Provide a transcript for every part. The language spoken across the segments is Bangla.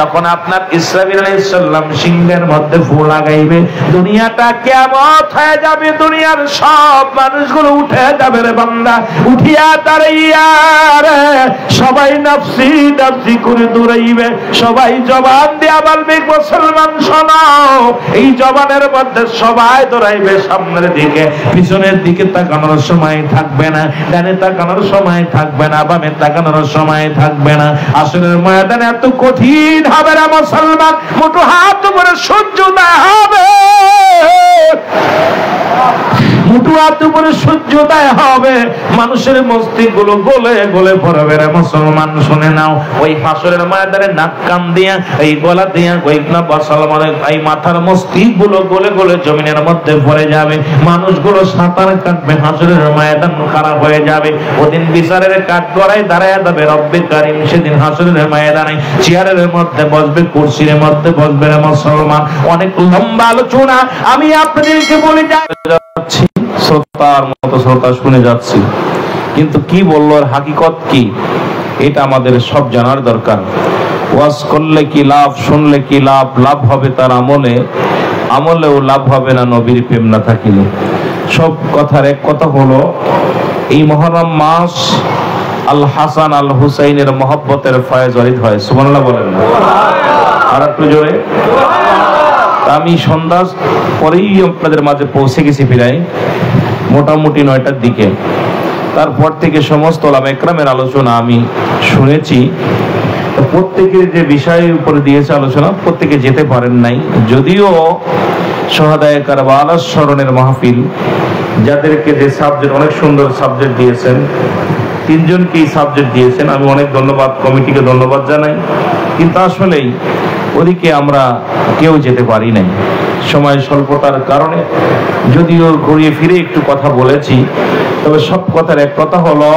যখন আপনার ইসরাফিল আলাইহিস সালাম সিংহের মধ্যে ফু লাগাইবে, দুনিয়াটা কিয়ামত হয়ে যাবে, দুনিয়ার সব মানুষগুলো উঠে যাবে রে বান্দা, উঠিয়া দাঁড়াইয়া রে সবাই নাফসি নাফসি করে দৌড়াইবে, সবাই জবান দিয়া বলবে মুসলমান শোনো, এই জবানের মধ্যে সবাই দৌড়াইবে সামনের দিকে, পিছনের দিকে তাকানোর সময় থাকবে না, ডানে তাকানোর সময় থাকবে না, বামে তাকানোর সময় থাকবে না। আসরের ময়দানে এত কঠিন হবে না মুসলমান, মুঠো হাত উপরে সহ্য না হবে, মুঠো হাত উপরে সহ্য দেয় হবে, মানুষের মস্তিষ্ক গুলো গলে গলে পড়বে রে মুসলমান। শুনে নাও, ওই হাসরের ময়দানে নাক কান দিয়া এই গলা দিয়া কয়েকনা বসাল মানে এই মাথার মস্তিষ্ক গুলো গলে গলে জমিনের মধ্যে পড়ে যাবে, মানুষগুলো সাঁতার কাটবে, হাসরের ময়দান খারাপ হয়ে যাবে, ওদিন বিচারের কাঠ গড়ায় দাঁড়ায় যাবে রব্বে কারীম, সেদিন হাসরের ময়দানে চেয়ারের মধ্যে বসবে, কুরসির মধ্যে বসবে রে মুসলমান। অনেক লম্বা আলোচনা আমি আপনাদেরকে বলে যাচ্ছি, শ্রোতার মতো শ্রোতা শুনে যাচ্ছি, কিন্তু কি বললো আর হাকিকত কি এটা আমাদের সব জানার দরকার। ওয়াজ করলে কি লাভ, শুনলে কি লাভ, লাভ হবে তার আমলে, আমলেও লাভ হবে না নবীর প্রেম না থাকিলে। সব কথার এক কথা হলো, এই মুহররম মাস আল হাসান আল হুসাইনের মহব্বতের ফয়েজ ওয়ারিদ হয়, সুবহানাল্লাহ বলেন না? আর একটু জোরে। আমি সন্ধ্যা পরেই আপনাদের মাঝে পৌঁছে গেছি প্রায় মোটামুটি 9টার দিকে। তারপর থেকে সমস্ত ওলামা ইকরামের আলোচনা আমি শুনেছি, প্রত্যেকের যে বিষয়ের উপরে দিয়েছে আলোচনা প্রত্যেকে যেতে পারেন নাই, যদিও শহাদায়ে কারবালার স্মরণের মাহফিল, যাদেরকে যে সাবজেক্ট অনেক সুন্দর সাবজেক্ট দিয়েছেন, 3 জনকে এই সাবজেক্ট দিয়েছেন, আমি অনেক ধন্যবাদ, কমিটিকে ধন্যবাদ জানাই, কিন্তু আসলেই ওদিকে আমরা কেউ যেতে পারি নাই সময় স্বল্পতার কারণে। যদিও ঘুরিয়ে ফিরে একটু কথা বলেছি, তবে সব কথার এক কথা হলো,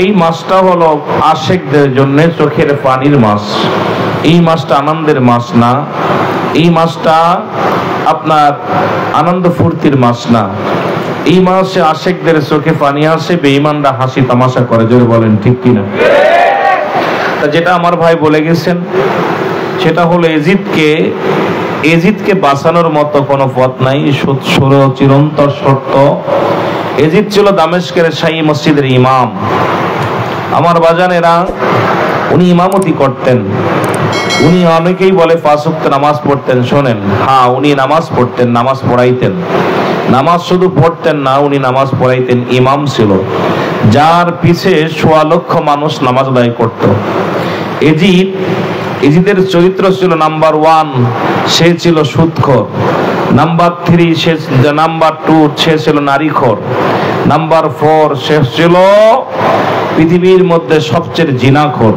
এই মাসটা হলো আশিকদের জন্য চোখের পানির মাস। এই মাসটা আনন্দের মাস না, এই মাসটা আপনার আনন্দ ফুর্তির মাস না, এই মাসে আশিকদের চোখে পানি আসে, বেঈমানরা হাসি তামাশা করে, জোরে বলেন ঠিক কিনা? তা যেটা আমার ভাই বলে গেছেন সেটা হলো, এজিদকে বাঁচানোর মতো কোনো পথ নাই, চিরন্তর সত্য। এজিদ ছিল দামেস্কের শাহী মসজিদের ইমাম। আমার বাজানেরা, উনি ইমামতি করতেন, উনি অনেকেই বলে 5 ওয়াক্ত নামাজ পড়তেন, শোনেন, হ্যাঁ উনি নামাজ পড়তেন, নামাজ পড়াইতেন, নামাজ শুধু পড়তেন না, উনি নামাজ পড়াইতেন, ইমাম ছিল, যার পিছে 1.25 লক্ষ মানুষ নামাজ আদায় করত। এজিদের চরিত্র ছিল নাম্বার 1, সে ছিল সুদখোর, নাম্বার 3 সে, নাম্বার 2 সে ছিল নারীখোর, নাম্বার 4 সে ছিল পৃথিবীর মধ্যে সবচেয়ে জিনাখোর।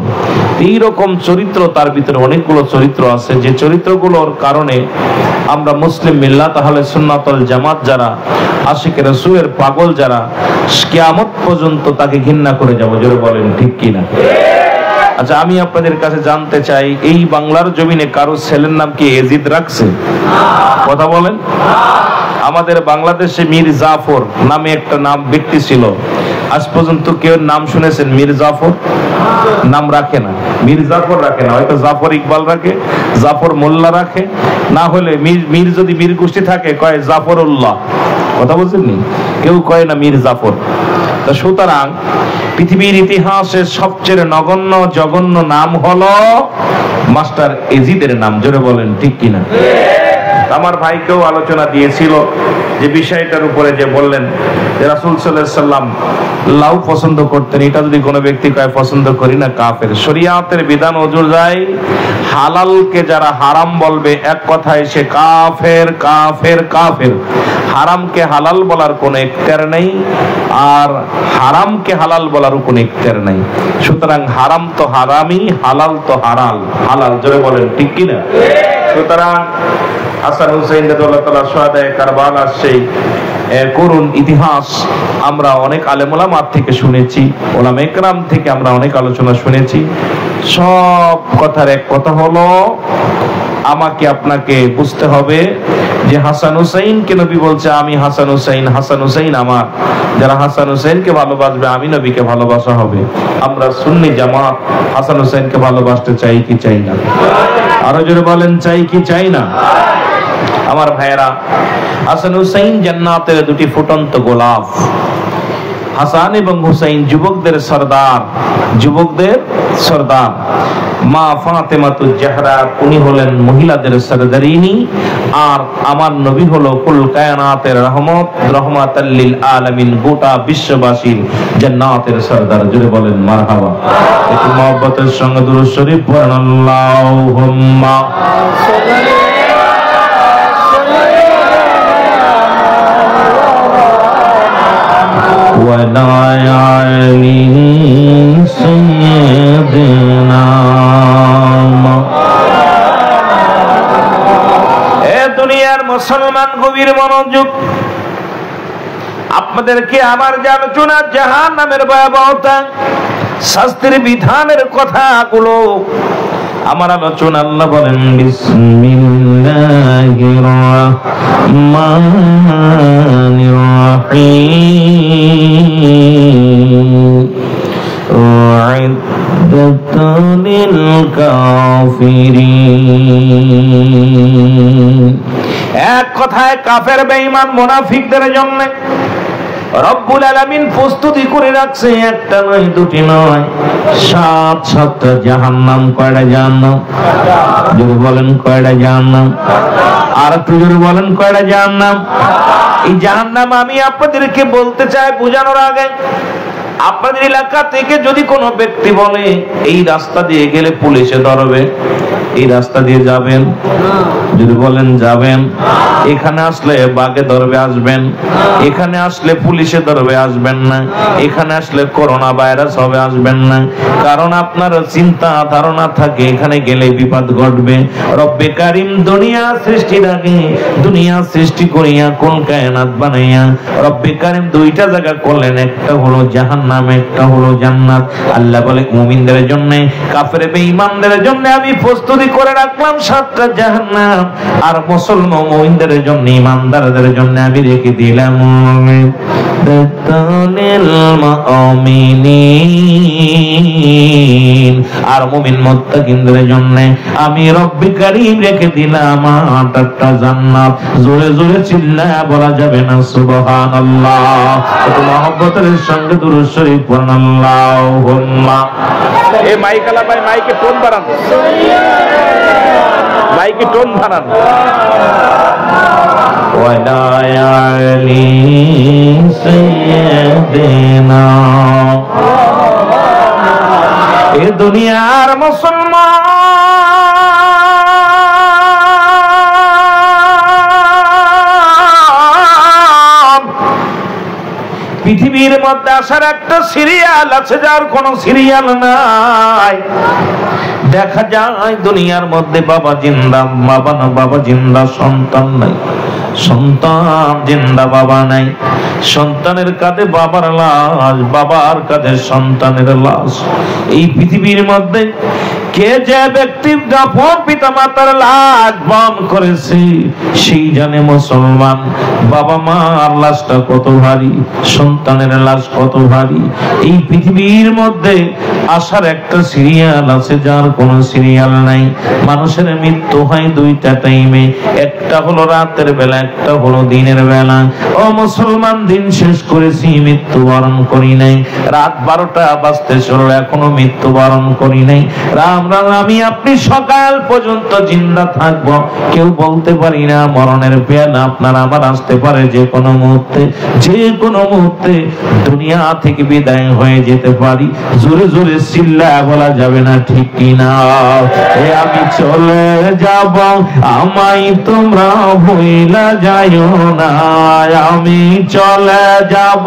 এইরকম চরিত্র তার ভিতরে অনেকগুলো চরিত্র আছে, যে চরিত্রগুলোর কারণে আমরা মুসলিম মিল্লাত আহলে সুন্নাত ওয়াল জামাত যারা, আশিকে রাসূলের পাগল যারা, কিয়ামত পর্যন্ত তাকে ঘৃণা করে যাব, জোরে বলেন ঠিক কিনা? আচ্ছা, আমি আপনাদের কাছে জানতে চাই, এই বাংলার জমিনে কারো ছেলের নাম কি এজিদ রাখছে? কথা বলেন। আমাদের বাংলাদেশে মীর জাফর নামে একটা নাম ব্যক্তি ছিল, আজ পর্যন্ত কেউ নাম শুনেছেন মীর জাফর? নাম রাখে না, মীর জাফর রাখে না, হয়তো জাফর ইকবাল রাখে, জাফর মোল্লা রাখে, না হলে মীর যদি মীর গোষ্ঠী থাকে কয় জাফরউল্লাহ। কথা বলছেন? কেউ কয় না মীর জাফর। তা সুতরাং পৃথিবীর ইতিহাসের সবচেয়ে নগণ্য জঘন্য নাম হলো মাস্টার এজিদের নাম, জোরে বলেন ঠিক কিনা? আমার ভাইকেও আলোচনা দিয়েছিল যে বিষয়টার উপরে, যে বললেন যে রাসূল সাল্লাল্লাহু আলাইহি সাল্লাম লাউ পছন্দ করতেন, এটা যদি কোনো ব্যক্তি কয় পছন্দ করি না, কাফের। শরীয়তের বিধান অনুযায়ী হালালকে যারা হারাম বলবে, এক কথায় সে কাফের, কাফের, কাফের। হারামকে হালাল বলার কোনো ইখতিয়ার নেই, আর হারামকে হালাল বলারও কোনো ইখতিয়ার নেই। সুতরাং হারাম তো হারামই, হালাল তো হালাল, হালাল, জোরে বলেন ঠিক কিনা? সুতরাং হাসান হুসাইন রাদিয়াল্লাহু তাআলা শুহাদায়ে কারবালার সেই করুণ ইতিহাস আমরা অনেক আলেম ওলামা থেকে শুনেছি, ওলামা ইকরাম থেকে আমরা অনেক আলোচনা শুনেছি। সব কথার এক কথা হলো, আমাকে আপনাকে বুঝতে হবে যে হাসান হুসাইনকে নবী বলছে আমি হাসান হুসাইন, হাসান হুসাইন আমার। যারা হাসান হুসাইনকে ভালোবাসবে আমি নবীকে ভালোবাসা হবে। আমরা সুন্নি জামাত হাসান হুসাইনকে ভালোবাসতে চাই কি চাই না? আরো জোরে বলেন, চাই কি চাই না? আমার ভাইয়েরা, হাসান হুসাইন জান্নাতের দুটি ফুটন্ত গোলাপ। হাসান এবং হুসাইন যুবকদের সরদার, যুবকদের সরদার। মা ফাতেমাতুজ জাহরা উনি হলেন মহিলাদের সরদারিনী, আর আমার নবী হলো কুল কায়নাতের রহমত, রহমাতাল লিল আলামিন, গোটা বিশ্ববাসীর জান্নাতের সরদার। জোরে বলেন মারহাবা। একটু মহব্বতের সঙ্গে দুরূদ শরীফ পড়েন, আল্লাহুম্মা وعلى آل سيدنا। এ দুনিয়ার মুসলমান গভীর মনোযোগ, আপনাদেরকে আমার যে আলোচনা জাহান্নামের ভয়াবহতা, শাস্তির বিধানের কথাগুলো আমার আলোচনা, আল্লাহ বলেন বিসমিল্লাহির রাহমানির রাহিম উ'ইদ্দাতান লিল কাফিরিন। এক কথায় কাফের বেঈমান মুনাফিকদের জন্য রব্বুল আলামিন প্রস্তুতি করে রাখছে, একটা নয় দুটি নয়, 7-7টা জাহান্নাম। কয়টা জাহান্নাম? জোরে বলেন কয়টা জাহান্নাম? আর একটু জোরে বলেন কয়টা জাহান্নাম? এই জাহান্নাম আমি আপনাদেরকে বলতে চাই বোঝানোর আগে, আপনাদের এলাকা থেকে যদি কোনো ব্যক্তি বলে এই রাস্তা দিয়ে গেলে পুলিশে ধরবে, এই রাস্তা দিয়ে যাবেন? যদি বলেন যাবেন। এখানে আসলে বাগে ধরবে, আসবেন? এখানে আসলে পুলিশে ধরবে, আসবেন না? এখানে আসলে করোনা ভাইরাস হবে, আসবেন না? কারণ আপনার চিন্তা ধারণা থাকে এখানে গেলে বিপদ ঘটবে। রব্বে কারীম দুনিয়া সৃষ্টির আগে, দুনিয়া সৃষ্টি করিয়া কোন কায়নাত বানাইয়া রব্বে কারীম দুইটা জায়গা করলেন, একটা হলো জাহান্নাম, একটা হলো জান্নাত। আল্লাহ বলে মুমিনদের জন্য, কাফের বেঈমানদের জন্য আমি প্রস্তুতি করে রাখলাম 7টা জাহান্নাম, আর মুসলমান মুমিনদের জন্য, ইমানদারদের জন্য আমি রেখে দিলাম আর মুমিন মুত্তাকিনদের জন্য আমি রব্বে কারীম রেখে দিলাম 8টা জান্নাত। জোরে জোরে চিল্লায়া বলা যাবে না সুবহানাল্লাহ? একটু মহব্বতের সঙ্গে দুরূদ শরীফ পড়ুন, আল্লাহুম্মা। এই মাইকালা ভাই, মাইকে টোন বাড়ান, মাইকে টোন বাড়ান। ওয়ালা আলি সাইয়্যিদিনা। এ দুনিয়ার মুসলমান, পৃথিবীর মধ্যে আসার একটা সিরিয়াল আছে, যার কোনো সিরিয়াল নাই। দেখা যায় দুনিয়ার মধ্যে বাবা জিন্দা, বাবা জিন্দা, সন্তান নাই, সন্তান জিন্দা, বাবা নাই। সন্তানের কাঁধে বাবার লাশ, বাবার কাঁধে সন্তানের লাশ। এই পৃথিবীর মধ্যে কে যে ব্যক্তি আপন পিতা মাতার লাশ বহন করেছে সেই জানে মুসলমান। বাবা মার লাশটা কত ভারী, সন্তানের লাশ কত ভারী। এই পৃথিবীর মধ্যে আসার একটা সিরিয়াল আছে, যার কোনো সিরিয়াল নাই। মানুষের মৃত্যু হয় 2টা টাইমে, একটা হলো রাতের বেলা, একটা হলো দিনের বেলা। ও মুসলমান, দিন শেষ করেছি, মৃত্যুবরণ করি নাই। রাত 12টা বাজতে চলো, এখনো মৃত্যুবরণ করি নাই। রাম রাম, আমি আপনি সকাল পর্যন্ত জিন্দা থাকবো, কেউ বলতে পারি না। মরণের পেয়ালা আপনার আমার আসতে পারে যে কোনো মুহূর্তে, যে কোনো মুহূর্তে দুনিয়া থেকে বিদায় হয়ে যেতে পারি। জোরে জোরে চিল্লায়া বলা যাবে না, ঠিক কিনা? আমি চলে যাব, আমায় তোমরা ভুইলা যাইও না। আমি চলে যাব,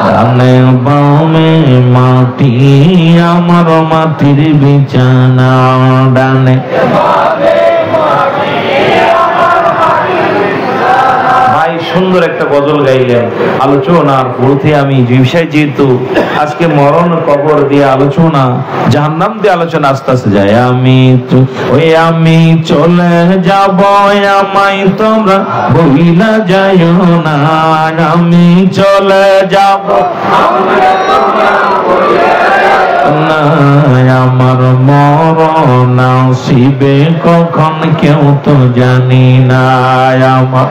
ডানে বামে মাটি, আমার মাটির বিছানা। ডানে সুন্দর একটা গজল গাইলেন। আলোচনার শুরুতে আমি বিষয় যেহেতু আজকে মরণ কবর দিয়ে আলোচনা, জাহান্নাম দিয়ে আলোচনা আস্তে আস্তে যায়। আমি চলে যাব, আমায় তোমরা বহিলা যাইও না। আমি চলে যাব, আমার মরণ আসিবে কখন কেউ তো জানি না। আমার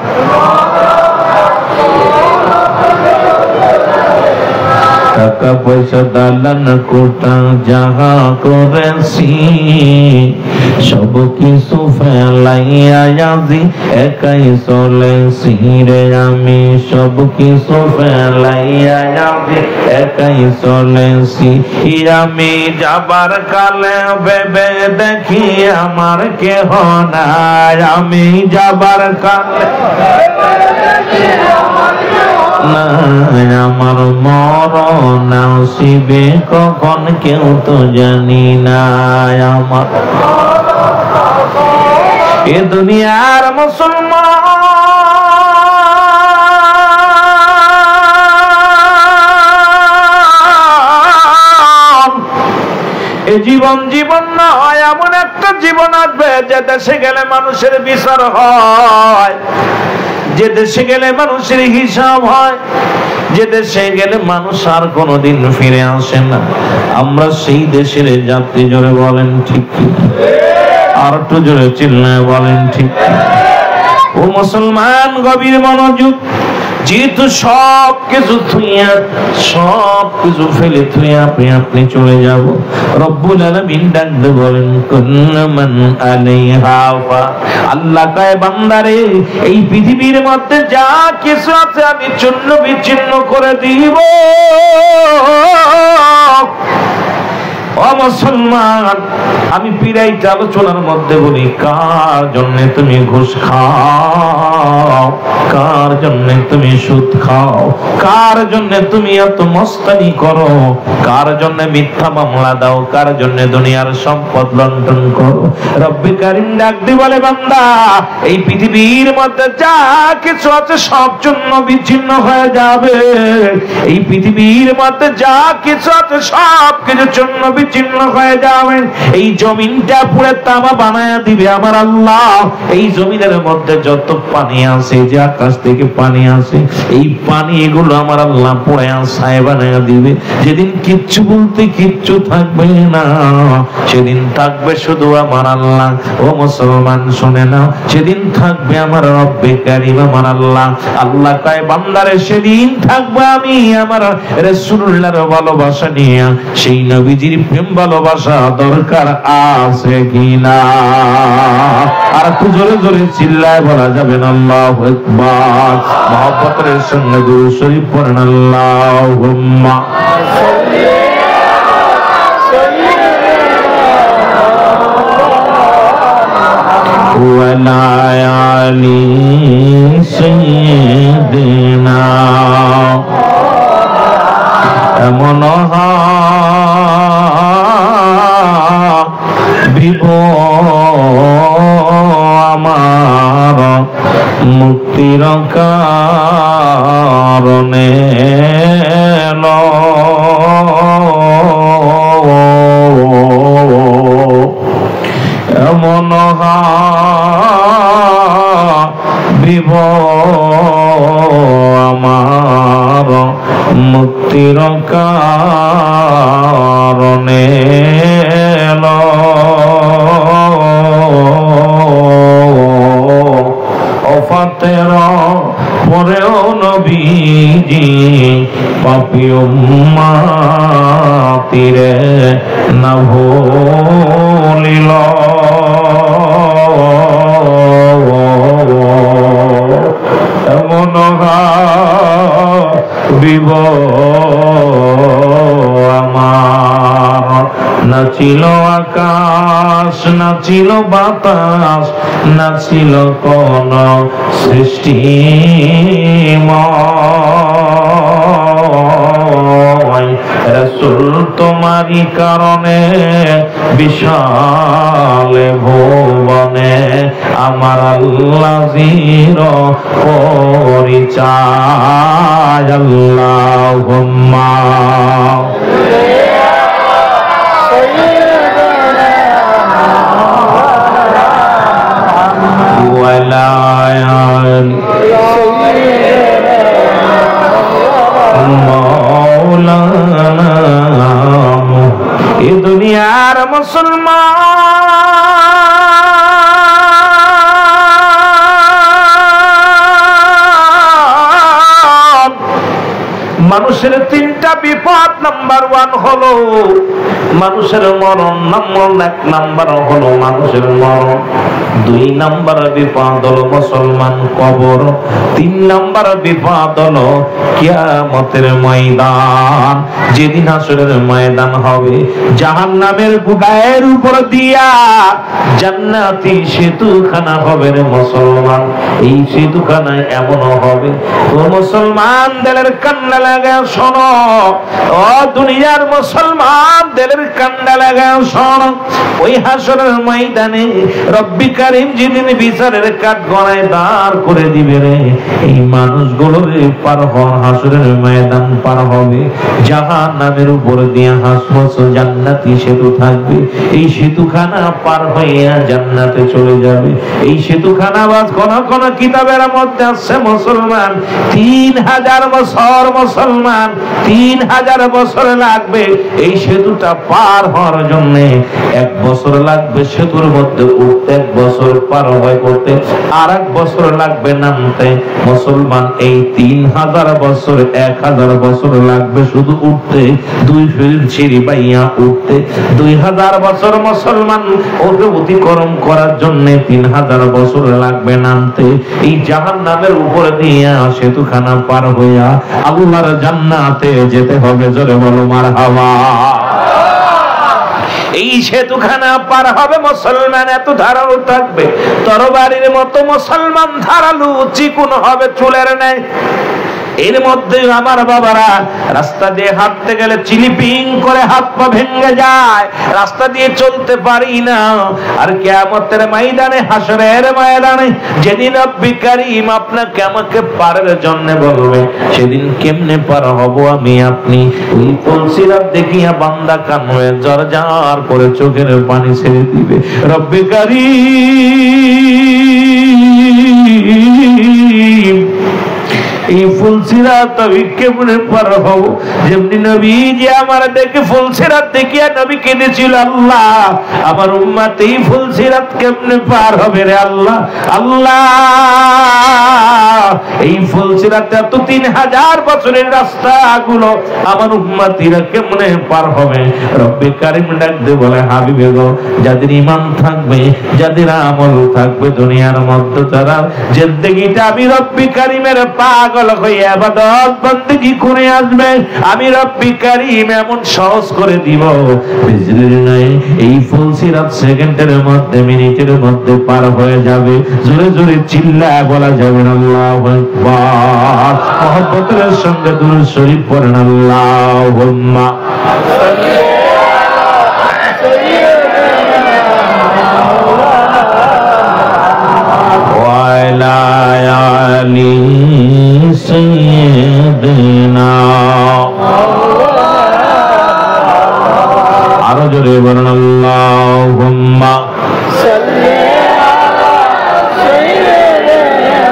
টাকা পয়সা দালান কোটা যাহা করেছি সব কিছু ফেলাইয়া আজি একাই চলেছি রে। আমি সব কিছু ফেলাইয়া আজি একাই চলেছি। আমি যাবার কালে ভেবে দেখি আমার কেহ নাই। আমি যাবার কালে আমার মরণ আসিবে কখন কেউ তো জানি না। আমার এ দুনিয়ার মুসলমান, এ জীবন নয়, এমন একটা জীবন আসবে যে দেশে গেলে মানুষের বিচার হয়, যে দেশে গেলে মানুষের হিসাব হয়, যে দেশে গেলে মানুষ আর কোনোদিন ফিরে আসে না। আমরা সেই দেশের যাত্রী। জোরে বলেন ঠিক কি? আর একটু জোরে চিল্লায় বলেন ঠিক কি? ও মুসলমান, গভীর মনোযোগ। যেহেতু সব কিছু থুইয়া, সব কিছু ফেলে থুইয়া আপনি চলে যাব, রব্বুল আলামিন ডাকতে বলেন কুল্লু মান আলাইহা ফান। আল্লাহ কয় বান্দারে, এই পৃথিবীর মধ্যে যা কিছু আছে আমি চূর্ণ বিচ্ছিন্ন করে দিব। ও মুসলমান, আমি পিরাইটা আলোচনার মধ্যে বলি, কার জন্য তুমি ঘুষ খাও? কার জন্য তুমি সুদ খাও? কার জন্য তুমি এত মস্তানি করো? কার জন্য মিথ্যা মামলা দাও? কার জন্য দুনিয়ার সম্পদ লুণ্ঠন করো? রব্বি কারীম ডাক দিয়ে বলে, বান্দা, এই পৃথিবীর মধ্যে যা কিছু আছে সব চূর্ণ বিচ্ছিন্ন হয়ে যাবে। এই পৃথিবীর মধ্যে যা কিছু আছে সব কিছু চূর্ণ বিচ্ছিন্ন হয়ে যাবে। এই জমিনটা পুরো তামা বানায়া দিবে আমার আল্লাহ। এই জমিনের মধ্যে যত পানি আছে, যে আকাশ থেকে পানি আছে, এই পানি এগুলো আমার আল্লাহ পুরায়া ছাই বানায়া দিবে। যেদিন কিচ্ছু বলতে কিচ্ছু থাকবে না, সেদিন থাকবে শুধু আমার আল্লাহ। ও মুসলমান শুনে নাও, সেদিন থাকবে আমার রব্বে কারীম, আমার আল্লাহ। আল্লাহ কয় বান্দারে, সেদিন থাকবে আমি আমার রাসূলুল্লাহর ভালোবাসা নিয়ে। সেই নবীজির প্রেম ভালোবাসা দরকার আছে কিনা? আর একটু জোরে জোরে চিল্লায় বলা যাবে না আল্লাহু আকবার। মহব্বতের সঙ্গে দুরূদ শরীফ পড়েন, আল্লাহুম্মা ওয়ালা আলি সাইয়্যিদিনা। এমন বিভ আমার মুক্তির কারণে এমন বিভ আমার মুক্তির কারণে অফাতের পরেও নবীজি পাপী উম্মতিরে না ভুলিল। এমন বিব আমার, নাচিল আকাশ, নাচিল বাতাস, নাচিল কোন সৃষ্টি রাসূল তোমারই কারণে বিশাল ভুবনে আমার আল্লাহ জির পরিচয়। আল্লাহুম্মা এই দুনিয়ার মুসলমান মানুষের তিনটা বিপদ। নাম্বার 1 হলো মানুষের মরণ, নাম্বার 1 নাম্বার হলো মানুষের মরণ, 2 নাম্বার বিপদ হলো মুসলমান কবর, 3 নাম্বার বিপদ হলো কিয়ামতের ময়দান। যেদিন হাসরের ময়দান হবে, জাহান্নামের গায়ের উপর দিয়া জান্নাতি সেতুখানা হবে রে মুসলমান। এই সেতুখানা এমন হবে, ও মুসলমান দিলের কান্না লাগা শোনো, ও দুনিয়ার মুসলমান দিলের কান্না লাগা শোনো। ওই হাসরের ময়দানে রব্বি কারীম যেদিন বিচারের কাঠগড়ায় দাঁড় করে দিবে রে, এই মানুষগুলো পার হওয়া হাসরের ময়দান পার হবে, জাহান্নামের উপর দিয়ে হাসপাস জান্নাতি সেতু থাকবে। এই সেতুখানা পার হইয়া জান্নাতে চলে যাবে। এই সেতুখানা বাদ কোন কোন কিতাবের মধ্যে আছে মুসলমান 3000 বছর, মুসলমান 3000 বছর লাগবে এই সেতুটা পার হওয়ার জন্য। 1 বছর লাগবে সেতুর মধ্যে উঠতে, 1 বছর পার হয়ে করতে, আর 1 বছর লাগবে নামতে। মুসলমান এই 3000 বছর 1000 বছর লাগবে শুধু উঠতে, 2 সিঁড়ি বাইয়া উঠতে। 2000 বছর মুসলমান ওকে অতিক্রম করার জন্য 3000 বছর লাগবে নামতে। এই জাহান্নামের উপরে দিয়া সেতুখানা পার হইয়া আল্লাহর জান্নাতে যেতে হবে। জোরে বলো মারহাবা। এই সেতুখানা পার হবে মুসলমান এত ধারালো থাকবে, তরবারির মতো মুসলমান ধারালো চিকুন হবে, চুলের নেই। এর মধ্যে আমার বাবারা রাস্তা দিয়ে হাঁটতে গেলে চিলিপিং করে হাত পা ভেঙে যায়, রাস্তা দিয়ে চলতে পারি না। আর কিয়ামতের ময়দানে, হাসরের ময়দানে যেদিন রব্বি কারীম আপনাকে আমাকে পারের জন্য বলবে, সেদিন কেমনে পার হব আমি আপনি? ওই তুলসিরাত দেখিয়া বান্দা কান্নায় জর্জর করে চোখের পানি ছেড়ে দিবে। রব্বি কারীম এই ফুলসিরাত আমি কেমনে পার হব? যেমনি নবী যে আমার দেখে ফুলসিরাত দেখিয়া নবী কেঁদেছিল, আল্লাহ আমার উম্মত এই ফুলসিরাত কেমনে পার হবে রে আল্লাহ। আল্লাহ এই ফুলসিরাত এত 3000 বছরের রাস্তাগুলো আমার উম্মতিরা কেমনে পার হবে? রব্বে কারীম ডাক দিয়ে বলে, হাবিবে গো, যাদের ঈমান থাকবে, যাদের আমল থাকবে দুনিয়ার মধ্যে, তারা জিন্দেগিটা আমি রব্বে কারীমের পাগল হয়ে ইবাদত বندگی করে আসবে। আমি রব্বি কারীম এমন সহজ করে দিব, বিজলির নাই এই ফুলসিরাত সেকেন্ডের মধ্যে, মিনিটের মধ্যে পার হয়ে যাবে। জোরে জোরে চিল্লায় বলা যাবে আল্লাহু আকবার। মহব্বতের সঙ্গে দুরূদ শরীফ পড়েন, আল্লাহুম্মা আরো জোরে বলেন, আল্লাহুম্মা সাল্লি আলা সাইয়্যিদিনা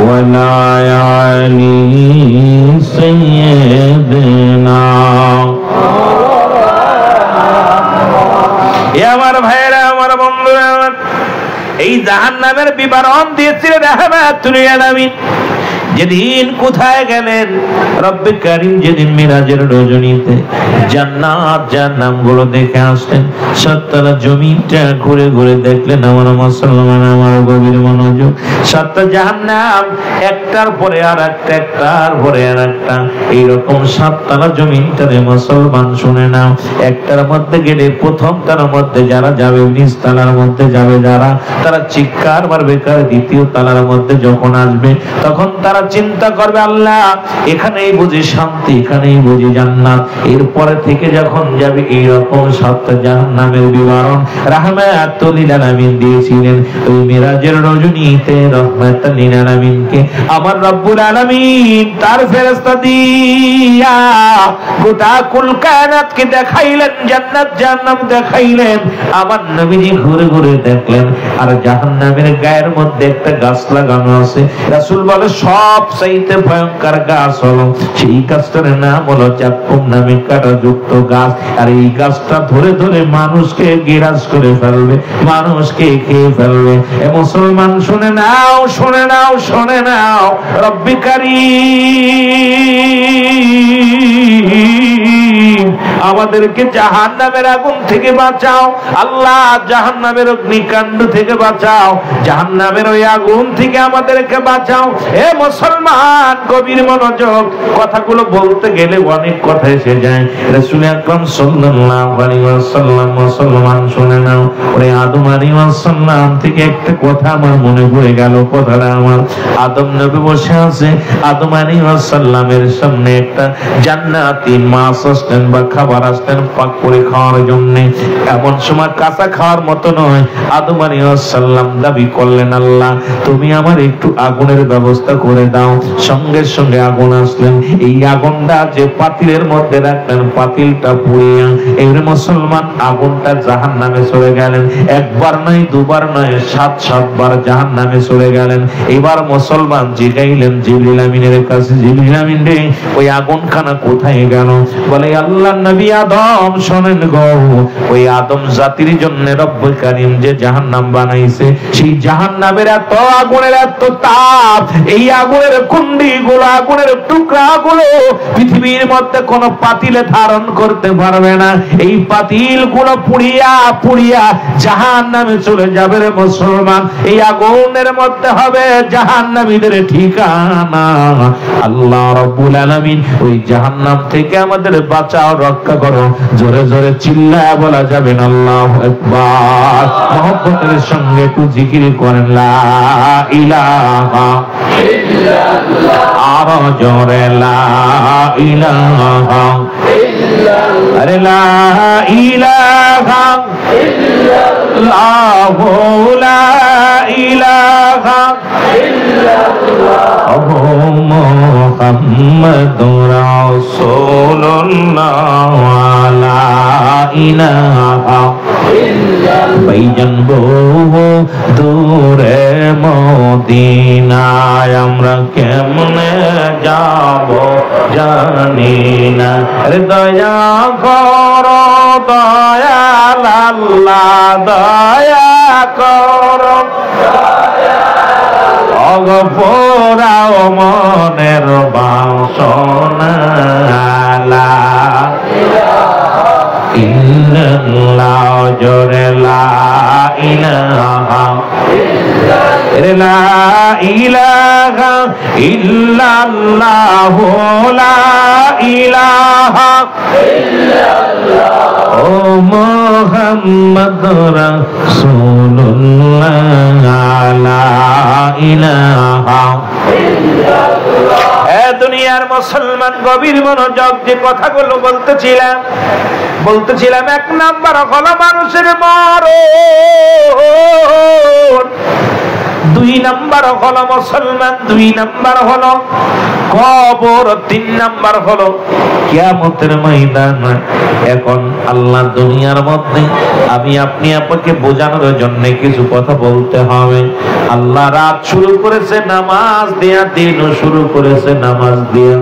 ওয়া আলা আলি সাইয়্যিদিনা। এ আমার ভাইরা, আমার বন্ধুরা, এই জাহান্নামের বিবরণ দিয়েছিলেন রাহমাতুল লিল আলামিন। যেদিন কোথায় গেলেন রব্বে কারীম, যেদিন মিরাজের রজনীতে জান্নাত জাহান্নামগুলো দেখে আসলেন, সাততলা জমিনটা ঘুরে ঘুরে দেখলেন। আমার মুসলমান, আমার গভীর মনোযোগ, 7টা জাহান্নাম একটার পরে আর একটা, একটার পরে আর একটা, এইরকম 7তলা জমিনটারে মুসলমান শুনে নাও। একটার মধ্যে গেলে প্রথমটার মধ্যে যারা যাবে, 19 তলার মধ্যে যাবে যারা, তারা চিৎকার মারবে। দ্বিতীয় তলার মধ্যে যখন আসবে তখন তারা চিন্তা করবে আল্লাহ এখানেই বুঝি শান্তি, এখানেই বুঝি জান্নাত। এরপরে থেকে যখন যাবে এইরকম সাতটা জাহান্নামের বিবরণ রাহমাতুল লিল আলামিন দিয়েছিলেন। ওই মিরাজের রজনীতে রাহমাতুল লিল আলামিনকে আমার রব্বুল আলামিন তার ফেরেশতা দিয়া গোটা কুল কায়নাতকে দেখাইলেন, জান্নাত জাহান্নাম দেখাইলেন। আমার নবীজি ঘুরে ঘুরে দেখলেন আর জাহান্নামের গায়ের মধ্যে একটা গাছ লাগানো আছে। রাসূল বলে সব চাইতে ভয়ঙ্কর গাছ হলো, সেই গাছটার নাম হলো জাক্কুম নামে কাঁটাযুক্ত গাছ। আর এই গাছটা ধরে ধরে মানুষকে গিরাজ করে ফেলবে, মানুষকে খেয়ে ফেলবে। এ মুসলমান শুনে নাও, শুনে নাও, শুনে নাও, রব্বি কারীম আমাদেরকে জাহান্নামের আগুন থেকে বাঁচাও। আল্লাহ জাহান্নামের অগ্নিকাণ্ড থেকে বাঁচাও, জাহান্নামের ওই আগুন থেকে আমাদেরকে বাঁচাও। এ মুসলমান গভীর মনোযোগ, কথাগুলো বলতে গেলে অনেক কথা এসে যায়। রাসূল আকরাম সাল্লাল্লাহু আলাইহি ওয়াসাল্লাম মুসলমান শুনে নাও, ওরে আদম আলাইহিস সালাম থেকে একটা কথা আমার মনে পড়ে গেল। কথাটা আমার, আদম নবী বসে আছে, আদম আলাইহিস সালামের সামনে একটা জান্নাতি মাছ আসতেন বা খাবার আসতেন পাক করে খাওয়ার জন্য। এমন সময় কাঁচা খাওয়ার মতো নয়, আদম আলাইহিস সালাম দাবি করলেন আল্লাহ তুমি আমার একটু আগুনের ব্যবস্থা করে দাও। সঙ্গে সঙ্গে আগুন আসলেন, এই আগুনটা যে পাতিলের মধ্যে রাখলেন পাতিলটা পুড়িয়া এর মুসলমান আগুনটা জাহান্নামে চলে গেলেন। একবার নয় দুবার নয় ৭ বার জাহান্নামে চলে গেলেন। এবার মুসলমান জিগাইলেন জিবরিল আমিনের কাছে, জিবরিল আমিন রে ওই আগুনখানা কোথায় গেল? বলে আল্লাহর নবী আদম শোনেন গো, ওই আদম জাতির জন্য রব্বুল কারীম যে জাহান্নাম বানাইছে, সেই জাহান্নামের এত আগুনের এত তাপ, এই আগুনের কুন্ডিগুলো আগুনের টুকরাগুলো পৃথিবীর মধ্যে কোন পাতিলে ধারণ করতে পারবে না। এই পাতিলগুলো পুড়িয়া পুড়িয়া জাহান্নামে চলে যাবে রে মুসলমান। এই আগুনের মধ্যে হবে জাহান্নামীদের ঠিকানা। আল্লাহ রাব্বুল আলামিন ওই জাহান্নাম থেকে আমাদের বাঁচাও, রক্ষা করো। জোরে জোরে চিল্লায়া বলা যাবে না আল্লাহু আকবার। মহব্বতের সঙ্গে একটু জিকির করেন লা ইলাহা ইল্লাল্লাহ, আরো জোরে লা ইলাহা ইল্লাল্লাহ, আরে লা ইলাহা ইল্লাল্লাহ, লা ইলাহা ইল্লাল্লাহ, মুহাম্মাদুর রাসূলুল্লাহ, লা ইলাহা ইল্লাল্লাহ। ভাইজান বহু দূরে মদিনায় আমরা কেমনে যাব জানি না। দয়া করো দয়াল আল্লাহ, দয়া করো অগপরাও মনের বাসনা, লা ইলাহা ইল্লাল্লাহ, জোরে লা ইলাহা ইল্লাল্লাহ, লা ইলাহা ইল্লাল্লাহ, লা ইলাহা ইল্লাল্লাহ, ও মুহাম্মাদুর রাসূলুল্লাহ, লা ইলাহা ইল্লাল্লাহ। এ দুনিয়ার মুসলমান গভীর মনোযোগ, যে কথাগুলো বলতেছিলাম এক নাম্বার হলো মানুষের মরণ, 2 নাম্বার হলো মুসলমান, 2 নাম্বার হলো কবর, 3 নাম্বার হলো কিয়ামতের ময়দান। এখন আল্লাহ দুনিয়ার মধ্যে আমি আপনি আপনাকে বোঝানোর জন্য কিছু কথা বলতে হবে। আল্লাহ রাত শুরু করেছে নামাজ দিয়া, দিনও শুরু করেছে নামাজ দিয়া।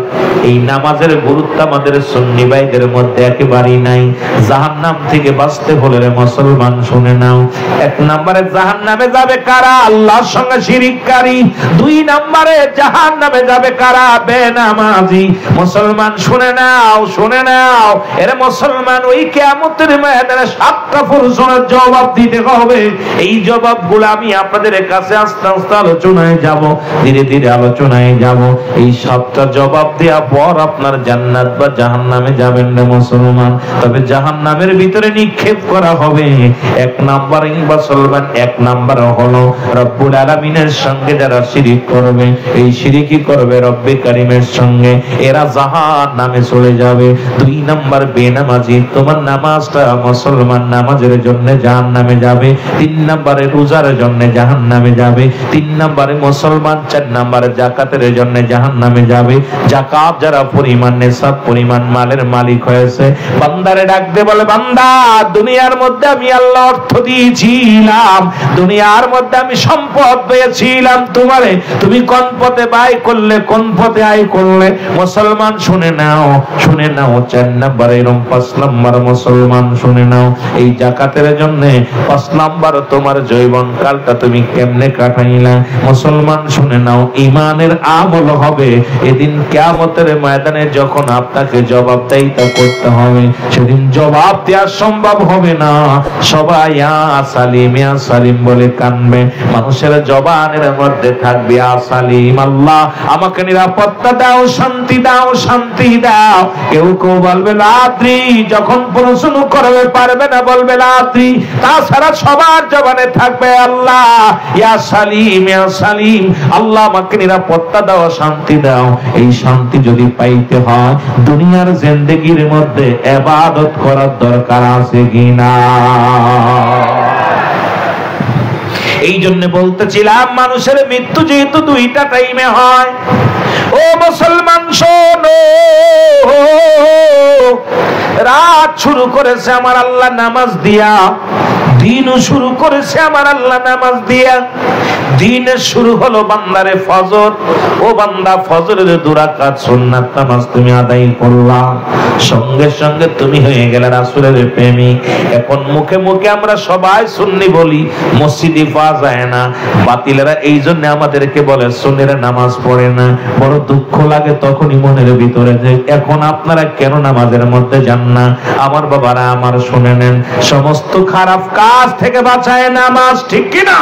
এই নামাজের গুরুত্ব আমাদের সুন্নি ভাইদের মধ্যে একেবারেই নাই। জাহান্নাম থেকে বাঁচতে হলে রে মুসলমান শুনে নাও, 1 নম্বরে জাহান্নামে যাবে কারা? আল্লাহর সঙ্গে শিরিককারী। 2 নম্বরে জাহান্নামে যাবে কারা? বেনামাজি। মুসলমান শুনে নাও, শুনে নাও, এর মুসলমান ওই কিয়ামতের ময়দানে 7টা প্রশ্নের জবাব দিতে হবে। এই জবাবগুলো আমি আপনাদের কাছে আস্তে আস্তে আলোচনায় যাব, ধীরে ধীরে আলোচনায় যাব। এই 7টা জবাব দেওয়ার পর আপনার জান্নাত বা জাহান্নামে যাবেন না মুসলমান। তবে জাহান্নামের ভিতরে নিক্ষেপ করা হবে। 1 নাম্বার মুসলমান, 1 নাম্বার হলো রব্বুল আলামিনের সঙ্গে যারা শিরিক করবে, এই শিরিকই করবে রব্বে কারিমের সঙ্গে, এরা জাহান্নামে চলে যাবে। 2 নাম্বার বেনামাজি, তোমার নামাজটা মুসলমান নামাজের জন্য জাহান্নামে যাবে। 3 নম্বরে রোজার জন্য জাহান্নামে যাবে। 3 নম্বরে মুসলমান। 4 নম্বরে যাকাতের জন্য জাহান্নামে যাবে। যাকাত যারা পরিমাণ নিসাব পরিমাণ মালের মালিক হয়েছে, বান্দারে ডাক দে বলে, বান্দা দুনিয়ার মধ্যে আমি আল্লাহ অর্থ দিয়েছিলাম, দুনিয়ার মধ্যে আমি সম্পদ পেয়েছিলাম, তোমারে তুমি কোন পথে ব্যয় করলে, কোন পথে আয় করলে? মুসলমান শুনে নাও, শুনে নাও। 4 নম্বরে এরকম 5 নম্বর মুসলমান শুনে নাও, এই যাকাতের জন্য 5 নম্বর তোমার জীবন কালটা তুমি কেমনে কাটাইলা? মুসলমান শুনে নাও, ঈমানের আমল হবে এদিন কিয়ামতের ময়দানে, যখন আপনাকে জবাবদিহিতা করতে হবে, সেদিন জবাব দেওয়া সম্ভব হবে না। সবাই ইয়া সালিম ইয়া সালিম বলে কানবে, মানুষের জবানের মধ্যে থাকবে ইয়া সালিম, আল্লাহ আমাকে নিরাপত্তা দাও, শান্তি দাও, শান্তি দাও। কেউ কেউ বলবে রাত্রি, যখন প্রশ্ন করবে পারবে না বলবে রাত্রি। তাছাড়া সবার জবানে থাকবে আল্লাহ ইয়া সালিম ইয়া সালিম, আল্লাহ আমাকে নিরাপত্তা দাও, শান্তি দাও। এই শান্তি যদি পাইতে হয়, দুনিয়ার জিন্দেগির মধ্যে ইবাদত করার দরকার আছে কিনা? এই জন্য বলতেছিলাম, মানুষের মৃত্যু যেহেতু 2টা টাইমে হয়, ও মুসলমান শোনো, রাত শুরু করেছে আমার আল্লাহ নামাজ দিয়া, দিনও শুরু করেছে আমার আল্লাহ নামাজ দিয়া। দিনের শুরু হলো বান্দারে ফজর, ও বান্দা ফজরের 2 রাকাত সুন্নাত নামাজ তুমি আদায় করলা, সঙ্গে সঙ্গে তুমি হয়ে গেলে রাসূলের প্রেমিক। এখন মুখে মুখে আমরা সবাই সুন্নি বলি, মসজিদে পাওয়া যায় না। বাতিলেরা এই জন্য আমাদেরকে বলে সুন্নিরা নামাজ পড়ে না। বড় দুঃখ লাগে তখনই মনের ভিতরে যে এখন আপনারা কেন নামাজের মধ্যে যান না? আমার বাবারা আমার শুনে নেন, সমস্ত খারাপ কাজ থেকে বাঁচায় নামাজ, ঠিক কিনা?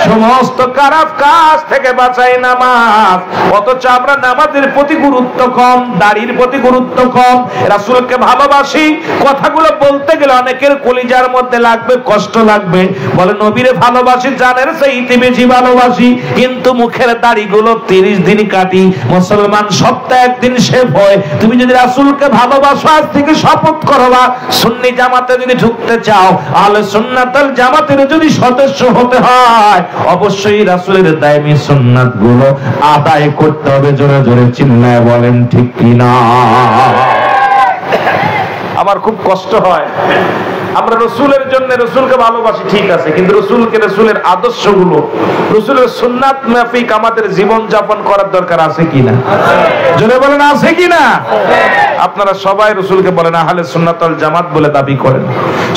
সমস্ত খারাপ কাজ থেকে বাঁচায় নামাজ। অথচ আমরা নামাজের প্রতি গুরুত্ব কম, দাড়ির প্রতি গুরুত্ব কম। রাসূলকে ভালোবাসি, কথাগুলো বলতে গেলে অনেকের কলিজার মধ্যে লাগবে, কষ্ট লাগবে। বলে নবীরে ভালোবাসি, জানের চাইতে বেশি ভালোবাসি, কিন্তু মুখের দাড়িগুলো 30 দিন কাটি। মুসলমান সপ্তাহে 1 দিন শেভ হয়। তুমি যদি রাসূলকে ভালোবাসো, আজ থেকে শপথ করবা, সুন্নি জামাতে যদি ঢুকতে চাও, আহলে সুন্নাতুল জামাতের যদি সদস্য হতে হয়, অবশ্যই রাসূলের দায়মি সুন্নাত গুলো আদায় করতে হবে। জোরে জোরে চিল্লায় বলেন ঠিক কিনা? আমার খুব কষ্ট হয়, আমরা রাসূলের জন্য রাসূলকে ভালোবাসি ঠিক আছে, কিন্তু রাসূলকে, রাসূলের আদর্শগুলো, রাসূলের সুন্নাত মাফিক আমাদের জীবন যাপন করার দরকার আছে কিনা? জোরে বলেন আছে কিনা? আপনারা সবাই রাসূলকে বলেন আহলে সুন্নাত ওয়াল জামাত বলে দাবি করেন,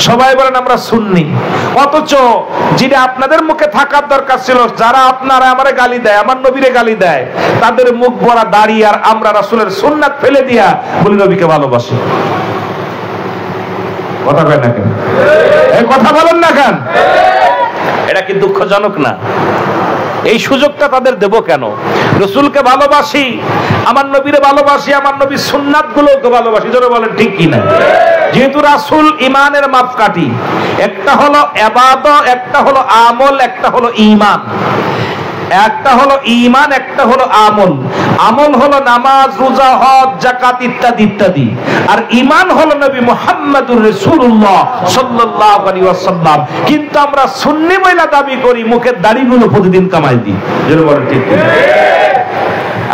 সবাই বলেন আমরা সুন্নি, অথচ যেটা আপনাদের মুখে থাকার দরকার ছিল, যারা আপনারা আমারে গালি দেয়, আমার নবীরে গালি দেয়, তাদের মুখ ভরা দাড়ি, আর আমরা রাসূলের সুন্নাত ফেলে দিয়া বলি নবীকে ভালোবাসি। কথা কয় না কেন? এই কথা বলেন না কেন? এটা কি দুঃখজনক না? এই সুযোগটা তাদের দেব কেন? রাসূলকে ভালোবাসি, আমার নবীরে ভালোবাসি, আমার নবীর সুন্নাতগুলোকে ভালোবাসি। জোরে বলেন ঠিক কি না? যেহেতু রাসূল ঈমানের মাপকাঠি, একটা হলো ইবাদত, একটা হলো আমল, একটা হলো ঈমান। একটা হলো ঈমান, একটা হলো আমল। আমল হলো নামাজ, রোজা, হজ, যাকাত ইত্যাদি ইত্যাদি, আর ঈমান হলো নবী মুহাম্মদুর রাসূলুল্লাহ সাল্লাল্লাহু আলাইহি ওয়াসাল্লাম। কিন্তু আমরা সুন্নি বইলা দাবি করি, মুখের দাড়িগুলো প্রতিদিন কামাই দিই। যেন বলেন ঠিক কি?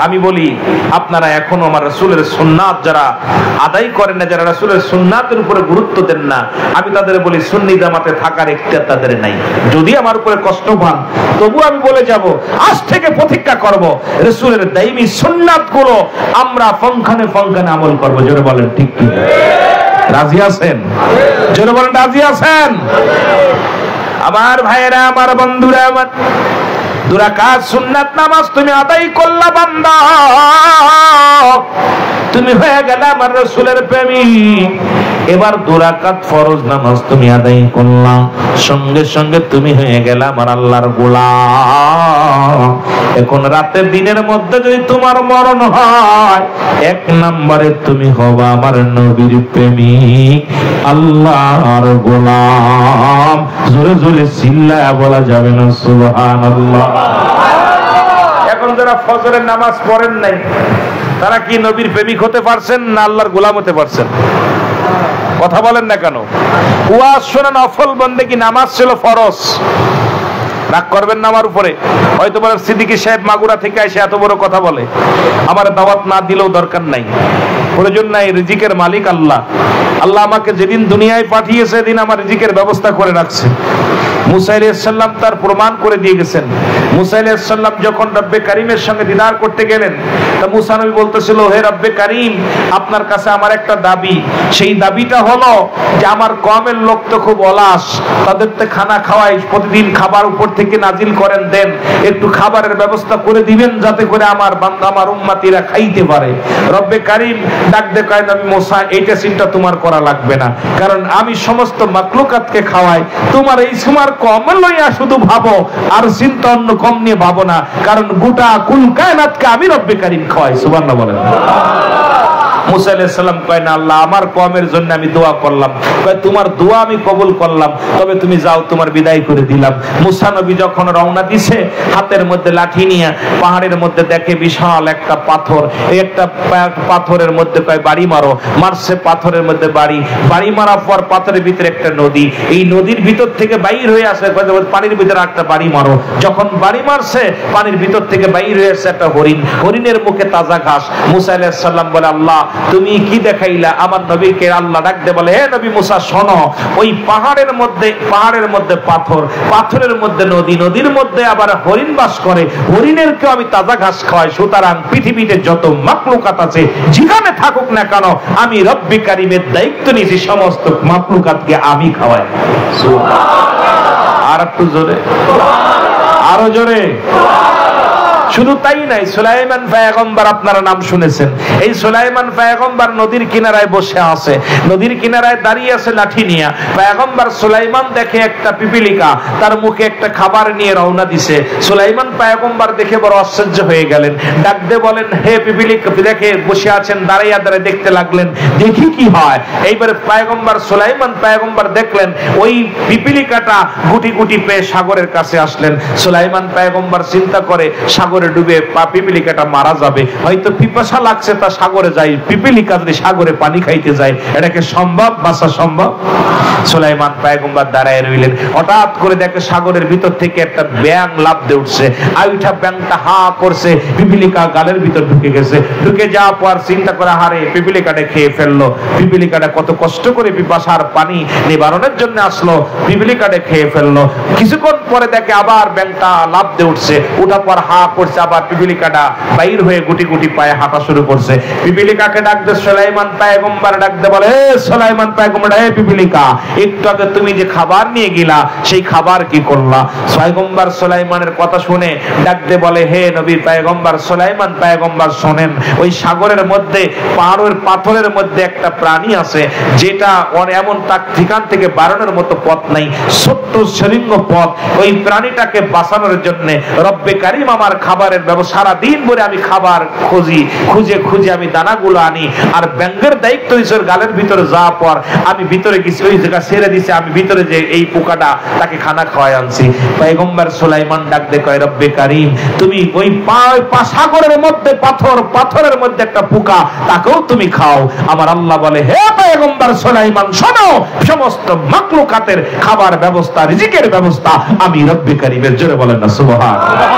আমি বলি আপনারা এখনো আমার রাসূলের সুন্নাত যারা আদায় করেন না, যারা রাসূলের সুন্নাতের উপরে গুরুত্ব দেন না, আমি তাদের বলি সুন্নি জামাতে থাকার ইখতিয়ার তাদের নাই। যদি আমার উপরে কষ্ট পান, তবু আমি বলে যাব, আজ থেকে প্রতিজ্ঞা করব রাসূলের দাইমি সুন্নাতগুলো আমরা ফংখানে ফংখানে আমল করব। জোরে বলেন ঠিক কি? রাজি আছেন? জোরে বলেন রাজি আছেন? আমার ভাইয়েরা, আমার বন্ধুরা, আমার 2 রাকাত সুন্নাত নামাজ তুমি আদায় করলা বান্দা, তুমি হয়ে গেলে আমার রাসূলের প্রেমিক। এবার 2 রাকাত ফরজ নামাজ তুমি আদায় করলাম, সঙ্গে সঙ্গে তুমি হয়ে গেলে আমার আল্লাহর গোলাম। এখন রাতের দিনের মধ্যে যদি তোমার মরণ হয়, 1 নম্বরে তুমি হবা আমার নবীর প্রেমিক, আল্লাহর গোলাম। জোরে জোরে চিল্লায়া বলা যাবে না সুবহানাল্লাহ। এখন যারা ফজরের নামাজ পড়েন নাই, তারা কি নবীর প্রেমিক হতে পারছেন না আল্লাহর গোলাম হতে পারছেন? কথা বলেন না কেন? ওয়াজ শোনা নফল বন্দেগী, নামাজ ছিল ফরজ। রাগ করবেন না আমার উপরে। হয়তো বলেন সিদ্দিকী সাহেব মাগুরা থেকে এসে এত বড় কথা বলে, আমার দাওয়াত না দিলেও দরকার নাই, প্রয়োজন নাই, রিজিকের মালিক আল্লাহ। আল্লাহ আমাকে যেদিন দুনিয়ায় পাঠিয়েছে সেদিন আমার রিজিকের ব্যবস্থা করে রাখছে। মুসা আলাইহিস সালাম তার প্রমাণ করে দিয়ে গেছেন। মুসা আলাইহিস সালাম যখন রব্বে কারীমের সঙ্গে দিদার করতে গেলেন, তা মুসা নবী বলতেছিল, হে রব্বে কারীম, আপনার কাছে আমার একটা দাবি। সেই দাবিটা হলো যে আমার কওমের লোক তো খুব অলস, তাদেরকে খানা খাওয়াই, প্রতিদিন খাবার উপর থেকে নাজিল করেন, দেন একটু খাবারের ব্যবস্থা করে দিবেন যাতে করে আমার বান্দা আমার উম্মতিরা খাইতে পারে। রব্বে কারীম ডাক দিয়ে কয়, নবী মুসা, এইটা চিন্তা তোমার করা লাগবে না, কারণ আমি সমস্ত মাখলুকাতকে খাওয়াই, তোমার এই সুমার কম লইয়া শুধু ভাবো, আর চিন্তা অন্য কম নিয়ে ভাবো না, কারণ গোটা কুল কায়নাতকে আমি রব্বে কারীম খাওয়াই। সুবহানাল্লাহ বলেন। মুসা আলাইহিস সালাম কয়, না আল্লাহ, আমার কওমের জন্য আমি দোয়া করলাম। কয়, তোমার দোয়া আমি কবুল করলাম, তবে তুমি যাও, তোমার বিদায় করে দিলাম। মুসা নবী যখন রওনা দিছে, হাতের মধ্যে লাঠি নিয়ে পাহাড়ের মধ্যে দেখে বিশাল একটা পাথর। এই একটা পাথরের মধ্যে কয়, বাড়ি মারো। মারছে পাথরের মধ্যে বাড়ি। বাড়ি মারার পর পাথরের ভিতরে একটা নদী, এই নদীর ভিতর থেকে বাইর হয়ে আসে, পানির ভিতরে একটা বাড়ি মারো। যখন বাড়ি মারছে, পানির ভিতর থেকে বাইর হয়ে আসছে একটা হরিণ, হরিণের মুখে তাজা ঘাস। মুসা আলাইহিস সালাম বলে, আল্লাহ তুমি কি দেখাইলা? আমার নবীকে আল্লাহ ডাক দিয়ে বলে, হে নবী মুসা, শোনো, ওই পাহাড়ের মধ্যে পাথর, পাথরের মধ্যে নদী, নদীর মধ্যে আবার হরিণ বাস করে, হরিণের কেউ আমি তাজা ঘাস খাওয়াই। সুতরাং পৃথিবীতে যত মাখলুকাত আছে, যেখানে থাকুক না কেন, আমি রব্বে কারীমের দায়িত্ব নিয়েছি, সমস্ত মাখলুকাতকে আমি খাওয়াই। আর একটু জোরে, আরো জোরে। শুধু তাই নাই, সুলাইমান পয়গম্বর আপনারা নাম শুনেছেন। এই সুলাইমান পয়গম্বর নদীর কিনারায় বসে আছে, নদীর কিনারায় দাঁড়িয়ে আছে লাঠি নিয়ে। পয়গম্বর সুলাইমান দেখে একটা পিপিলিকা তার মুখে একটা খাবার নিয়ে রওনা দিছে। সুলাইমান পয়গম্বর দেখে বড় আশ্চর্য হয়ে গেলেন, ডাক দিয়ে বলেন, হে পিপিলিকা, দেখে বসে আছেন, দাঁড়াইয়া দাঁড়ায় দেখতে লাগলেন, দেখি কি হয়। এইবারে পয়গম্বর সুলাইমান পয়গম্বর দেখলেন ওই পিপিলিকাটা গুটি গুটি পেয়ে সাগরের কাছে আসলেন। সুলাইমান পয়গম্বর চিন্তা করে, সাগরে ডুবে পিপিলিকাটা মারা যাবে, হয়তো পিপাসা লাগছে, তা সাগরে যায়। পিপিলিকা যদি সাগরে পানি খাইতে যায়, এটাকে সম্ভব? বাঁচা সম্ভব? সুলাইমান পয়গম্বর দাঁড়ায় রইলেন। হঠাৎ করে দেখে সাগরের ভিতর থেকে একটা ব্যাঙ লাফ দিয়ে উঠছে। আইঠা ব্যাঙটা হা করছে, পিপিলিকা গালের ভিতর ঢুকে গেছে। ঢুকে যাওয়ার পর চিন্তা করে, হারে, পিপিলিকাটা খেয়ে ফেললো। পিপিলিকাটা কত কষ্ট করে পিপাসার পানি নিবারণের জন্য আসলো, পিপিলিকাটা খেয়ে ফেললো। কিছুক্ষণ পরে দেখে আবার ব্যাঙটা লাফ দিয়ে উঠছে, উঠার পর হা করছে, আবার পিপিলিকাটা বাইর হয়ে গুটি গুটি পায়ে হাঁটা শুরু করছে। পিপিলিকাকে ডাক দিয়ে সুলাইমান পয়গম্বর ডাক দিয়ে বলে, হে সুলাইমান পয়গম্বর, হে পিপিলিকা, একটু আগে তুমি যে খাবার নিয়ে গেলা, সেই খাবার কি করলা? পয়গম্বর সুলাইমানের কথা শুনে ডাক দিয়ে বলে, হে নবী পয়গম্বর সুলাইমান পয়গম্বর, শোনেন, ওই সাগরের মধ্যে পাথরের মধ্যে একটা প্রাণী আছে, যেটা এমন তার ঠিকান থেকে বাড়ানোর মতো পথ নাই, ছোট্ট শৃঙ্গ পথ। ওই প্রাণীটাকে বাঁচানোর জন্য রব্বে কারীম আমার খাবারের ব্যবস্থা, সারা দিন ভরে আমি খাবার খুঁজে খুঁজে আমি দানাগুলো আনি, আর ব্যাঙের দায়িত্ব ঈশ্বর গালের ভিতরে যাওয়া পর আমি ভিতরে গেছি, ওই জায়গা ছেড়ে দিছে, আমি ভিতরে যে এই পোকাটা তাকে খানা খাওয়াই আনছি। পয়গম্বর সুলাইমান ডাক দিয়ে কয়, রব্বে কারীম, তুমি ওই সাগরের মধ্যে পাথরের মধ্যে একটা পোকা, তাকেও তুমি খাও। আমার আল্লাহ বলে, হে পয়গম্বর সুলাইমান, শোনো, সমস্ত মাখলুকাতের খাবার ব্যবস্থা, রিজিকের ব্যবস্থা আমি রব্বে কারীমের। জোরে বলেন না সুবহানাল্লাহ,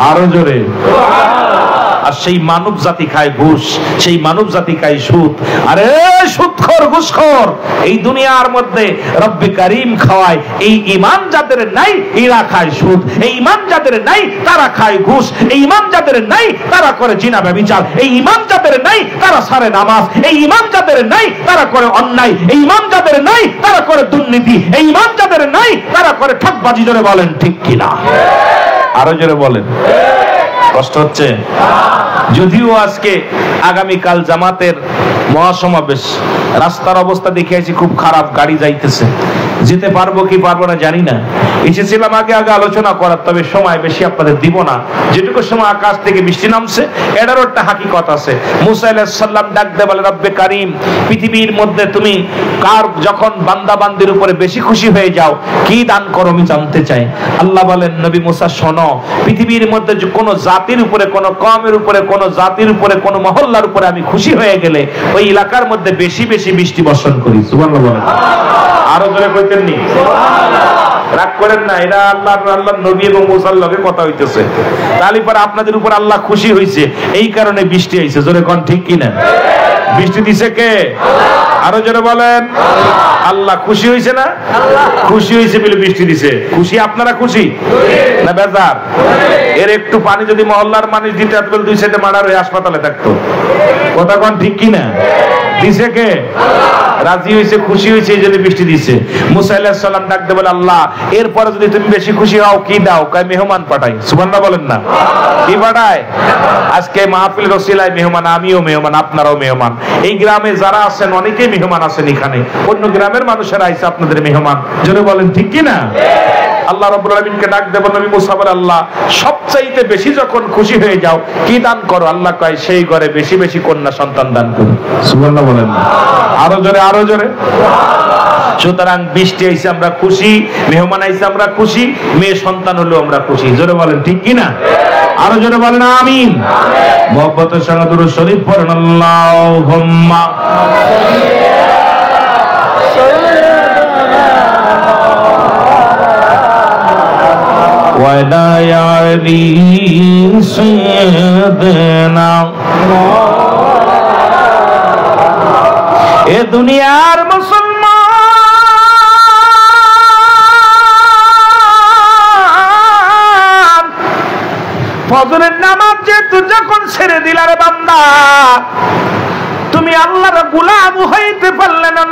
আরো জোরে। আর সেই মানব জাতি খায় ঘুষ, সেই মানব জাতি খায় সুদ। আরে সুদখোর, ঘুষখোর, এই দুনিয়ার মধ্যে রব্বে কারীম খাওয়ায়। এই ঈমান যাদের নাই, এরা খায় সুদ। এই ঈমান যাদের নাই, তারা খায় ঘুষ। এই ঈমান যাদের নাই, তারা করে জিনা ব্যভিচার। এই ঈমান যাদের নাই, তারা সারে নামাজ। এই ঈমান যাদের নাই, তারা করে অন্যায়। এই ঈমান যাদের নাই, তারা করে দুর্নীতি। এই ঈমান যাদের নাই, তারা করে ঠকবাজি। জোরে বলেন ঠিক কিনা, আরো জোরে বলেন। কষ্ট হচ্ছে? যদিও আজকে আগামীকাল জামাতের মহাসমাবেশ, রাস্তার অবস্থা দেখে আছি খুব খারাপ, গাড়ি যাইতেছে, যেতে পারবো কি পারবো না জানি না। এসেছিলাম আগে আলোচনা করার, তবে সময় বেশি আপনাদের দিব না। যেটুকু সময় আকাশ থেকে বৃষ্টি নামছে এটারও একটা হাকিকত আছে। মুসা আলাইহিস সালাম ডাক দিয়ে বলে, রব্বে কারীম, পৃথিবীর মধ্যে তুমি কার যখন বান্দা বান্দির উপরে বেশি খুশি হয়ে যাও কি দান করো আমি জানতে চাই। আল্লাহ বলেন, নবী মুসা শোনো, পৃথিবীর মধ্যে কোন জাতির উপরে, কোন কওমের উপরে, কোন জাতির উপরে, কোন মহল্লার উপরে আমি খুশি হয়ে গেলে ওই এলাকার মধ্যে বেশি বেশি বৃষ্টি বর্ষণ করি। সুবহানাল্লাহ বলেন। আরো জোরে কইতেন নি? রাগ করেন না, এরা আল্লাহর নবী এবং মুসার লগে কথা হইতেছে। তাহলে পরে আপনাদের উপর আল্লাহ খুশি হইছে, এই কারণে বৃষ্টি হইছে। জোরে কোন ঠিক কিনা? বৃষ্টি দিছে কে? আরো জোরে বলেন। আল্লাহ খুশি হইছে না? খুশি হইছে বলে বৃষ্টি দিছে। খুশি আপনারা খুশি না বেজার? এর একটু পানি যদি মহল্লার মানুষ দিতে বলে দুই সাইডে মারার হয়ে হাসপাতালে থাকতো। কথা কোন ঠিক কিনা? দিছে কে? রাজি হইছে, খুশি হইছে, এই জন্য বৃষ্টি দিছে। মুসা আলাইহিস সালাম ডাক দিয়ে বলে, আল্লাহ এরপরে যদি তুমি বেশি খুশি হও কি দাও? কয় মেহমান পাঠাই। সুবহানাল্লাহ বলেন না? কি পাঠায়? আজকে মাহফিলের ওসিলায় মেহমান, আমিও মেহমান, আপনারাও মেহমান। এই গ্রামে যারা আছেন অনেকেই মেহমান আছেন, এখানে অন্য গ্রামের মানুষেরা আইছে আপনাদের মেহমান। জোরে বলেন ঠিক কি না? আল্লাহ রাব্বুল আলামিনকে ডাক দেব, নবী মুসা বলে, আল্লাহ সবচাইতে বেশি যখন খুশি হয়ে যাও কি দান করো? আল্লাহ কয়, সেই ঘরে বেশি বেশি কন্যা সন্তান দান করো। সুবহানাল্লাহ বলেন না? আরো জোরে, আরো জোরে। সুতরাং বৃষ্টি আইছে আমরা খুশি, মেহমান আইছে আমরা খুশি, মেয়ে সন্তান হলো আমরা খুশি। জোরে বলেন ঠিক কি না? আরো জোরে বলেন আমিন। মুহাব্বতের সঙ্গে দুরূদ শরীফ পড়েন, আল্লাহুম্মা ওয়ালা আলি সাইয়্যিদিনা। এ দুনিয়ার মুসলমান, ফজরের নামাজ যেহেতু যখন ছেড়ে দিলার বান্দা, তুমি আল্লাহর গোলাম হইতে পারলে না,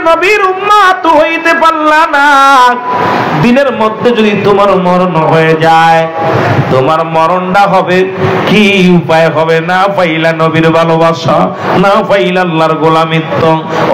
নবীর উম্মত হইতে পারলা না। দিনের মধ্যে যদি তোমার মরণ হয়ে যায়, তোমার মরণটা হবে কি উপায় হবে? না পাইলা নবীর ভালোবাসা, না পাইলা আল্লাহর গোলামিত্ব।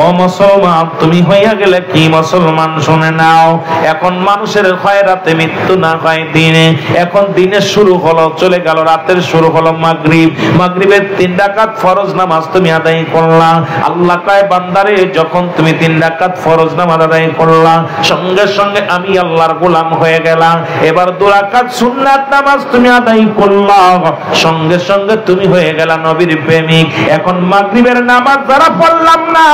ও মুসলমান, তুমি হইয়া গেলে কি মুসলমান? শুনে নাও, এখন মানুষের হয় রাতে মৃত্যু, না হয় দিনে। এখন দিনের শুরু হলো, চলে গেল রাতের শুরু হলো মাগরিব। মাগরিবের 3 রাকাত ফরজ নামাজ তুমি আদায় করলা। আল্লাহ কয়, বান্দারে যখন তুমি 3 রাকাত ফরজ নামাজ আদায় করলা, সঙ্গে সঙ্গে আমি আল্লাহর গোলাম হয়ে গেলাম। এবার 2 রাকাত সুন্নাত নামাজ তুমি আদায় করলা, সঙ্গে সঙ্গে তুমি হয়ে গেলা নবীর প্রেমিক। এখন মাগরিবের নামাজ যারা পড়লাম না,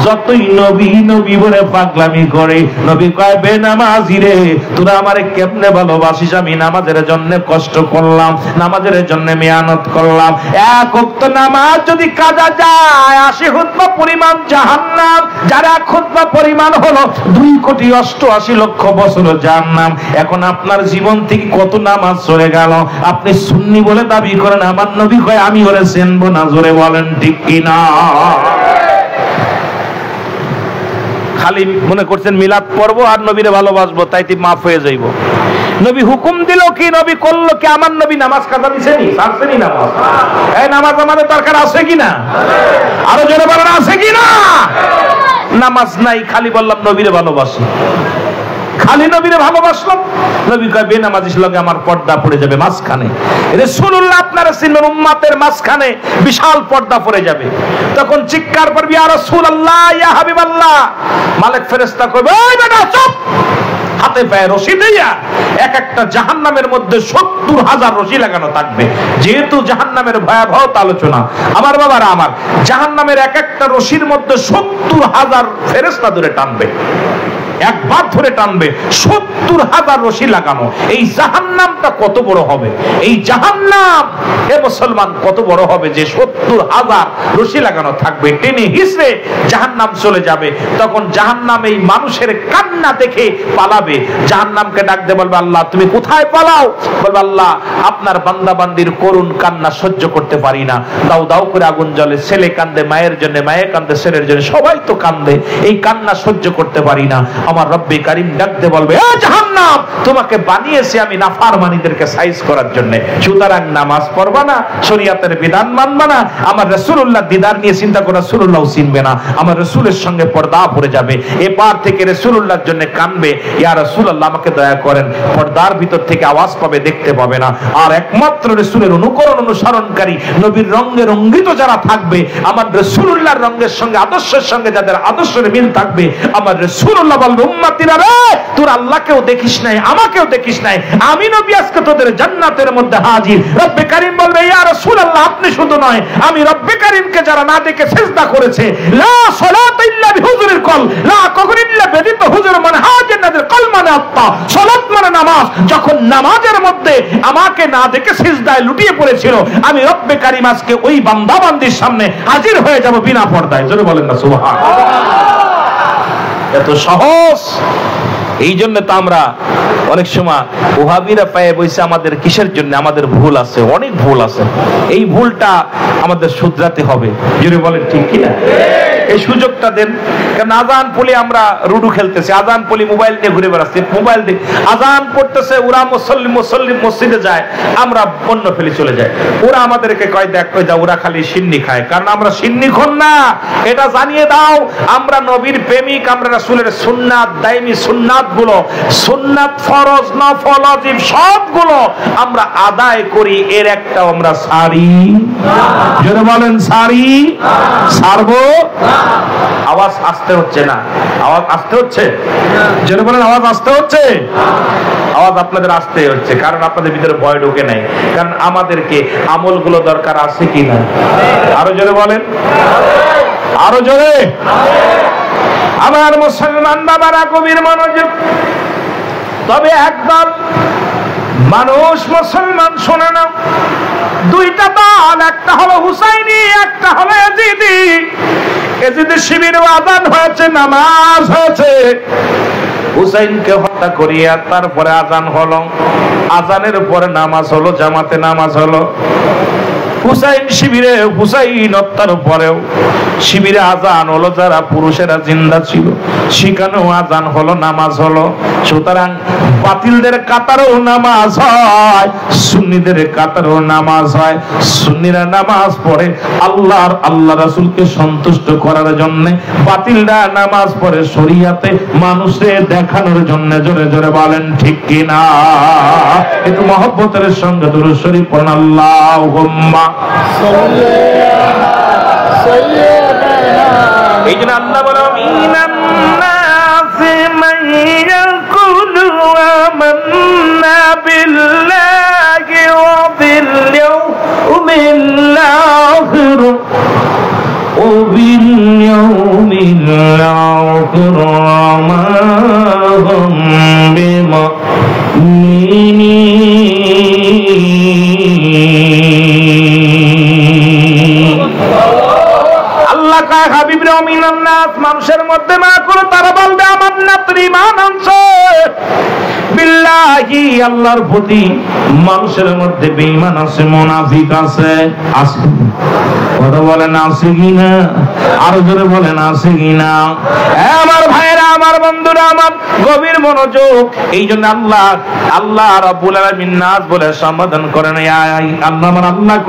যতই নবী নবী বলে পাগলামি করে, নবী কয়, বেনামাজি রে, তোরা আমারে কেমনে ভালোবাসিস? আমি নামাজের জন্য কষ্ট করলাম, নামাজের জন্য মেহনত করলাম। এক ওয়াক্ত নামাজ যদি কাজা যায়, 80 খুতবা পরিমাণ জাহান্নাম। যারা খুতবা পরিমাণ হলো 2,88,00,000 বছর জাহান্নাম। এখন আপনার জীবন থেকে কত নামাজ চলে গেল? আপনি সুন্নি বলে দাবি করেন, আমার নবী কয় আমি ওরে চিনবো না। জোরে বলেন ঠিক কিনা? খালি মনে করছেন মিলাদ পড়বো আর নবীরে ভালোবাসবো, তাইতে মাফ হয়ে যাইব। নবী হুকুম দিল কি, নবী করলো কি? আমার নবী নামাজ কাজা দিছেনি, ছাড়ছেনি নামাজ? এই নামাজ আমাদের দরকার আছে কিনা? আরো জোরে বলেন আছে কিনা? নামাজ নাই, খালি বললাম নবীরে ভালোবাসি, খালি নবীরে ভালোবাসলাম। নবী কয়, বেনামাজির লগে আমার পর্দা পড়ে যাবে মাঝখানে। রাসূলুল্লাহ আপনারা চিনবেন, উম্মতের মাঝখানে বিশাল পর্দা পড়ে যাবে। তখন চিৎকার করবি, ইয়া রাসূলুল্লাহ, ইয়া হাবিবাল্লাহ। মালিক ফেরেশতা কইবে, ওই বেটা চুপ। হাতে পায়ে রশি দিয়া এক একটা জাহান্নামের মধ্যে 70,000 রশি লাগানো থাকবে। যেহেতু জাহান্নামের ভয়াবহতা আলোচনা, আমার বাবারা আমার, জাহান্নামের এক একটা রশির মধ্যে 70,000 ফেরেশতা ধরে টানবে, একবার ধরে টানবে। 70,000 রশি লাগানো। এই জাহান্নামটা কত বড় হবে? এই জাহান্নাম হে মুসলমান কত বড় হবে যে 70,000 রশি লাগানো থাকবে, টেনে হিসড়ে জাহান্নাম চলে যাবে। তখন জাহান্নাম এই মানুষের কান্না দেখে পালাবে। জাহান্নামকে ডাক দিয়ে বলবে, আল্লাহ তুমি কোথায় পালাও? বলবে, আল্লাহ আপনার বান্দা বান্দির করুণ কান্না সহ্য করতে পারি না। দাও দাও করে আগুন জ্বলে, ছেলে কান্দে মায়ের জন্য, মায়ে কান্দে ছেলের জন্য, সবাই তো কান্দে, এই কান্না সহ্য করতে পারি না। আমার রব্বে কারীম ডাকতে বলবে, এ জাহান্নাম, তোমাকে বানিয়েছি আমি নাফরমানীদেরকে সাইজ করার জন্য, সুতরাং নামাজ পড়বা না, শরীয়তের বিধান মানবা না, আমার রাসূলুল্লাহ দিদার নিয়ে চিন্তা করে রাসূলুল্লাহও চিনবে না, আমার রাসূলের সঙ্গে পর্দা পড়ে যাবে, এপার থেকে রাসূলুল্লাহর জন্য কানবে, ইয়া রাসূলুল্লাহ আমাকে দয়া করেন, পর্দার ভিতর থেকে আওয়াজ পাবে, দেখতে পাবে না। আর একমাত্র রাসূলের অনুকরণ অনুসরণকারী নবীর রঙে রঙ্গিত যারা থাকবে, আমার রাসূলুল্লাহর রঙের সঙ্গে আদর্শের সঙ্গে যাদের আদর্শের মিল থাকবে, আমার রাসূলুল্লাহ বলবে, উম্মতিরা রে, তোর আল্লাহকেও দেখিস নাই, আমাকেও দেখিস নাই, আমি নবী আজকে তোদের জান্নাতের মধ্যে হাজির। রব্বে কারীম বলবে, ইয়া রাসূলুল্লাহ, আপনি শুধু নয়, আমি রব্বে কারীমকে যারা না দেখে সিজদা করেছে, লা সালাত ইল্লা বিহুজুরিল কল, লা কখন ইল্লা ব্যতীত হুজুর মানে হাজিনাদের কল মানে আত্মা, সালাত মানে নামাজ, যখন নামাজের মধ্যে আমাকে না দেখে সিজদায় লুটিয়ে পড়েছিল, আমি রব্বে কারীম আজকে ওই বান্দা বান্দির সামনে হাজির হয়ে যাব বিনা পর্দায়। জোরে বলেন না সুবহানাল্লাহ। এত সহজ। এই জন্য তো আমরা অনেক সময় ওহাবিরা পায়ে বসে আমাদের কিসের জন্য, আমাদের ভুল আছে, অনেক ভুল আছে, এই ভুলটা আমাদের শুধরাতে হবে। জোরে বলেন ঠিক কিনা? এই সুযোগটা দেন। কারণ আজান পড়লে আমরা রুডু খেলতেছি, আজান পড়লে মোবাইল নিয়ে ঘুরে বেড়াচ্ছি, মোবাইল দিয়ে আজান পড়তেছে, ওরা মুসল্লি মসজিদে যায়, আমরা অন্য ফেলে চলে যাই। ওরা আমাদেরকে কয়, দেখ কই যা, ওরা খালি সিন্নি খায়, কারণ আমরা সিন্নি খন না, এটা জানিয়ে দাও। আমরা নবীর প্রেমিক, আমরা রাসূলের সুন্নাত, দাইমি সুন্নাত গুলো, সুন্নাত ফরজ নফল ওয়াজিব সবগুলো আমরা আদায় করি, এর একটা আমরা সারি। জোরে বলেন সারি, সারবো। আওয়াজ আসতে হচ্ছে না, আওয়াজ আসতে হচ্ছে, জোরে বলেন আওয়াজ আসতে হচ্ছে। আওয়াজ আপনাদের আসতে হচ্ছে, কারণ আপনাদের ভিতরে ভয় ঢোকে নাই, কারণ আমাদেরকে আমলগুলো দরকার আছে কিনা? আরো জোরে বলেন, আরো জোরে। আমার মুসলমান বাবারা, গভীর মনোযোগ। তবে একদল মানুষ মুসলমান শোনে না, দুইটা দল, একটা হলো হুসাইনি, একটা হলো ইয়াজিদি। ইয়াজিদের শিবিরে আযান হয়েছে, নামাজ হয়েছে, হুসাইনকে হত্যা করিয়া তারপরে আযান হলো, আযানের পরে নামাজ হলো, জামাতে নামাজ হলো। হুসাইন শিবিরে, হুসাইন হত্যার পরেও শিবিরে আযান হলো, যারা পুরুষেরা জিন্দা ছিল সেখানেও আযান হলো, নামাজ হলো। সুতরাং বাতিলদের কাতারেও নামাজ হয়, সুন্নিদের কাতারেও নামাজ হয়। সুন্নিরা নামাজ পড়ে আল্লাহ রাসূলকে সন্তুষ্ট করার জন্য, বাতিলরা নামাজ পড়ে শরীয়তে মানুষের দেখানোর জন্য। জোরে জোরে বলেন ঠিক কিনা? একটু মহব্বতের সঙ্গে দুরূদ শরীফ পড়েন, আল্লাহুম্মা এই জন্য আল্লাহ বলে, মিনান নাসি মান ইয়াকুলু আমান্না বিল্লাহি ওয়া বিল ইয়াউমিল আখির ওয়া বিল ইয়াউমিল আখির মা হুম বিমুমিনিন। আল্লাহ কয়, হাবিব রে, মিনান নাস, মানুষের মধ্যে মা করে তারা বলবে, আমান্না, তুই ঈমান আনছো বিল্লাহি, আল্লাহর প্রতি। মানুষের মধ্যে বেঈমান আছে, মুনাফিক আছে, আছে। কথা বলেন আছে কিনা? আরো জোরে বলেন আছে কিনা? আমার ভাইরা, আমার বন্ধুরা, আমার গভীর মনোযোগ। এই জন্য আল্লাহ রাব্বুল আলামিন নাস বলে সম্বোধন করেন, আল্লাহ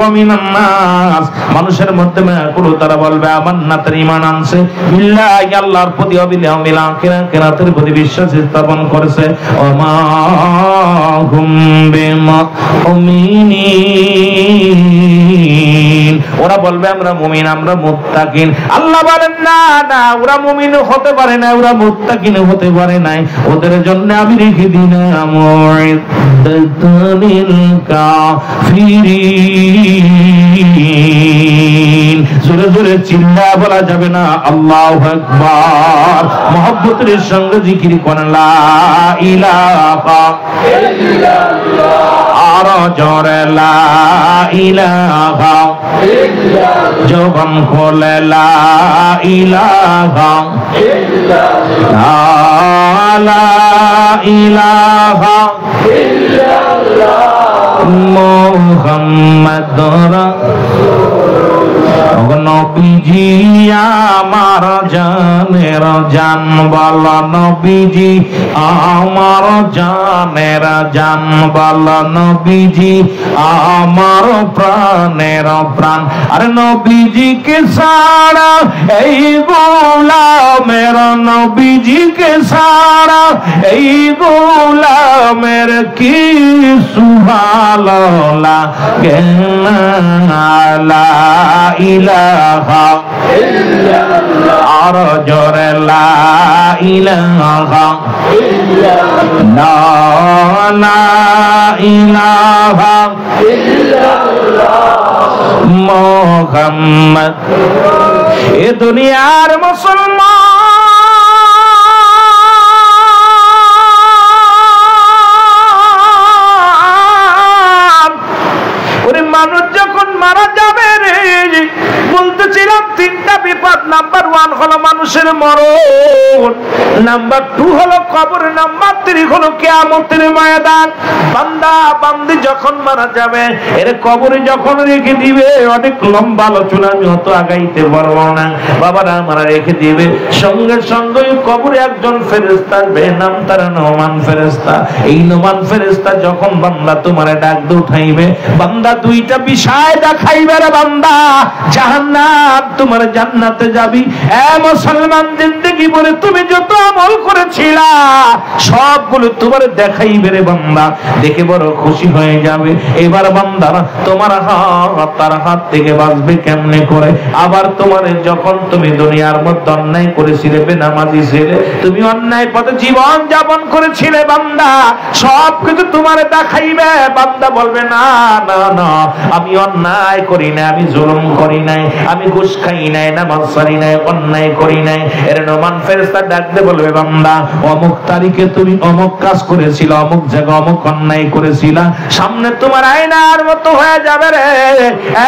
কমিনান নাস, মানুষের মধ্যে কোনো তারা বলবে আমান্না, তার ঈমান আনছে বিল্লাহি, আল্লাহর প্রতি, ওয়া বিল ইয়াউমিল আখির, কিয়ামতের প্রতি বিশ্বাস স্থাপন করেছে। ওমা হুম বিমুমিনিন, ওরা বলবে আমরা মুমিন, আমরা মুত্তাকিন। আল্লাহ বলেন, না না, ওরা মুমিন হতে পারে না, ওরা মুত্তাকিন হতে পারে নাই, ওদের জন্য আমি রেখে দিলাম মুইদ্দাতুল কাফিরিন। জোরে জোরে চিল্লা বলা যাবে না, আল্লাহু আকবার। মুহাব্বতের সঙ্গে জিকির করেন, লা ইলাহা ইল্লাল্লাহ। আর জোরে লা ইলাহা ইল্লাল্লাহ। জবান খোলে লা ইলাহা ইল্লাল্লাহ, লা ইলাহা ইল্লাল্লাহ মুহাম্মাদুর রাসূলুল্লাহ। নবীজি আমার জানের জান, বল নবীজি আমার জানের জান, বল নবীজি আমার প্রাণের প্রাণ। আর নবীজি কে সারা এই গোলামের, নবীজি কে সারা এই গোলামের কি সুভালো লাগে না। লা ইলাহা ইল্লাল্লাহ, আর জোরে লা ইলাহা ইল্লাল্লাহ, লা ইলাহা ইল্লাল্লাহ মুহাম্মদ। এ দুনিয়ার মুসলমান, ওরে মানুষ যখন মারা যাবে রে, বলতেছিলাম তিনটা বিপদ। নাম্বার 1 হলো মানুষের মরণ, নাম্বার 2 হলো কবর, নাম্বার 3 হলো কিয়ামতের ময়দান। বান্দা বান্দি যখন মারা যাবে, এর কবরে যখন রেখে দিবে, অনেক লম্বা আলোচনা, আমি অত আগাইতে পারবো না। বাবারা আমার রেখে দিবে, সঙ্গে সঙ্গে কবরে একজন ফেরেশতা আসবে, নাম তার নোমান ফেরেশতা। এই নোমান ফেরেশতা যখন বান্দা তোমারে ডাক দিয়ে উঠাইবে, বান্দা দুইটা বিষয় দেখাইবে রে বান্দা, জাহান্নাম তোমার জান্নাতে যাবি। এ মুসলমান, জিন্দেগি বলে তুমি যত আমল করেছিলা সবগুলো তোমার দেখাইবে রে বান্দা, দেখে বড় খুশি হয়ে যাবে। এবার বান্দা তোমার হাত তার হাত থেকে বাঁচবে কেমনে করে। আবার তোমার যখন তুমি দুনিয়ার মধ্যে অন্যায় করেছিলে, বেনামাজি ছিলে, তুমি অন্যায় পথে জীবন যাপন করেছিলে, বান্দা সব কিছু তোমার দেখাইবে। বান্দা বলবে না না না, আমি অন্যায় করি না, আমি জুলুম করি নাই, আমি ঘুষ খাই নাই, নামাজ পড়ি নাই, অন্যায় করি নাই। এর নোমান ফেরেশতা ডাকতে বলবে, বান্দা অমুক তারিখে তুমি অমুক কাজ করেছিল, অমুক জায়গায় অমুক অন্যায় করেছিলা, সামনে তোমার আয়নার মতো হয়ে যাবে রে।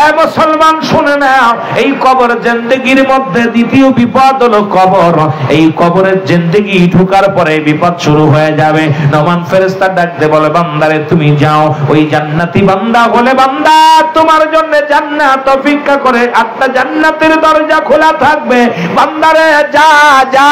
এ মুসলমান শুনে নাও, এই কবর জিন্দেগির মধ্যে দ্বিতীয় বিপদ হলো কবর। এই কবরের জিন্দেগি ঢোকার পরে বিপদ শুরু হয়ে যাবে। নোমান ফেরেশতা ডাকতে বলে, বান্দারে তুমি যাও, ওই জান্নাতি বান্দা বলে, বান্দা তোমার জন্য জান্নাত অপেক্ষা করে, 8টা জান্নাতের দরজা খোলা থাকবে। বান্দারে যা যা,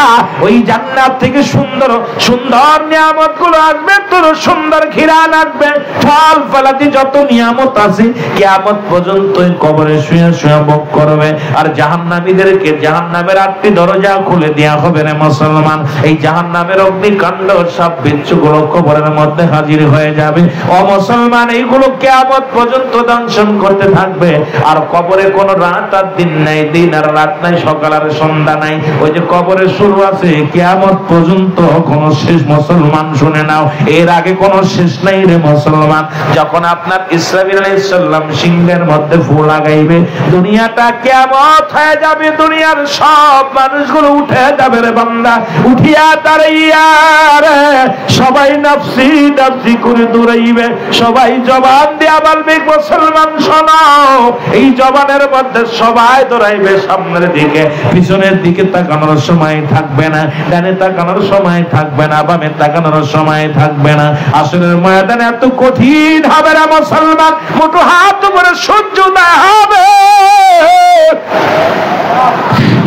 ওই জান্নাত থেকে সুন্দর সুন্দর নিয়ামত গুলো আসবে, তোর সুন্দর ঘিরান আসবে, ফল ফলাদি যত নিয়ামত আছে কিয়ামত পর্যন্ত কবরে শুয়ে শুয়ে ভোগ করবে। আর জাহান্নামীদেরকে জাহান্নামের 8টি দরজা খুলে দেয়া হবে রে মুসলমান। এই জাহান্নামের অগ্নিকাণ্ড সব বিচ্ছুগুলো কবরের মধ্যে হাজির হয়ে যাবে। ও মুসলমান, এইগুলো কিয়ামত পর্যন্ত দংশন করতে থাকবে। আর কবরে কোনো রাত আর দিন নাই, দিন আর রাত নাই, সকাল আর সন্ধ্যা নাই। ওই যে কবরের শুরু আছে, কিয়ামত পর্যন্ত কোনো শেষ মুসলমান শুনে নাও, এর আগে কোনো শেষ নাই রে মুসলমান। যখন আপনার ইসরাফিল আলাইহিস সালাম সিংহের মধ্যে ফু লাগাইবে, দুনিয়াটা কিয়ামত হয়ে যাবে, দুনিয়ার সব মানুষগুলো উঠে যাবে রে বান্দা, উঠিয়া দাঁড়াইয়া রে সবাই নফসি নফসি করে দৌড়াইবে, সবাই জবান দিয়া বলবে, মুসলমান শোনাও। এই জবানের মধ্যে সবাই দৌড়াইবে সামনের দিকে, পিছনের দিকে তাকানোর সময় থাকবে না, ডানে তাকানোর সময় থাকবে না, বামে তাকানোর সময় থাকবে না। আসলে ময়দানে এত কঠিন হবে না মুসলমান, মুঠো হাত উপরে সহ্য না হবে,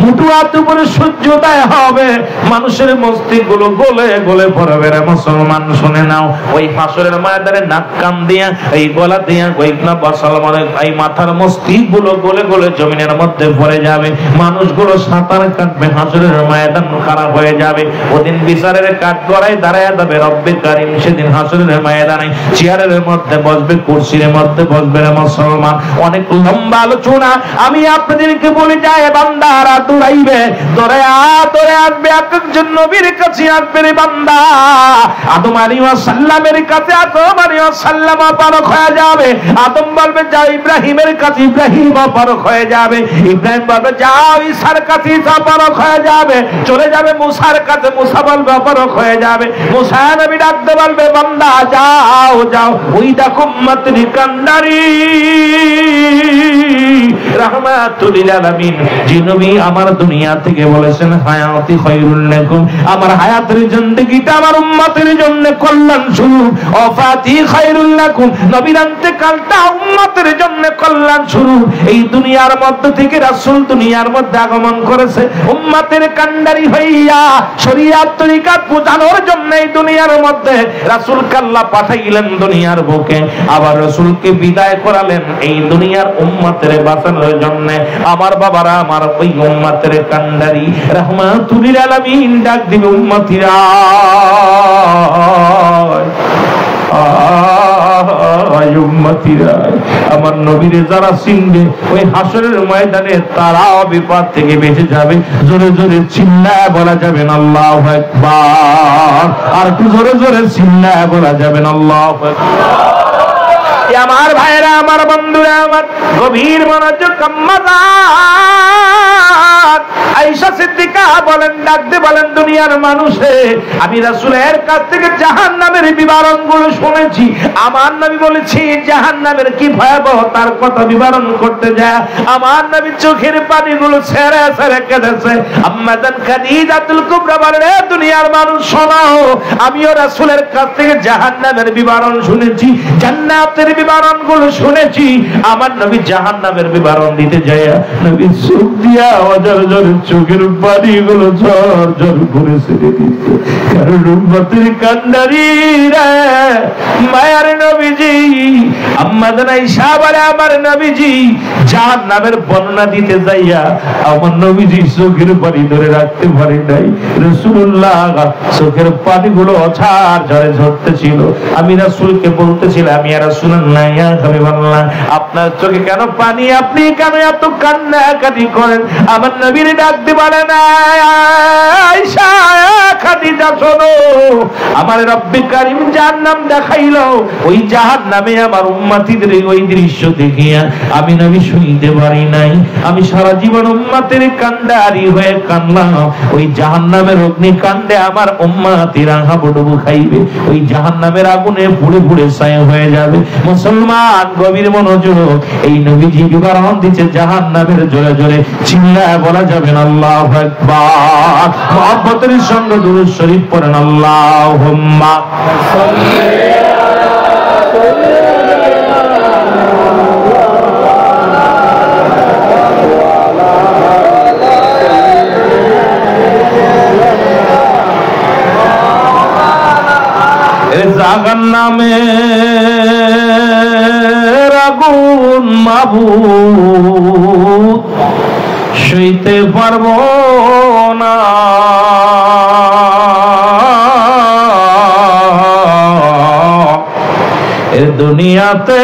মুঠো হাত উপরে সহ্য দেয় হবে, মানুষের মস্তিষ্ক গুলো গলে গলে পড়বে রে মুসলমান। শুনে নাও, ওই হাসরের ময়দানে নাক কান দিয়া, এই গলা দিয়া, কয়েকনা বসাল মানে এই মাথার মস্তিষ্ক গুলো গলে গলে জমিনের মধ্যে পড়ে যাবে। মানুষগুলো সাঁতার কাটবে, হাসরের ময়দান খারাপ হয়ে যাবে। ওদিন বিচারের কাঠ গড়ায় দাঁড়ায় যাবে রব্বে কারিম। সেদিন হাসরের ময়দানে চেয়ারের মধ্যে বসবে, কুরসির মধ্যে বসবে রে মুসলমান। অনেক লম্বা আলোচনা, আমি আপনাদেরকে বলে যাই, বান্দারা দৌড়াইবে, দৌড়ে আসবে, একজন নবীর কাছে আসবে রে বান্দা। আদম আলাইহিস সালামের কাছে আদম আলাইহিস সালাম পারক হয়ে যাবে। আদম বলবে যাও ইব্রাহিমের কাছে, ইব্রাহিম পারক হয়ে যাবে। ইব্রাহিম বলবে যাও ঈসার কাছে, ঈসা পারক হয়ে যাবে। চলে যাবে মুসার কাছে মুসা বলবে অপরক হয়ে যাবে। মুসা নবী ডাকতে বলবে বান্দা যাও যাও, ওই দেখো উম্মতের কান্ডারি রাহমাতুল লিল আলামিন যে নবী আমার দুনিয়া থেকে বলেছেন হায়াতি খায়রুল লাকুম, আমার হায়াতের জিন্দেগিটা আমার উম্মতের জন্য কল্যাণ স্বরূপ, ওয়াফাতি খায়রুল লাকুম নবীর ইন্তেকালটা উম্মতের জন্য কল্যাণ স্বরূপ। এই দুনিয়ার মধ্য থেকে রাসূল দুনিয়ার মধ্যে আগমন করেছে উম্মতের কান্ডারি হইয়া, শরীয়ত তরিকাত বোঝানোর জন্য এই দুনিয়ার মধ্যে রাসূলকে আল্লাহ পাঠাইলেন দুনিয়ার বুকে, আবার রাসূলকে বিদায় করালেন এই দুনিয়ার উম্মতের বাঁচানোর জন্য। আমার বাবারা, আমার ওই উম্মতের কান্ডারি রাহমাতুল লিল আলামিন ডাক দিবে উম্মতিরা আমার নবীরে যারা চিনবে ওই হাসরের ময়দানে তারাও বিপদ থেকে বেঁচে যাবে। জোরে জোরে চিল্লায় বলা যাবেন আল্লাহু আকবার, আর একটু জোরে জোরে চিল্লায় বলা যাবেন আল্লাহু আকবার। আমার ভাইরা, আমার বন্ধুরা, আমার গভীর মনোযোগ আয়েশা সিদ্দিকা বলেন, ডাকতে বলেন দুনিয়ার মানুষে আমি রাসূলের কাছ থেকে জাহান্নামের বিবরণগুলো শুনেছি। আমার নবী বলেছি জাহান্নামের কি ভয়াবহ তার কথা বিবরণ করতে যায় আমার নবী চোখের পানিগুলো ছেড়ে ছেড়ে কেঁদেছে। আম্মা জান খাদিজাতুল কুবরা বলেন দুনিয়ার মানুষ শোনো, আমিও রাসূলের কাছ থেকে জাহান্নামের বিবরণ শুনেছি, জান্নাতের বিবরণগুলো শুনেছি। আমার নবী জাহান্নামের বিবরণ দিতে যায় নবী চোখ দিয়া অজর জর চোখের পানিগুলো ঝর ঝর করে ছেড়ে দিচ্ছে, কারণ উম্মতের কান্ডারি রে মায়ার নবীজি। আম্মা জান আয়েশা বলে আমার নবীজি জাহান্নামের বর্ণনা দিতে যাইয়া আমার নবীজি চোখের পানি ধরে রাখতে পারে নাই। রাসূলুল্লাহ চোখের পানিগুলো অঝার ঝরে ঝরতেছিল। আমি রাসূলকে বলতেছিলাম ইয়া রাসূলুল্লাহ ইয়া হাবিবাল্লাহ আপনার চোখে কেন পানি, আপনি কেন এত কান্নাকাটি করেন? আমার নবীর ডাকতে পারে না আয়েশা খাদিজা শোনো, আমার রব্বে কারীম জাহান্নাম দেখাইলো, ওই জাহান্নামে আমার উম্মতিদের ওই দৃশ্য দেখিয়া আমি নবী শুনতে পারি নাই। আমি সারা জীবন উম্মতের কান্ডারি হয়ে কানলাম। ওই জাহান্নামের অগ্নিকাণ্ডে আমার উম্মতিরা হাবুডুবু খাইবে, ওই জাহান্নামের আগুনে পুড়ে পুড়ে ছাই হয়ে যাবে। মুসলমান গভীর মনোযোগ, এই নবীজি বিবরণ দিচ্ছে জাহান্নামের। জোরে জোরে চিল্লায় বলা যাবেন আল্লাহু আকবার। মুহাব্বতের সঙ্গে দুরূদ শরীফ পড়েন আল্লাহুম্মা সাল্লি জাগান নামে আগুন মাবুদ সইতে পারবো না, এ দুনিয়াতে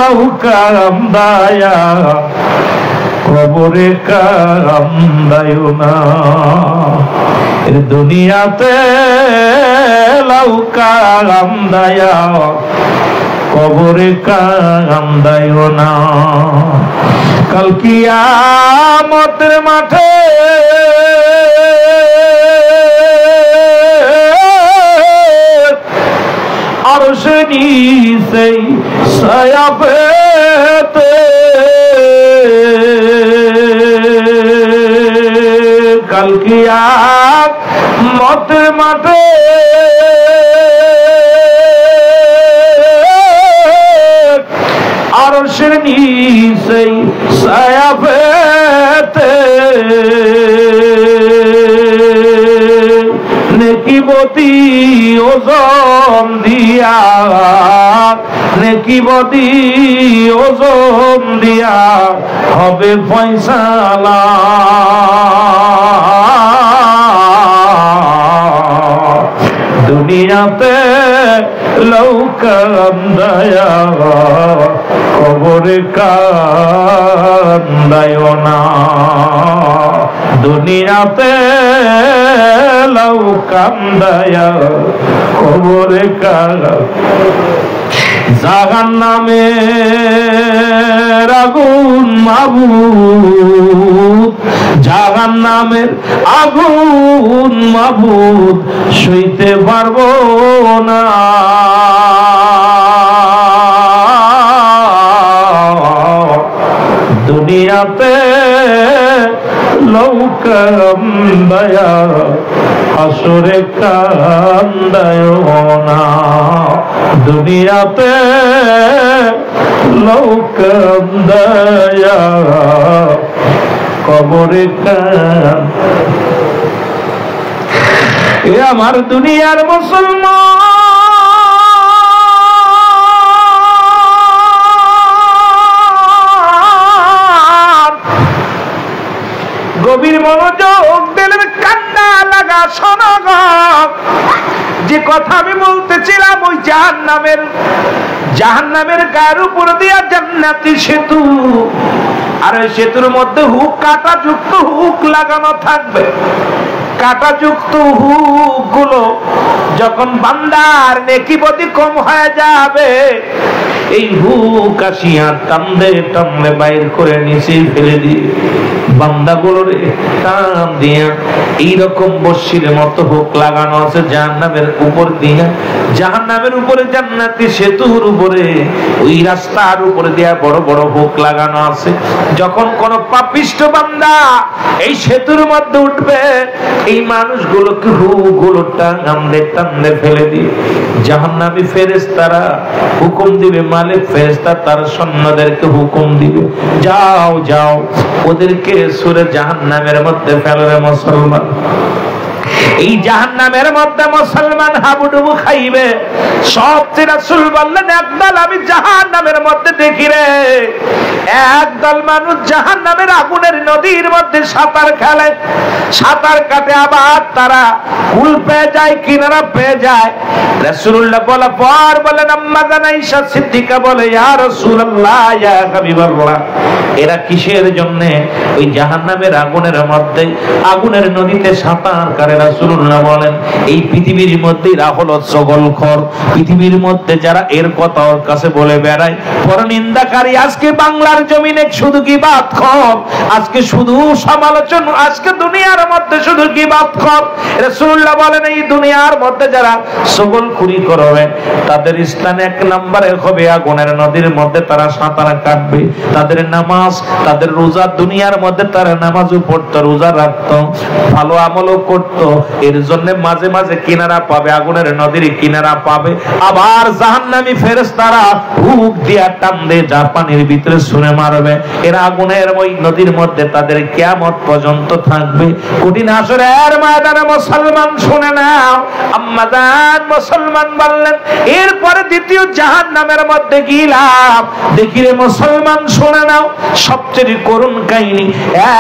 লৌকাম দায়া কবরে কাম দায়ো না, এ দুনিয়াতে লৌকাম দায়া কবরে কাম দায়ো না। কাল কিয়ামতের মাঠে আরশে নিচে ছায়া পেতে কাল কিয়ামতের মাঠে আরশের নিচে ছায়া পেতে নেকিবতী ওজন দিয়া, নেকিবতী ওজন দিয়া হবে ফয়সালা। দুনিয়াতে লৌকাম দায়া কবরে কান্দায়ো না, দুনিয়াতে লৌকাম দায়া কবরে জাহান্নামের আগুন মাবুদ, জাহান্নামের আগুন মাবুদ সইতে পারবো না। দুনিয়াতে নৌকা দয়া হাসরে কান্দায় না, দুনিয়াতে নৌকা দয়া কবরে কান। এ আমার দুনিয়ার মুসলমান, গভীর মনোযোগ দিলের কান্না লাগা শোনো গো। যে কথা আমি বলতেছিলাম ওই জাহান্নামের গায়ের উপর দিয়া জান্নাতি সেতু, আর ওই সেতুর মধ্যে হুক, কাঁটাযুক্ত হুক লাগানো থাকবে। কাঁটাযুক্ত হুক গুলো যখন বান্দার নেকি বদি কম হয়ে যাবে, এই হুক আসিয়া টানলে টানলে বাইর করে নিচে ফেলে দিয়ে বান্দাগুলোর টান দিয়া এইরকম বর্ষির মতো হুক লাগানো আছে জাহান্নামের উপর দিয়া। জাহান্নামের উপরে জান্নাতি সেতুর উপরে ওই রাস্তার উপরে দিয়া বড় বড় হুক লাগানো আছে। যখন কোন পাপিষ্ঠ বান্দা এই সেতুর মধ্যে উঠবে, এই মানুষগুলোকে হুকগুলো টানলে টানলে ফেলে দিয়ে জাহান্নামী ফেরেশতারা হুকুম দিবে, মালিক ফেরেশতা তার সৈন্যদেরকে হুকুম দিবে, যাও যাও ওদেরকে সূরা জাহান্নামের মধ্যে ফেলবে। মুসলমান এই জাহান্নামের মধ্যে মুসলমান হাবুডুবু খাইবে। সবচেয়ে রাসূল বললেন, একদল আমি জাহান্নামের মধ্যে দেখি রে, একদল মানুষ জাহান্নামের আগুনের নদীর মধ্যে সাঁতার খেলে, সাঁতার কাটে, আবার তারা কুল পেয়ে যায়, কিনারা পেয়ে যায়। রাসূলুল্লাহ বলা পর বলেন, আম্মা জান আয়েশা সিদ্দিকা বলে, ইয়া রাসূলুল্লাহ, ইয়া হাবিবাল্লাহ, এরা কিসের জন্য ওই জাহান্নামের আগুনের মধ্যে, আগুনের নদীতে সাঁতার কাটে? রাসূলুল্লাহ বলেন, এই পৃথিবীর মধ্যে এরা হলো চগলখোর, পৃথিবীর মধ্যে যারা এর কথা ওর কাছে বলে বেড়ায়, পরনিন্দাকারী। আজকে বাংলার জমিনে শুধু গীবাতখোর, আজকে শুধু সমালোচনা, আজকে দুনিয়ার মধ্যে শুধু গীবাতখোর। রাসূলুল্লাহ বলেন, এই দুনিয়ার মধ্যে যারা চগলখুরি করবে তাদের স্থান এক নম্বরে হবে আগুনের নদীর মধ্যে তারা সাঁতার কাটবে। তাদের নামাজ, তাদের রোজা, দুনিয়ার মধ্যে তারা নামাজও পড়তো, রোজা রাখতো, ভালো আমলও করতো, এর জন্য মাঝে মাঝে কিনারা পাবে, আগুনের নদীর কিনারা পাবে। আবার জাহান্নামী ফেরেশতারা হুক দিয়া টান দিয়ে যা পানির ভিতরে ছুঁড়ে মারবে, এরা আগুনের ওই নদীর মধ্যে তাদের কিয়ামত পর্যন্ত থাকবে। কঠিন হাসরের ময়দানে মুসলমান শুনে নাও, আম্মা জান মুসলমান বললেন, এরপরে দ্বিতীয় জাহান্নামের মধ্যে গেলাম, দেখি রে মুসলমান শুনে নাও, সবচেয়ে করুণ কাহিনী,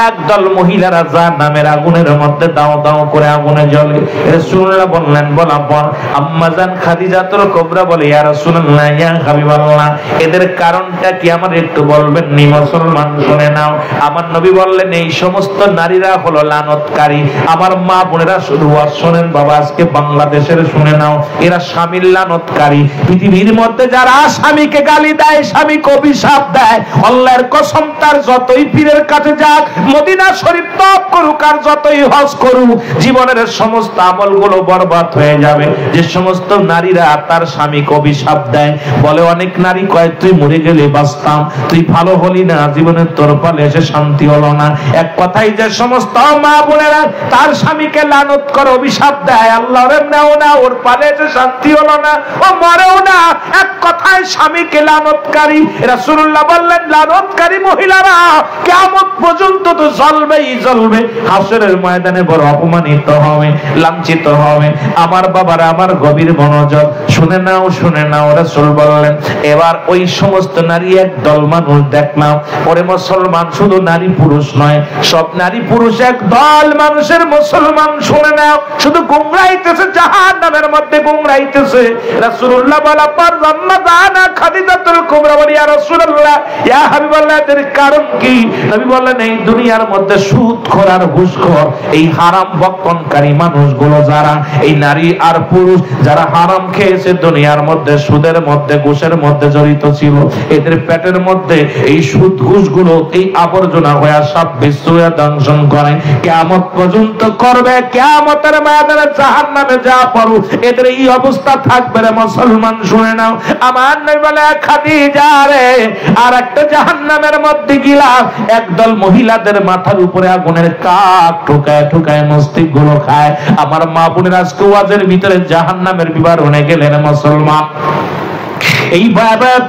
একদল মহিলারা জাহান্নামের আগুনের মধ্যে দাও দাও করে আগুনে জ্বলে। রাসূলুল্লাহ বললেন, বলা পর আম্মা জান খাদিজাতুল কুবরা বলে, ইয়া রাসূলুল্লাহ, ইয়া হাবিবাল্লাহ, এদের কারণটা কি আমার একটু বলবেন নি? মুসলমান শুনে নাও। আমার নবী বললেন, এই সমস্ত নারীরা হলো লানতকারী। আমার মা বোনেরা শুধু ওয়াজ শুনেন বাবা, আজকে বাংলাদেশের শুনে নাও, এরা স্বামীর লানতকারী। পৃথিবীর মধ্যে যারা স্বামীকে গালি দেয়, স্বামীকে অভিশাপ দেয়, আল্লাহর কসম তার যতই পীরের কাছে যাক, মদিনা শরীফ তওয়াফ করুক, আর যতই হজ করুক, জীবনের সমস্ত আমলগুলো বরবাদ হয়ে যাবে। যে সমস্ত নারীরা তার স্বামীকে অভিশাপ দেয়, বলে অনেক নারী কয়, তুই মরে গেলে বাঁচতাম, তুই ভালো হলি না, জীবনের তোর পালে এসে শান্তি হলো না। এক কথাই যে সমস্ত মা বোনেরা তার স্বামীকে লানত করে, অভিশাপ দেয়, আল্লাহর নাও না, ওর পালে এসে শান্তি হলো না, ও মরেও না, এক কথায় স্বামীকে লানতকারী। রাসূলুল্লাহ বললেন, লানতকারী মহিলারা কিয়ামত পর্যন্ত তো জ্বলবেই জ্বলবে, হাসরের ময়দানে বড় অপমানিত হবে, লাঞ্ছিত হবে। আমার বাবারা, আমার গভীর মনোযোগ শুনে নাও, শুনে নাও। রাসূল বললেন, এবার ওই সমস্ত নারী এক দল মানুষ দেখলাম, ওরে মুসলমান, শুধু নারী পুরুষ নয়, সব নারী পুরুষ এক দল মানুষের, মুসলমান শুনে নাও, শুধু গুমরাইতেছে, জাহান্নামের মধ্যে গুমরাইতেছে। রাসূলুল্লাহ বলা পর আম্মা জান খাদিজাতুল কুবরা বলি, ইয়া রাসূলুল্লাহ, ইয়া হাবিবাল্লাহ, এর কারণ কি? নবী বললেন, এই দুনিয়ার মধ্যে সুদখোর আর ঘুষখোর, এই হারাম বক্ষণকারী মানুষগুলো যারা, এই নারী আর পুরুষ যারা হারাম খেয়েছে দুনিয়ার মধ্যে, সুদের মধ্যে, ঘুষের মধ্যে জড়িত ছিল, এদের পেটের মধ্যে এই সুদ ঘুষগুলো এই আবর্জনা হয়ে সব বিশ্ব দংশন করে, কিয়ামত পর্যন্ত করবে। কিয়ামতের ময়দানে জাহান্নামে যা পড়ু এদের এই অবস্থা থাকবে রে মুসলমান, শুনে নাও। আমার নবী বলে, খাদিজা রে, আর একটা জাহান্নামের মধ্যে গিলাম একদল মহিলাদের মাথার উপরে আগুনের কাঠ ঠুকায় ঠুকায় মস্তিষ্ক গুলো খায়। আমার মা বোনের আজকে ওয়াজের ভিতরে জাহান্নামের বিবরণে গেলেন মুসলমান। এই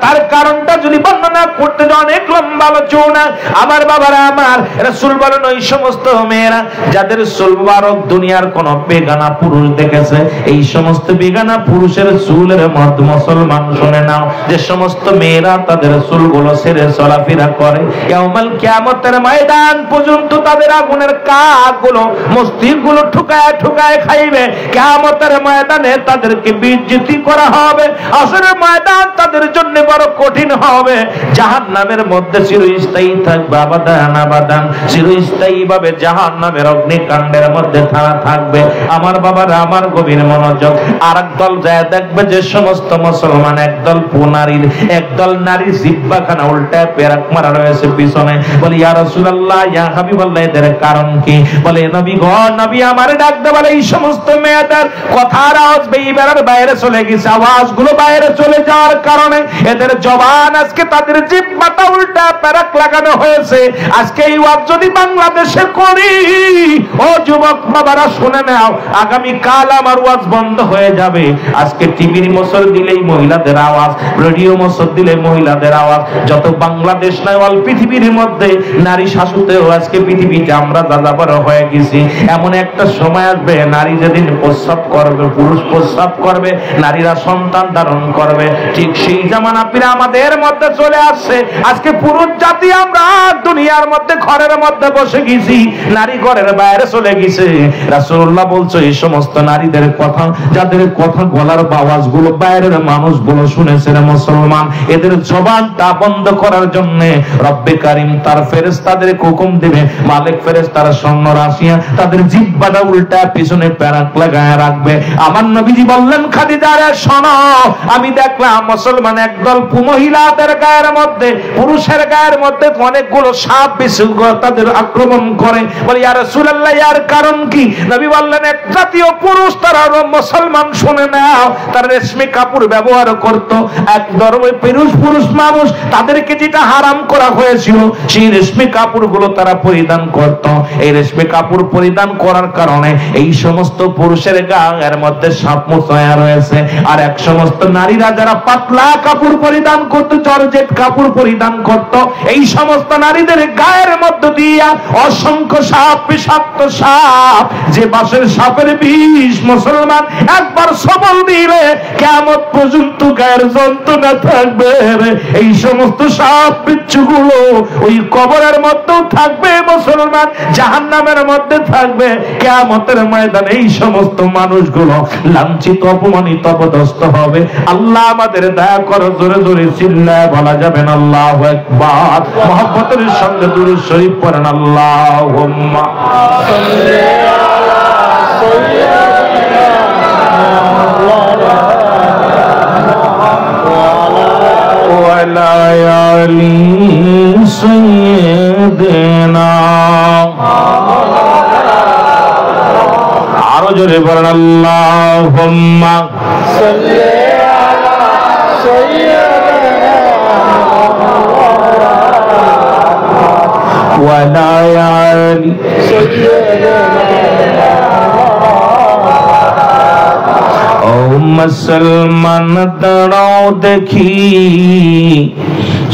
তার কারণটা যদি বর্ণনা করতে অনেক লম্বা আলোচনা। আমার বাবারা, আমার রাসূল বলেন, ওই সমস্ত মেয়েরা যাদের চুল মুবারক দুনিয়ার কোন বেগানা পুরুষ দেখেছে, এই সমস্ত বেগানা পুরুষের চুলের মধ্যে মুসলমান শুনে নাও, যে সমস্ত মেয়েরা তাদের চুলগুলো ছেড়ে চলাফেরা করে, ইয়াউমাল কিয়ামতের ময়দান পর্যন্ত তাদের আগুনের কাঠগুলো মস্তিষ্কগুলো ঠুকায় ঠুকায় খাইবে। কিয়ামতের ময়দানে তাদেরকে বিজ্জিতি করা হবে। আসরের ময়দান তাদের জন্য বড় কঠিন হবে। জাহান্নামের মধ্যে চিরস্থায়ী থাকবে, আবাদান আবাদান, চিরস্থায়ী ভাবে জাহান্নামের অগ্নিকাণ্ডের মধ্যে তারা থাকবে। আমার বাবার, আমার গভীর মনোযোগ। আরেক দল যায় দেখবে যে সমস্ত মুসলমান, একদল নারীর, একদল নারীর জিহ্বাখানা উল্টায় পেরাক মারা রয়েছে পিছনে। বলে, ইয়া রাসূলুল্লাহ, ইয়া হাবিবাল্লাহ, এদের কারণ কি? বলে, নবী গো, নবী আমারে ডাকতে বলে, এই সমস্ত মেয়েদের কথার আওয়াজ বেইবারের বাইরে চলে গেছে, আওয়াজগুলো বাইরে চলে যাওয়ার কারণে এদের জবান আজকে তাদের জিহ্বাটা উল্টা পেরাক লাগানো হয়েছে। আজকে এই ওয়াজ যদি বাংলাদেশে করি, ও যুবক বাবারা শুনে নাও, আগামী কাল আমার ওয়াজ বন্ধ হয়ে যাবে। আজকে টিভির মোচর দিলেই মহিলাদের আওয়াজ, রেডিও মোচর দিলে মহিলাদের আওয়াজ। যত বাংলাদেশ নয়, অল পৃথিবীর মধ্যে নারী শাসিতেও আজকে পৃথিবীতে আমরা দাদাবার হয়ে গেছি। এমন একটা সময় আসবে, নারী যেদিন প্রস্রাব করবে, পুরুষ প্রস্রাব করবে, নারীরা সন্তান ধারণ করবে, ঠিক সেই জামানা ফিরে আমাদের মধ্যে চলে আসছে। আজকে পুরুষ জাতি আমরা দুনিয়ার মধ্যে ঘরের মধ্যে বসে গেছি, নারী ঘরের বাইরে চলে গেছে। রাসূলুল্লাহ বলছে, এই সমস্ত নারীদের কথা, যাদের কথা গলার আওয়াজগুলো বাইরের মানুষগুলো শুনেছে রে মুসলমান, এদের জবানটা বন্ধ করার জন্য রব্বে কারীম তার ফেরেশতাদের হুকুম দিবে, মালিক ফেরেশতারা সৈন্য রাশিয়া তাদের জিহ্বাটা উল্টা পিছনে পেরাক লাগায় রাখবে। আমার নবীজি বললেন, খাদিজা রে শোনো, আমি দেখলাম মুসলমান একদল মহিলাদের গায়ের মধ্যে, পুরুষের গায়ের মধ্যে অনেকগুলো সাপ বিচ্ছু তাদের আক্রমণ করে। বলে, ইয়া রাসূলুল্লাহ, এর কারণ কি? নবী বললেন, এক জাতীয় পুরুষ, তারা মুসলমান শুনে নাও, তারা রেশমি কাপড় ব্যবহার করত। এক ধর্মের পুরুষ মানুষ, তাদেরকে যেটা হারাম করা হয়েছিল সেই রেশমি কাপড়গুলো তারা পরিধান করত। এই রেশমি কাপড় পরিধান করার কারণে এই সমস্ত পুরুষের গায়ের মধ্যে সাপ মোছায়া রয়েছে। আর এক সমস্ত নারীরা যারা পাতলা কাপড় পরিধান করত, জর্জেট কাপড় পরিধান করত, এই সমস্ত নারীদের গায়ের মধ্য দিয়া অসংখ্য সাপ, বিষাক্ত সাপ, যে বাঁশের সাপের বিষ মুসলমান একবার সবল দিলে কিয়ামত পর্যন্ত গায়ের যন্ত্রণা থাকবে। এই সমস্ত সাপ বিচ্ছুগুলো ওই কবরের মধ্যেও থাকবে মুসলমান, জাহান্নামের মধ্যে থাকবে। কিয়ামতের ময়দানে এই সমস্ত মানুষগুলো লাঞ্ছিত, অপমানিত, অপদস্থ হবে। আল্লাহ আমাদের দয়া করো, জোরে জোরে চিল্লায় বলা যাবে না আল্লাহু আকবার। মুহাব্বতের সঙ্গে দুরূদ শরীফ পড়েন, আল্লাহুম্মা সাল্লি আলা সাইয়্যিদিনা ওয়া আলা আলি সাইয়্যিদিনা। আরো জোরে বলেন, আল্লাহুম্মা সাল্লি আলা সাইয়্যিদিনা ওয়া আলা আলি সাইয়্যিদিনা। ও মুসলমান দাঁড়াও দেখি,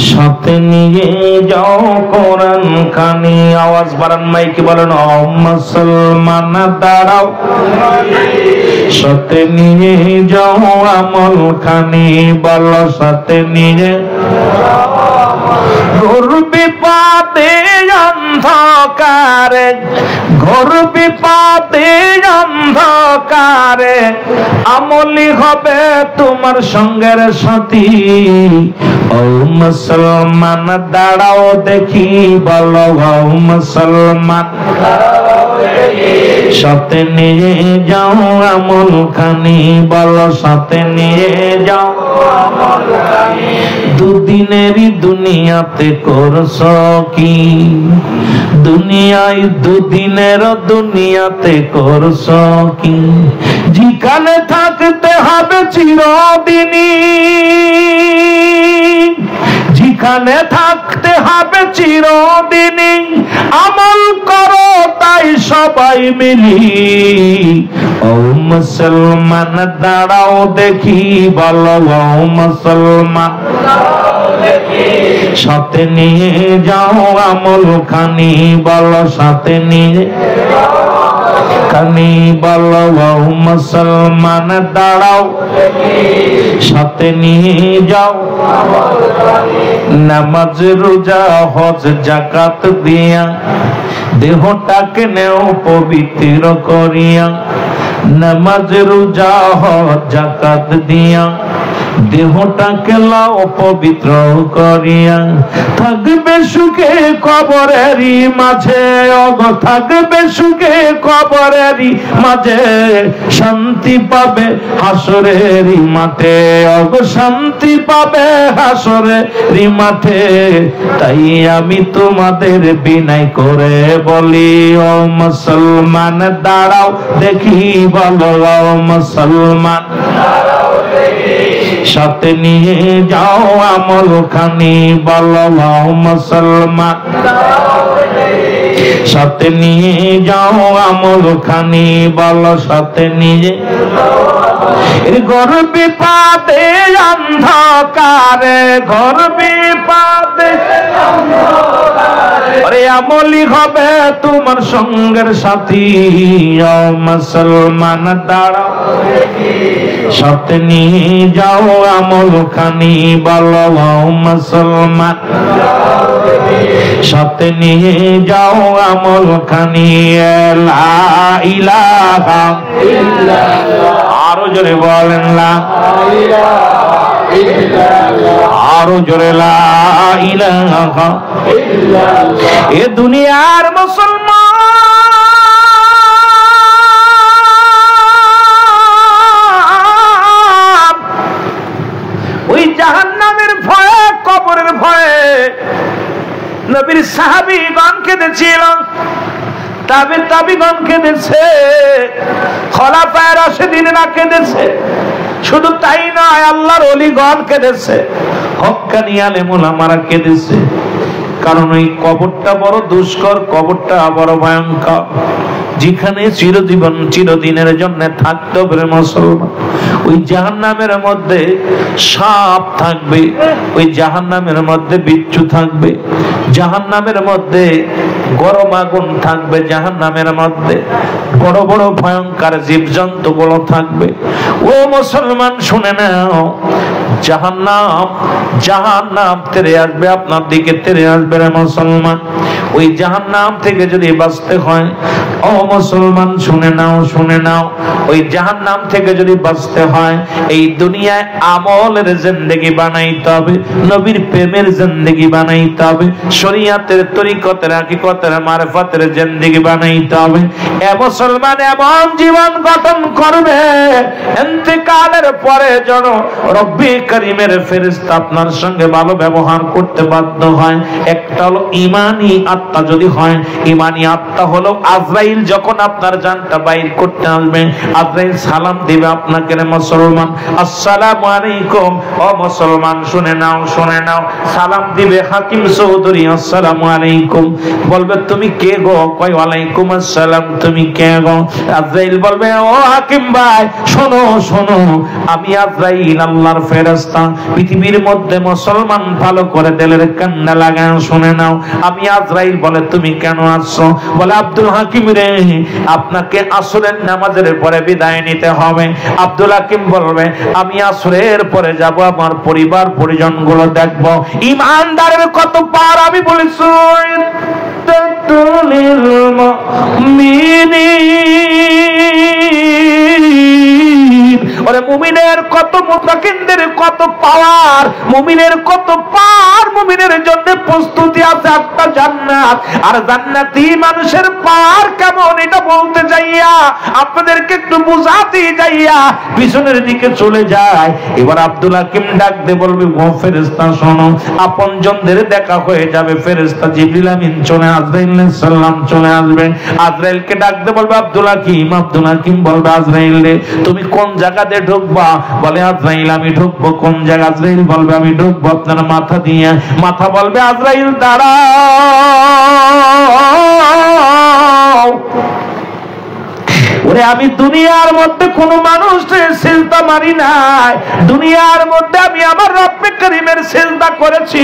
সাথে নিয়ে যাও কোরআন খানি। আওয়াজ বাড়ান, মাইকে বলেন, ও মুসলমান দাঁড়াও, সাথে নিয়ে যাও আমল খানি। বলো, সাথে নিয়ে ঘোর বিপদে অন্ধকারে, ঘোর বিপদে অন্ধকারে আমলি হবে তোমার সঙ্গের সাথী। ও মুসলমান দাঁড়াও দেখি, বলো, ও মুসলমান সাথে নিয়ে যাও আমল খানি, বলো সাথে নিয়ে যাও আমল খানি। দুদিনেরই দুনিয়াতে করছো কি, দুনিয়ায় দুদিনের দুনিয়াতে করছো কি, যেখানে থাকতে হবে চিরদিনই, যেখানে থাকতে হবে চিরদিনই, আমল করো তাই সবাই মিলি। ও মুসলমান দাঁড়াও দেখি, বলো ও মুসলমান সাথে নিয়ে যাও আমল খানি, বলো সাথে নিয়ে খানি, বলো ও মুসলমান দাঁড়াও সাথে নিয়ে যাও। নামাজ রোজা হজ যাকাত দিয়া দেহটাকে নেও পবিত্র করিয়া, নামাজ রোজা হজ যাকাত দিয়া দেহটাকে লাও পবিত্র করিয়া। থাকবে সুখে কবরেরই মাঝে, অগ থাকবে সুখে কবরেরই মাঝে, শান্তি পাবে হাসরেরই মাঠে, অগ শান্তি পাবে হাসরেরই মাঠে। তাই আমি তোমাদের বিনয় করে বলি, ও মুসলমান দাঁড়াও দেখি, বলো ও মুসলমান সাথে নিয়ে যাও আমল খানি, বলো ও মুসলমান সাথে নিয়ে যাও আমল খানি, বলো সাথে নিয়ে। ঘর বিপাদে অন্ধকারে, ঘর বিপাদে আরে আমলি হবে তোমার সঙ্গের সাথী। ও মুসলমান দাঁড়াও সাথে নিয়ে যাও আমল খানি, বলো ও মুসলমান সাথে নিয়ে যাও আমল খানি। লা ইলাহা ইল্লাল্লাহ, আরো জোরে বলেন লা ইলাহা ইল্লাল্লাহ, আরো জোরে লা ইলাহা ইল্লাল্লাহ। এ দুনিয়ার মুসলমান ওই জাহান্নামের ভয়ে, কবরের ভয়ে নবীর সাহাবীগণ কেঁদেছিল, তাবিগণ কেঁদেছে, খলাফায়ে রাশিদিনরা কেঁদেছে। শুধু তাই নয়, আল্লাহর ওলিগণ কেঁদেছে, হক্কানি আলেম ওলামারা কেঁদেছে। কারণ ওই কবরটা বড় দুষ্কর, কবরটা বড় ভয়ঙ্কর, যেখানে চিরদিনের জন্য থাকতে হবে মুসলমান। ওই জাহান্নামের মধ্যে সাপ থাকবে, ওই জাহান্নামের মধ্যে বিচ্ছু থাকবে, জাহান্নামের মধ্যে গরম আগুন থাকবে, জাহান্নামের মধ্যে বড় বড় ভয়ঙ্কর জীবজন্তু গুলো থাকবে। ও মুসলমান শুনে নাও, জাহান্নাম তেরে আসবে, আপনার দিকে তেরে আসবে রে মুসলমান। ওই জাহান্নাম থেকে যদি বাঁচতে হয়, ও মুসলমান শুনে নাও, শুনে নাও, ওই জাহান্নাম থেকে যদি বাঁচতে হয়, এই দুনিয়ায় আমলের জিন্দেগি বানাইতে হবে, নবীর প্রেমের জিন্দেগি বানাইতে হবে, শরীয়তের তরিকতের হাকিকতের মারফতের জিন্দেগি বানাইতে হবে। এ মুসলমান এমন জীবন গঠন করবে, ইন্তেকালের পরে যেন রব্বি করিমের ফেরেশতা আপনার সঙ্গে ভালো ব্যবহার করতে বাধ্য হয়। একটা হলো ঈমানি আত্মা যদি হয়, ঈমানি আত্মা হলো আজরাইল যখন আপনার জানটা বাইর করতে আসবে, আজরাইল সালাম দিবে আপনাকে, রে মুসলমান আসসালামু আলাইকুম। ও মুসলমান শুনে নাও, শুনে নাও, সালাম দিবে হাকিম চৌধুরী, আসসালামু আলাইকুম। বলবে তুমি কে গো? কয় ওয়ালাইকুম আসসালাম, তুমি কে গো? আজরাইল বলবে ও হাকিম ভাই শোনো শোনো, আমি আজরাইল আল্লাহর ফেরেশতা। পৃথিবীর মধ্যে মুসলমান ভালো করে দিলের কান্না লাগায় শুনে নাও, আমি আজরাইল। বলে তুমি কেন আসছো? বলে আব্দুল হাকিম রে, আপনাকে আসরের নামাজের পরে বিদায় নিতে হবে। আব্দুল হাকিম বলবে আমি আসরের পরে যাব, আমার পরিবার পরিজন গুলো দেখবো। ইমানদারের কত পার আমি বলেছি, ওরে মুমিনের কত, মুত্তাকিনদের কত পাওয়ার, মুমিনের কত পাওয়ার, মুমিনের জন্য প্রস্তুতি আছে একটা জান্নাত। আর জান্নাতি মানুষের পাওয়ার কেমন এটা বলতে যাইয়া আপনাদেরকে একটু বুঝাতে যাইয়া পিছনের দিকে চলে যায়। এবার আব্দুল হাকিম ডাক দিয়ে বলবে, ও ফেরেশতা শোনো, আপনজনদের দেখা হয়ে যাবে। ফেরেশতা জিবরিল আমিন চলে আসবে, আজরাইল সালাম চলে আসবে। আজরাইলকে ডাক দিয়ে বলবে, আব্দুল হাকিম। আব্দুল হাকিম বলবে, আজরাইল রে তুমি কোন জায়গাতে ঢুকবা? বলে, আজরাইল আমি ঢুকবো কোন জায়গা? আজরাইল বলবে, আমি ঢুকবো আপনার মাথা দিয়ে। মাথা বলবে, আজরাইল দাঁড়াও। ওরে আমি দুনিয়ার মধ্যে কোন মানুষের সিজদা মারি নাই, দুনিয়ার মধ্যে আমি আমার রব্বে করিমের সিজদা করেছি।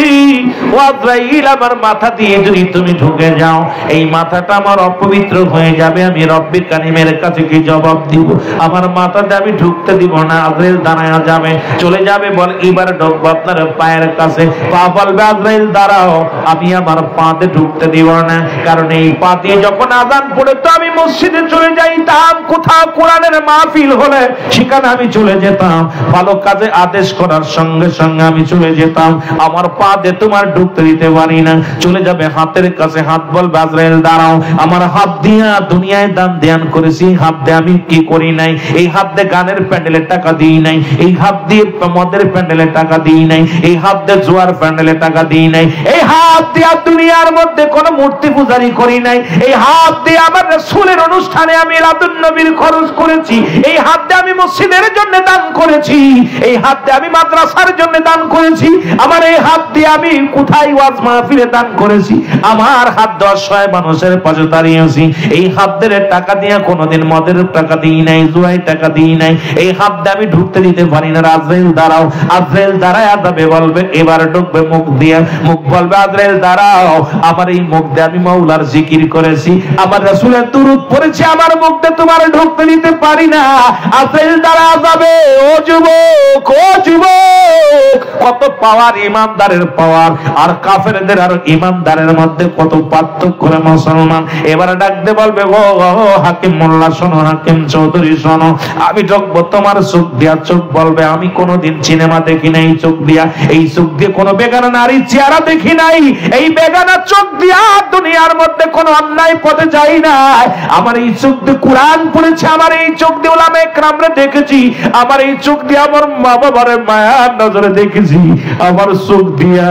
ও আজরাইল, আমার মাথা দিয়ে যদি তুমি ঢুকে যাও, এই মাথাটা আমার অপবিত্র হয়ে যাবে। আমি রব্বে করিমের কাছে কি জবাব দিব? আমার মাথাতে আমি ঢুকতে দিব না। আজরাইল দাঁড়ায়া যাবে, চলে যাবে। বল, এবার ঢুকবো আপনার পায়ের কাছে। পা বলবে, আজরাইল দাঁড়াও, আমি আমার পাতে ঢুকতে দিব না। কারণ এই পা দিয়ে যখন আযান পড়ে তো আমি মসজিদে চলে যাইতাম, কোথাও কোরআনের মাহফিল হলে সেখানে আমি চলে যেতাম, ভালো কাজে আদেশ করার সঙ্গে সঙ্গে আমি চলে যেতাম। আমার পা দিয়ে তোমার ঢুকতে দিতে পারি না। চলে যাবে হাতের কাছে, হাত বলবে, আজরাইল দাঁড়াও, আমার হাত দিয়া দুনিয়ায় দান ধ্যান করেছি, হাত দিয়ে আমি কি করি নাই? এই হাত দিয়ে গানের প্যান্ডেলে টাকা দিই নাই, এই হাত দিয়ে মদের প্যান্ডেলে টাকা দিই নাই, এই হাত দিয়ে জুয়ার প্যান্ডেলে টাকা দিই নাই, এই হাত দিয়ে দুনিয়ার মধ্যে কোনো মূর্তি পূজারি করি নাই, এই হাত দিয়ে আমার রাসূলের অনুষ্ঠানে আমি মিলাদুন নবীর খরচ করেছি, এই হাত দিয়ে আমি মসজিদের জন্য দান করেছি, এই হাত দিয়ে আমি মাদ্রাসার জন্য দান করেছি, আমার এই হাত দিয়ে আমি কোথায় ওয়াজ মাহফিলে দান করেছি, আমার হাত 10 মানুষের পাশে দাঁড়িয়েছি, এই হাত দিয়ে টাকা দিয়ে কোনোদিন মদের টাকা দিই নাই, জুয়ায় টাকা দিই নাই, এই হাত দিয়ে আমি ঢুকতে দিতে পারি না। আজরাইল দাঁড়াও। আজরাইল দাঁড়ায় যাবে, বলবে, এবার ঢুকবে মুখ দিয়ে। মুখ বলবে, আজরাইল দাঁড়াও, আমার এই মুখ দিয়ে আমি মাওলার জিকির করেছি, আমার রাসূলের দুরূদ পড়েছি, আমার মুখ দিয়ে তোমার ঢুকতে দিতে পারি না। আজরাইল দাঁড়ায় যাবে, ও যুবক, ও যুবক, কত পাওয়ার ইমানদারের পাওয়ার আর কাফেরদের আর ইমানদারের মধ্যে কত পার্থক্য রে মুসলমান। এবারে ডাকতে বলবে, ও হাকিম মোল্লা শোনো, হাকিম চৌধুরী শোনো, আমি ঢুকবো তোমার চোখ দিয়া। চোখ বলবে, আমি কোনোদিন সিনেমা দেখি নাই চোখ দিয়া, এই চোখ দিয়ে কোনো বেগানা নারীর চেহারা দেখি নাই, এই বেগানা চোখ দিয়া দুনিয়ার মধ্যে কোনো অন্যায় পথে যাই না, আমার এই চোখ দিয়ে কোরআন পড়েছে, আমার এই চোখ দিয়ে উলামায়ে কেরামরে দেখেছি, আমার এই চোখ দিয়ে আমার মা বাবার মায়ার নজরে দেখেছি, আমার চোখ দিয়া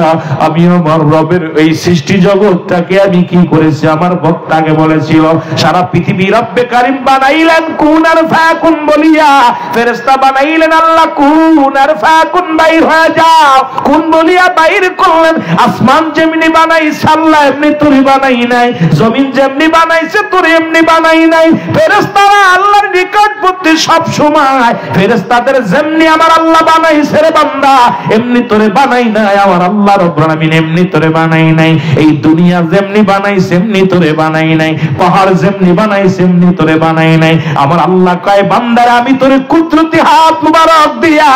আমি আমার রবের এই সৃষ্টি জগৎটাকে আমি কি করেছি। আমার বক্তাকে বলেছিল, সারা পৃথিবী রব্বে কারীম বানাইলেন কুন আর ফায়াকুন বলিয়া, ফেরেশতা বানাইলেন আল্লাহ কুন আর ফায়াকুন বাইর হয়ে যাও, কুন বলিয়া বাইর করলেন। আসমান যেমনি বানাইছে আল্লাহ এমনি তোরে বানাই নাই, জমিন যেমনি বানাইছে তোরে এমনি বানাই নাই। ফেরেশতারা আল্লাহর নিকটবর্তী সব সময়, ফেরেশতাদের যেমনি আমার আল্লাহ বানাইছে রে বান্দা, এমনি তোরে বানাই নাই, আমার আল্লাহ রব্বুল আলামিন এমনি তোরে বানাই নাই। এই দুনিয়া যেমনি বানাইছে এমনি তোরে বানাই নাই, পাহাড় যেমনি বানাইছে এমনি তোরে বানাই নাই। আমার আল্লাহ কয়, বান্দারা আমি তোরে কুদরতি হাত মুবারক দিয়া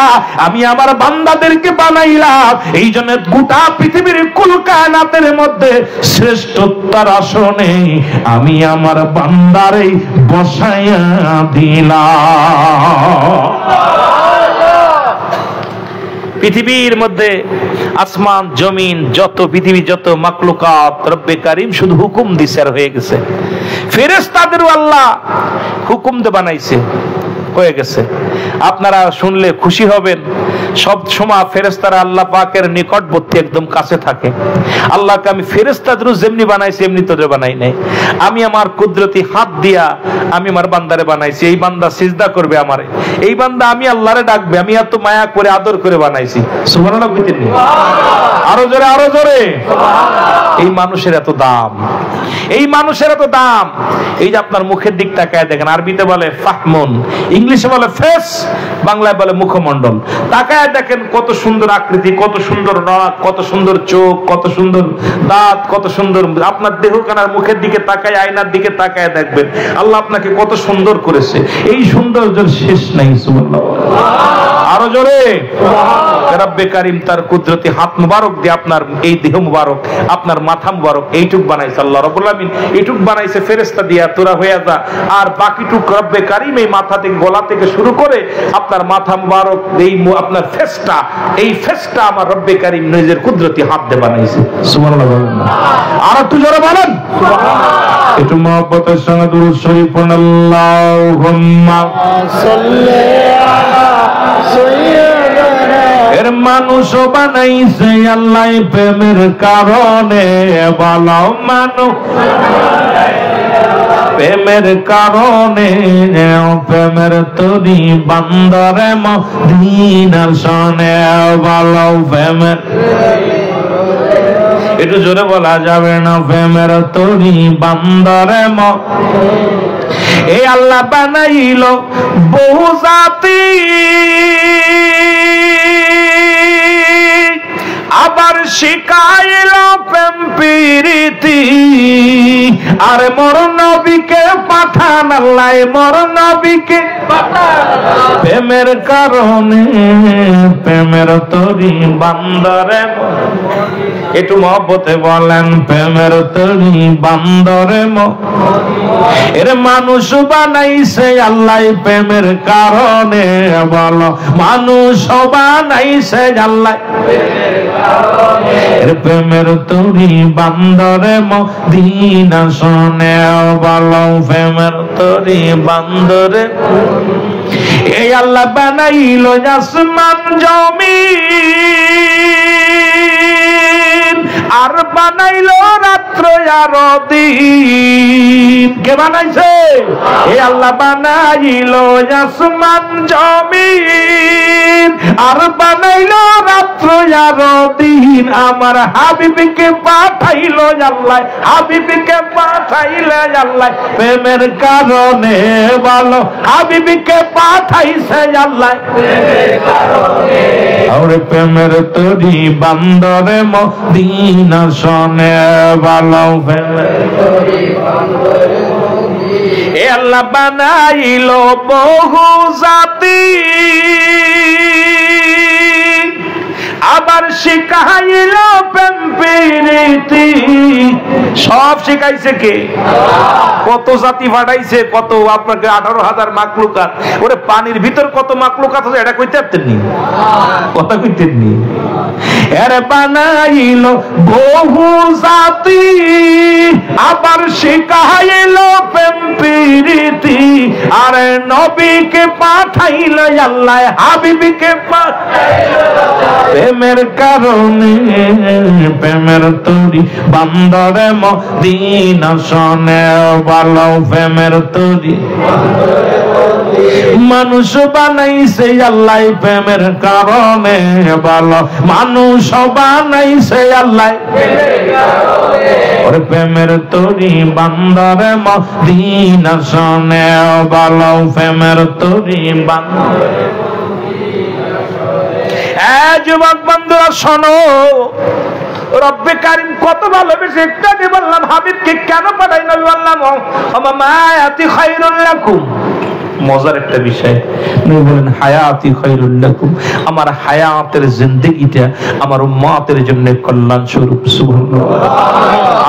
আমি আমার বান্দাদেরকে বানাইলাম, এই জন্য গোটা পৃথিবীর কুল কায়নাতের মধ্যে শ্রেষ্ঠতার আসনে আমি আমার বান্দারে বসাইয়া দিলাম। পৃথিবীর মধ্যে আসমান জমিন যত পৃথিবী যত মাখলুকাত রব্বে কারীম শুধু হুকুম দিছে আর হয়ে গেছে। ফেরেশতাদেরও আল্লাহ হুকুম দিয়ে বানাইছে, হয়ে গেছে। আপনারা শুনলে খুশি হবেন, সব সময় ফেরেশতারা আল্লাহ পাকের নিকটবর্তী একদম কাছে থাকে। আল্লাহকে আমি ফেরেশতাদেরও যেমনি বানাইছি এমনি তোদের বানাই নাই, আমি আমার কুদরতি হাত দিয়া আমি আমার বান্দারে বানাইছি, এই বান্দা সিজদা করবে আমারে, এই বান্দা আমি আল্লাহরে ডাকবে, আমি এত মায়া করে আদর করে বানাইছি। সুবহানাল্লাহ কইতেন নি? আরো জোরে, আরো জোরে। এই মানুষের এত দাম, এই মানুষের এত দাম। এই যে আপনার মুখের দিক তাকায় দেখেন, আরবিতে বলে ফাহমুন, ইংলিশে বলে ফেস, বাংলায় বলে মুখমণ্ডল। তাকায় দেখেন কত সুন্দর আকৃতি, কত সুন্দর নাক, কত সুন্দর চোখ, কত সুন্দর দাঁত, কত সুন্দর। আপনার দেহখানার মুখের দিকে তাকায়, আয়নার দিকে তাকায় দেখবেন আল্লাহ আপনাকে কত সুন্দর করেছে। এই সৌন্দর্যের শেষ নাই। সুবহানাল্লাহ। আরো আরো জোরে রব্বে কারীম তার কুদরতি হাত মুবারক দিয়ে আপনার এই দেহ মুবারক, আপনার মাথা মুবারক এইটুক বানাইছে আল্লাহ রাব্বুল আলামিন। এইটুক বানাইছে ফেরেশতা দিয়া তোরা হয়ে যা, আর বাকিটুক রব্বে কারীম এই মাথা থেকে গলা থেকে শুরু করে আপনার মাথা মুবারক এই আপনার ফেসটা, এই ফেসটা আমার রব্বে কারীম নিজের কুদরতি হাত দিয়ে বানাইছে। সুবহানাল্লাহ বলেন না? আর একটু জোরে বলেন সুবহানাল্লাহ। একটু মহব্বতের সঙ্গে দুরূদ শরীফ পড়ুন। আল্লাহুম্মা সাল্লি আলা সাইয়্যিদিনা। এর মানুষ বানাইছে আল্লাহ প্রেমের কারণে, বলো মানুষ প্রেমের কারণে, প্রেমের তরি বান্দরে মদিনার শোনে, বলো প্রেমের, একটু জোরে বলা যাবে না? প্রেমের তরি বান্দরে এই আল্লাহ বানাইল বহু জাতি, আবার শিখাইল প্রেম প্রীতি, আর মোর নবীকে পাঠান আল্লাহ, মোর নবীকে প্রেমের কারণে, প্রেমের তরি বান্দরে, একটু মহব্বতে বলেন প্রেমের তরি বান্দরে এর মানুষ বানাইছে আল্লাহ প্রেমের কারণে, বলো মানুষ বানাইছে আল্লাহ এর প্রেমের তরি বান্দরে মদিনা শোনে, বলো প্রেমের তরি বান্দরে। এই আল্লাহ বানাইল আসমান জমিন, আর বানাইল রাত্র আর দিন। কে বানাইছে? এই আল্লাহ বানাইল আসমান জমিন, আর বানাইল রাত্র আর দিন। আমার হাবিবকে পাঠাইল আল্লাহ, হাবিবকে পাঠাইল আল্লাহ প্রেমের কারণে, বলো হাবিবকে পাঠাইছে আল্লাহ প্রেমের কারণে। আর প্রেমের তরি বান্দরে মদিনা শোনে, বলো প্রেমের তরি বান্দরে মদিনা। এ আল্লাহ বানাইল বহু জাতি, আবার শিখাইল প্রেম প্রীতি। সব শিখাইছে কে? কত জাতি পাঠাইছে, কত আপনাকে 18,000 মাকলুকাত। ওরে পানির ভিতর কত মাকলুকাত আছে এটা কইতে পারতেননি, কথা কইতেননি। এর বানাইল বহু জাতি, আবার শিখাইল প্রেম প্রীতি, আর নবীকে পাঠাইল আল্লাহ, হাবিবকে পাঠাইল প্রেমের কারণে, প্রেমের তরি বান্দরে মদিনা শোনে, বলো প্রেমের তরি। মানুষ বানাইছে আল্লাহ প্রেমের কারণে, বলো মানুষ বানাইছে আল্লাহ ওর প্রেমের তরি বান্দরে মদিনা শোনে, বলো প্রেমের তরি বান্দরে। যুবক বন্ধুরা শোনো, রব্বে কারীম কত ভালোবেসে, একটু আগে বললাম হাবিবকে কেন পাঠাই, নবী বললাম মায়াতি খায়রুল লাকুম। মজার একটা বিষয়, নবী বলেন হায়াতি খায়রুল লাকুম, আমার হায়াতের জিন্দেগিটা আমার উম্মতের জন্য কল্যাণ স্বরূপ। সুবহানাল্লাহ।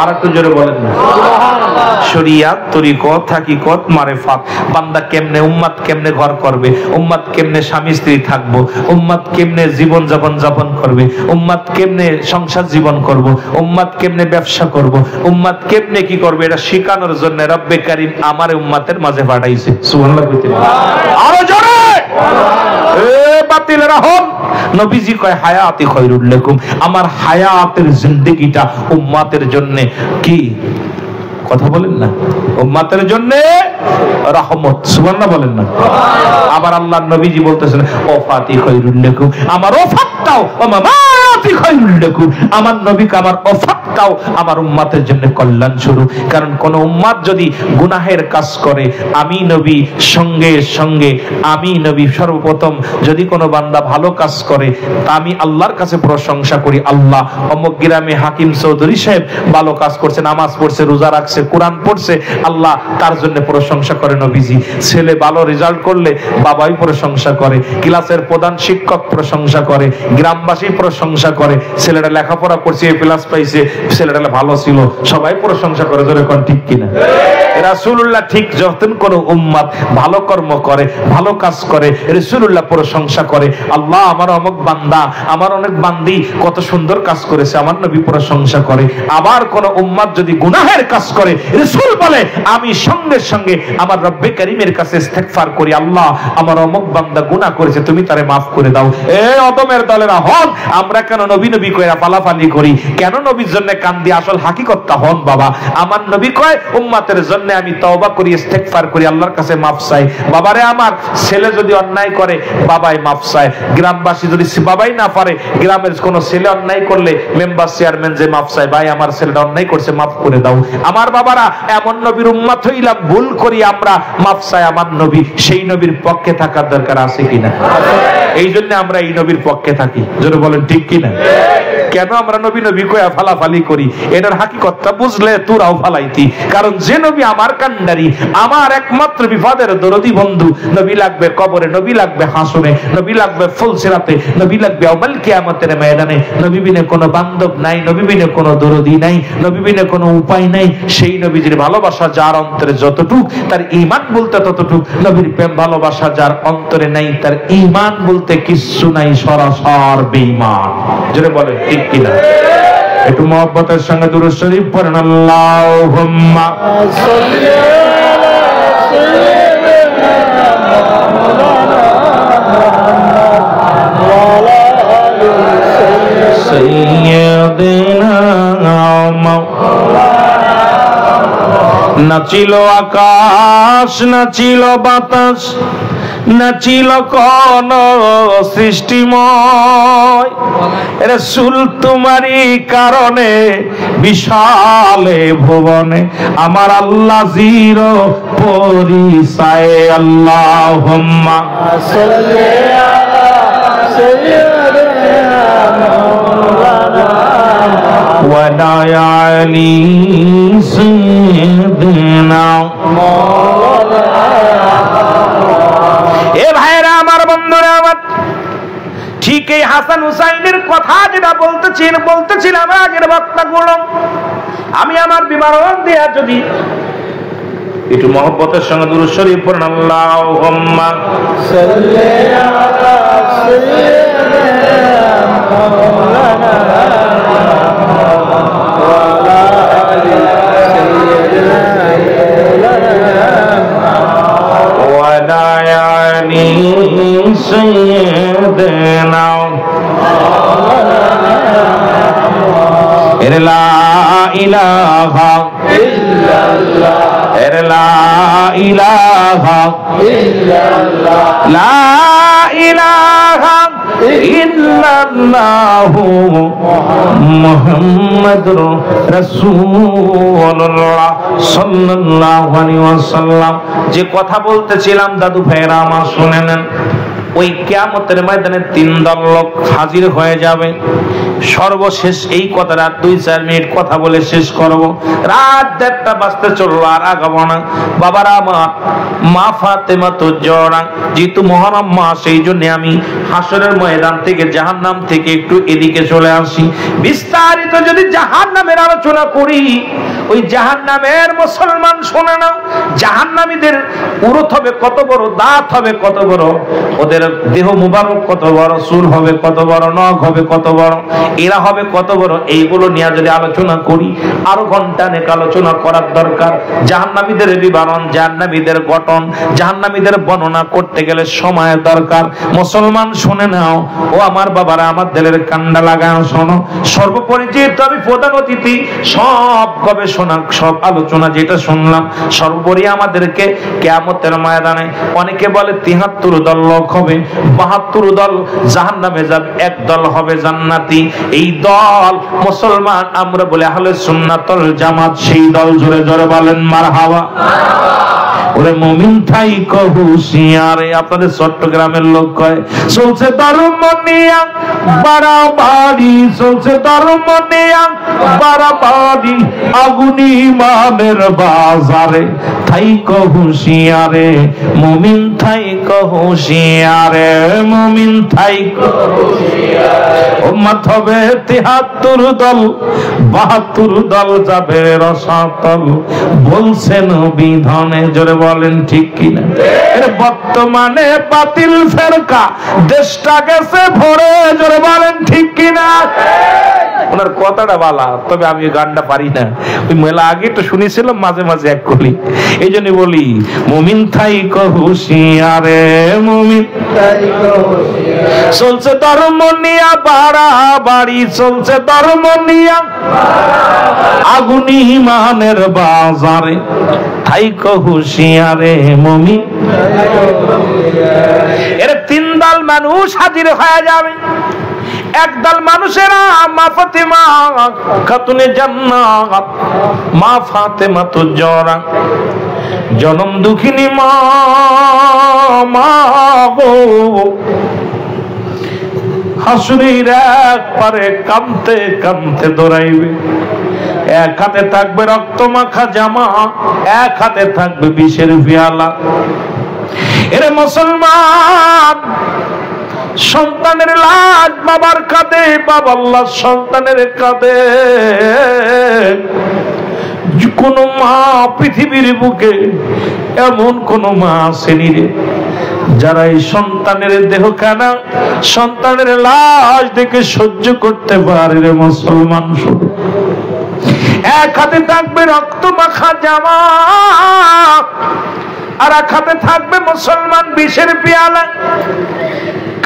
আর একটু জোরে বলেন না সুবহানাল্লাহ। শরিয়াত, তরিকত, হাকিকত, মারিফাত, বান্দা কেমনে উম্মত কেমনে ঘর করবে, উম্মত কেমনে স্বামী স্ত্রী থাকবো, উম্মত কেমনে জীবন যাপন করবে, উম্মত কেমনে সংসার জীবন করব, উম্মত কেমনে ব্যবসা করব, উম্মত কেমনে কি করবে, এটা শেখানোর জন্য রব্বে কারীম আমার উম্মতের মাঝে পাঠাইছে। সুবহানাল্লাহ। আরো জোরে বাতিলেরা হন। নবীজি কয় হায়াতি খায়রুল লাকুম, আমার হায়াতের জিন্দেগিটা উম্মতের জন্য কি, কথা বলেন না, উম্মতের জন্য রহমত। সুবহানাল্লাহ বলেন না। আবার আল্লাহর নবীজি বলতেছেন ওফাতি খায়রুল লাকুম, আমার ওফাতটাও উম্মতি খায়রুল লাকুম, আমার নবীকে আমার ওয়াফাতটাও আমার উম্মতের জন্য কল্যাণ স্বরূপ। কারণ কোন উম্মত যদি গুনাহের কাজ করে, আমি নবী সঙ্গে সঙ্গে আমি নবী সর্বপ্রথম যদি কোনো বান্দা ভালো কাজ করে তা আমি আল্লাহর কাছে প্রশংসা করি, আল্লাহ অমুক গ্রামে হাকিম চৌধুরী সাহেব ভালো কাজ করছে, নামাজ পড়ছে, রোজা রাখছে, কোরআন পড়ছে, আল্লাহ তার জন্য প্রশংসা করে নবীজি। ছেলে ভালো রেজাল্ট করলে বাবাই প্রশংসা করে, ক্লাসের প্রধান শিক্ষক প্রশংসা করে, গ্রামবাসী প্রশংসা করে, ছেলেটা লেখাপড়া করছে, এ প্লাস পাইছে, ছেলেটা ভালো ছিল, সবাই প্রশংসা করে। জোরে কোন ঠিক কিনা? রাসূলুল্লাহ ঠিক যখন কোন উম্মত ভালো কর্ম করে, ভালো কাজ করে, রাসূলুল্লাহ প্রশংসা করে, আল্লাহ আমার অমুক বান্দা, আমার অনেক বান্দি কত সুন্দর কাজ করেছে, আমার নবী প্রশংসা করে। আবার কোন উম্মত যদি গুনাহের কাজ করে, রাসূল বলে আমি সঙ্গে সঙ্গে আমার রব্বে কারীমের কাছে ইস্তেগফার করি, আল্লাহ আমার অমুক বান্দা গুনাহ করেছে, তুমি তারে maaf করে দাও। এ অদমের দলেরা হন, আমরা কেন নবী নবী কইরা পালাপালি করি, কেন নবীর জন্য কান্দি? আসল হাকিকতটা হন বাবা। আমার নবী কয় উম্মতের জন্য আমি তওবা করি, ইস্তেগফার করি, আল্লাহর কাছে maaf চাই। বাবারে আমার ছেলে যদি অন্যায় করে বাবাই maaf চায়, গ্রামবাসী যদি বাবাই না পারে, গ্রামের কোন ছেলে অন্যায় করলে মেম্বার চেয়ারম্যান যে maaf চায়, ভাই আমার ছেলেটা অন্যায় করছে maaf করে দাও। আমার বাবারা এমন নবীর উম্মত হইলাম, ভুল করি আমরা, maaf চাই আমার নবী, সেই নবীর পক্ষে থাকার দরকার আছে কিনা? এই জন্য আমরা এই নবীর পক্ষে থাকি। জোরে বলেন ঠিক কিনা? কেন আমরা নবী নবী কয়া ফালাফালি করি? এটার হাকিকতটা বুঝলে তোরাও ফালাইতি। কারণ যে নবী আমার কান্ডারি, আমার একমাত্র বিপদের দরদি বন্ধু, নবী লাগবে কবরে, নবী লাগবে হাসরে, নবী লাগবে ফুলসিরাতে, নবী লাগবে ইয়াউমুল কিয়ামতের ময়দানে। নবী বিনে কোনো বান্ধব নাই, নবী বিনে কোনো দরদি নাই, নবী বিনে কোনো উপায় নাই। সেই নবীজির ভালোবাসা যার অন্তরে যতটুক, তার ঈমান বলতে ততটুক। নবীর প্রেম ভালোবাসা যার অন্তরে নাই, তার ঈমান বলতে কিচ্ছু নাই, সরাসর বেঈমান। জোরে বলেন ঠিক কিনা? একটু মহব্বতের সঙ্গে দুরূদ শরীফ পড়েন, আল্লাহুম্মা সাল্লি আলা সাইয়্যিদিনা নাচিল আকাশ, নাচিল বাতাস, নাচিল কোন সৃষ্টিময়, রাসূল তোমারই কারণে বিশালে ভুবনে আমার আল্লাহ জির পরিচয়। আল্লাহুম্মা সাল্লি আলা সাইয়্যিদিনা মাওলানা ওয়া আলি সাইয়্যিদিনা মাওলানা। এ ভাইরা আমার, বন্ধুরা আমার, ঠিক এই হাসান হুসাইনের কথা যেটা বলতেছিলাম আগের বক্তাগুলো, আমি আমার বিবরণ দেয়া যদি একটু মহব্বতের সঙ্গে দুরূদ শরীফ পড়েন, আল্লাহুম্মা সাল্লি আলা সাইয়্যিদিনা মাওলানা ওয়া আলা আলি সাইয়্যিদিনা ওয়া আলা আলি সাইয়্যিদিনা লা ইলাহা ইল্লাল্লাহ, লা ইলাহা ইল্লাল্লাহ, লা ইলাহা ইল্লাল্লাহু মুহাম্মাদুর রাসূলুল্লাহ সাল্লাল্লাহু আলাইহি ওয়াসাল্লাম। যে কথা বলতেছিলাম দাদু ভাইরা আমার শুনে নেন। ওই কিয়ামতের ময়দানে তিন দল লোক হাজির হয়ে যাবে। সর্বশেষ এই কথাটা 2-4 মিনিট কথা বলে শেষ করব। রাত 1:30 বাজতে চললো, আর আগাবো না। বাবারা আমার, মা ফাতেমা তো জোড়া, যেহেতু মুহররম মাস, সেই জন্য আমি হাসরের ময়দান থেকে, জাহান্নাম থেকে একটু এদিকে চলে আসি। বিস্তারিত যদি জাহান্নামের আলোচনা করি, ওই জাহান্নামের মুসলমান শোনে নাও, জাহান্নামীদের উরুত হবে কত বড়, দাঁত হবে কত বড়, ওদের দেহ মুবারক কত বড়, চুল হবে কত বড়, নখ হবে কত বড়, এরা হবে কত বড়, এইগুলো নিয়ে যদি আলোচনা করি আরো ঘন্টা নেক আলোচনা করার দরকার। জাহান্নামীদের বিবরণ, জাহান্নামীদের গঠন, জাহান্নামীদের বর্ণনা করতে গেলে সময়ের দরকার। মুসলমান শুনে নাও, ও আমার বাবারা, আমার দিলের কান্ডা লাগাও, শোনো। সর্বোপরি যেহেতু আমি প্রধান অতিথি, সব গবেষণা গবেষণা সব আলোচনা যেটা শুনলাম, সর্বোপরি আমাদেরকে কিয়ামতের ময়দানে অনেকে বলে ৭৩ দল লোক হবে, ৭২ দল জাহান্নামে যাবে, এক দল হবে জান্নাতি। এই দল মুসলমান আমরা বলে আহলে সুন্নাত ওয়াল জামাত, সেই দল জোরে জোরে বলেন মারহাবা। ওরে মুমিন থাই হুঁশিয়ারে, আপনাদের চট্টগ্রামের লোক কয় চলছে ধর্ম নিয়া বাড়াবাড়ি, চলছে ধর্ম নিয়া বাড়াবাড়ি, আগুনি ইমানের বাজারে, থাই হুঁশিয়ারে মুমিন থাই হুঁশিয়ারে, মুমিন থাই হুঁশিয়ারে। উম্মত হবে ৭৩ দল, ৭২ দল যাবে রসাতল, বলছেন বিধানে, জোরে বলেন ঠিক কিনা? বর্তমানে বাতিল ফেরকা দেশটা গেছে ভরে, জোরে বলেন ঠিক কিনা? ওনার কথাটা বালা, তবে আমি গানটা পারি না। ওই মেলা আগে তো শুনেছিলাম, মাঝে মাঝে এক কলি, এই জন্য বলি মুমিন থাই হুঁশিয়ারে, মুমিন চলছে ধর্ম নিয়া বাড়াবাড়ি, চলছে ধর্ম নিয়া আগুনি ইমানের বাজারে, থাই হুঁশিয়ারে মুমিন। এর ৩ দল মানুষ হাজির হয়ে যাবে। একদল মানুষেরা মা ফাতেমা খাতুনে জান্নাত, মা ফাতেমা তো জরা জনম দুঃখিনী মা গো, হাসুরির একবারে কাঁদতে কাঁদতে দৌড়াইবে। এক হাতে থাকবে রক্ত মাখা জামা, এক হাতে থাকবে বিষের পেয়ালা। এরে মুসলমান, সন্তানের লাশ বাবার কাঁধে, বাবার লাশ সন্তানের কাঁধে। কোন মা পৃথিবীর বুকে এমন কোন মা আসেনি রে যারা এই সন্তানের দেহখানা, সন্তানের লাশ দেখে সহ্য করতে পারে রে মুসলমান। শুধু এক হাতে থাকবে রক্ত মাখা জামা, আর এক হাতে থাকবে মুসলমান বিষের পেয়ালা।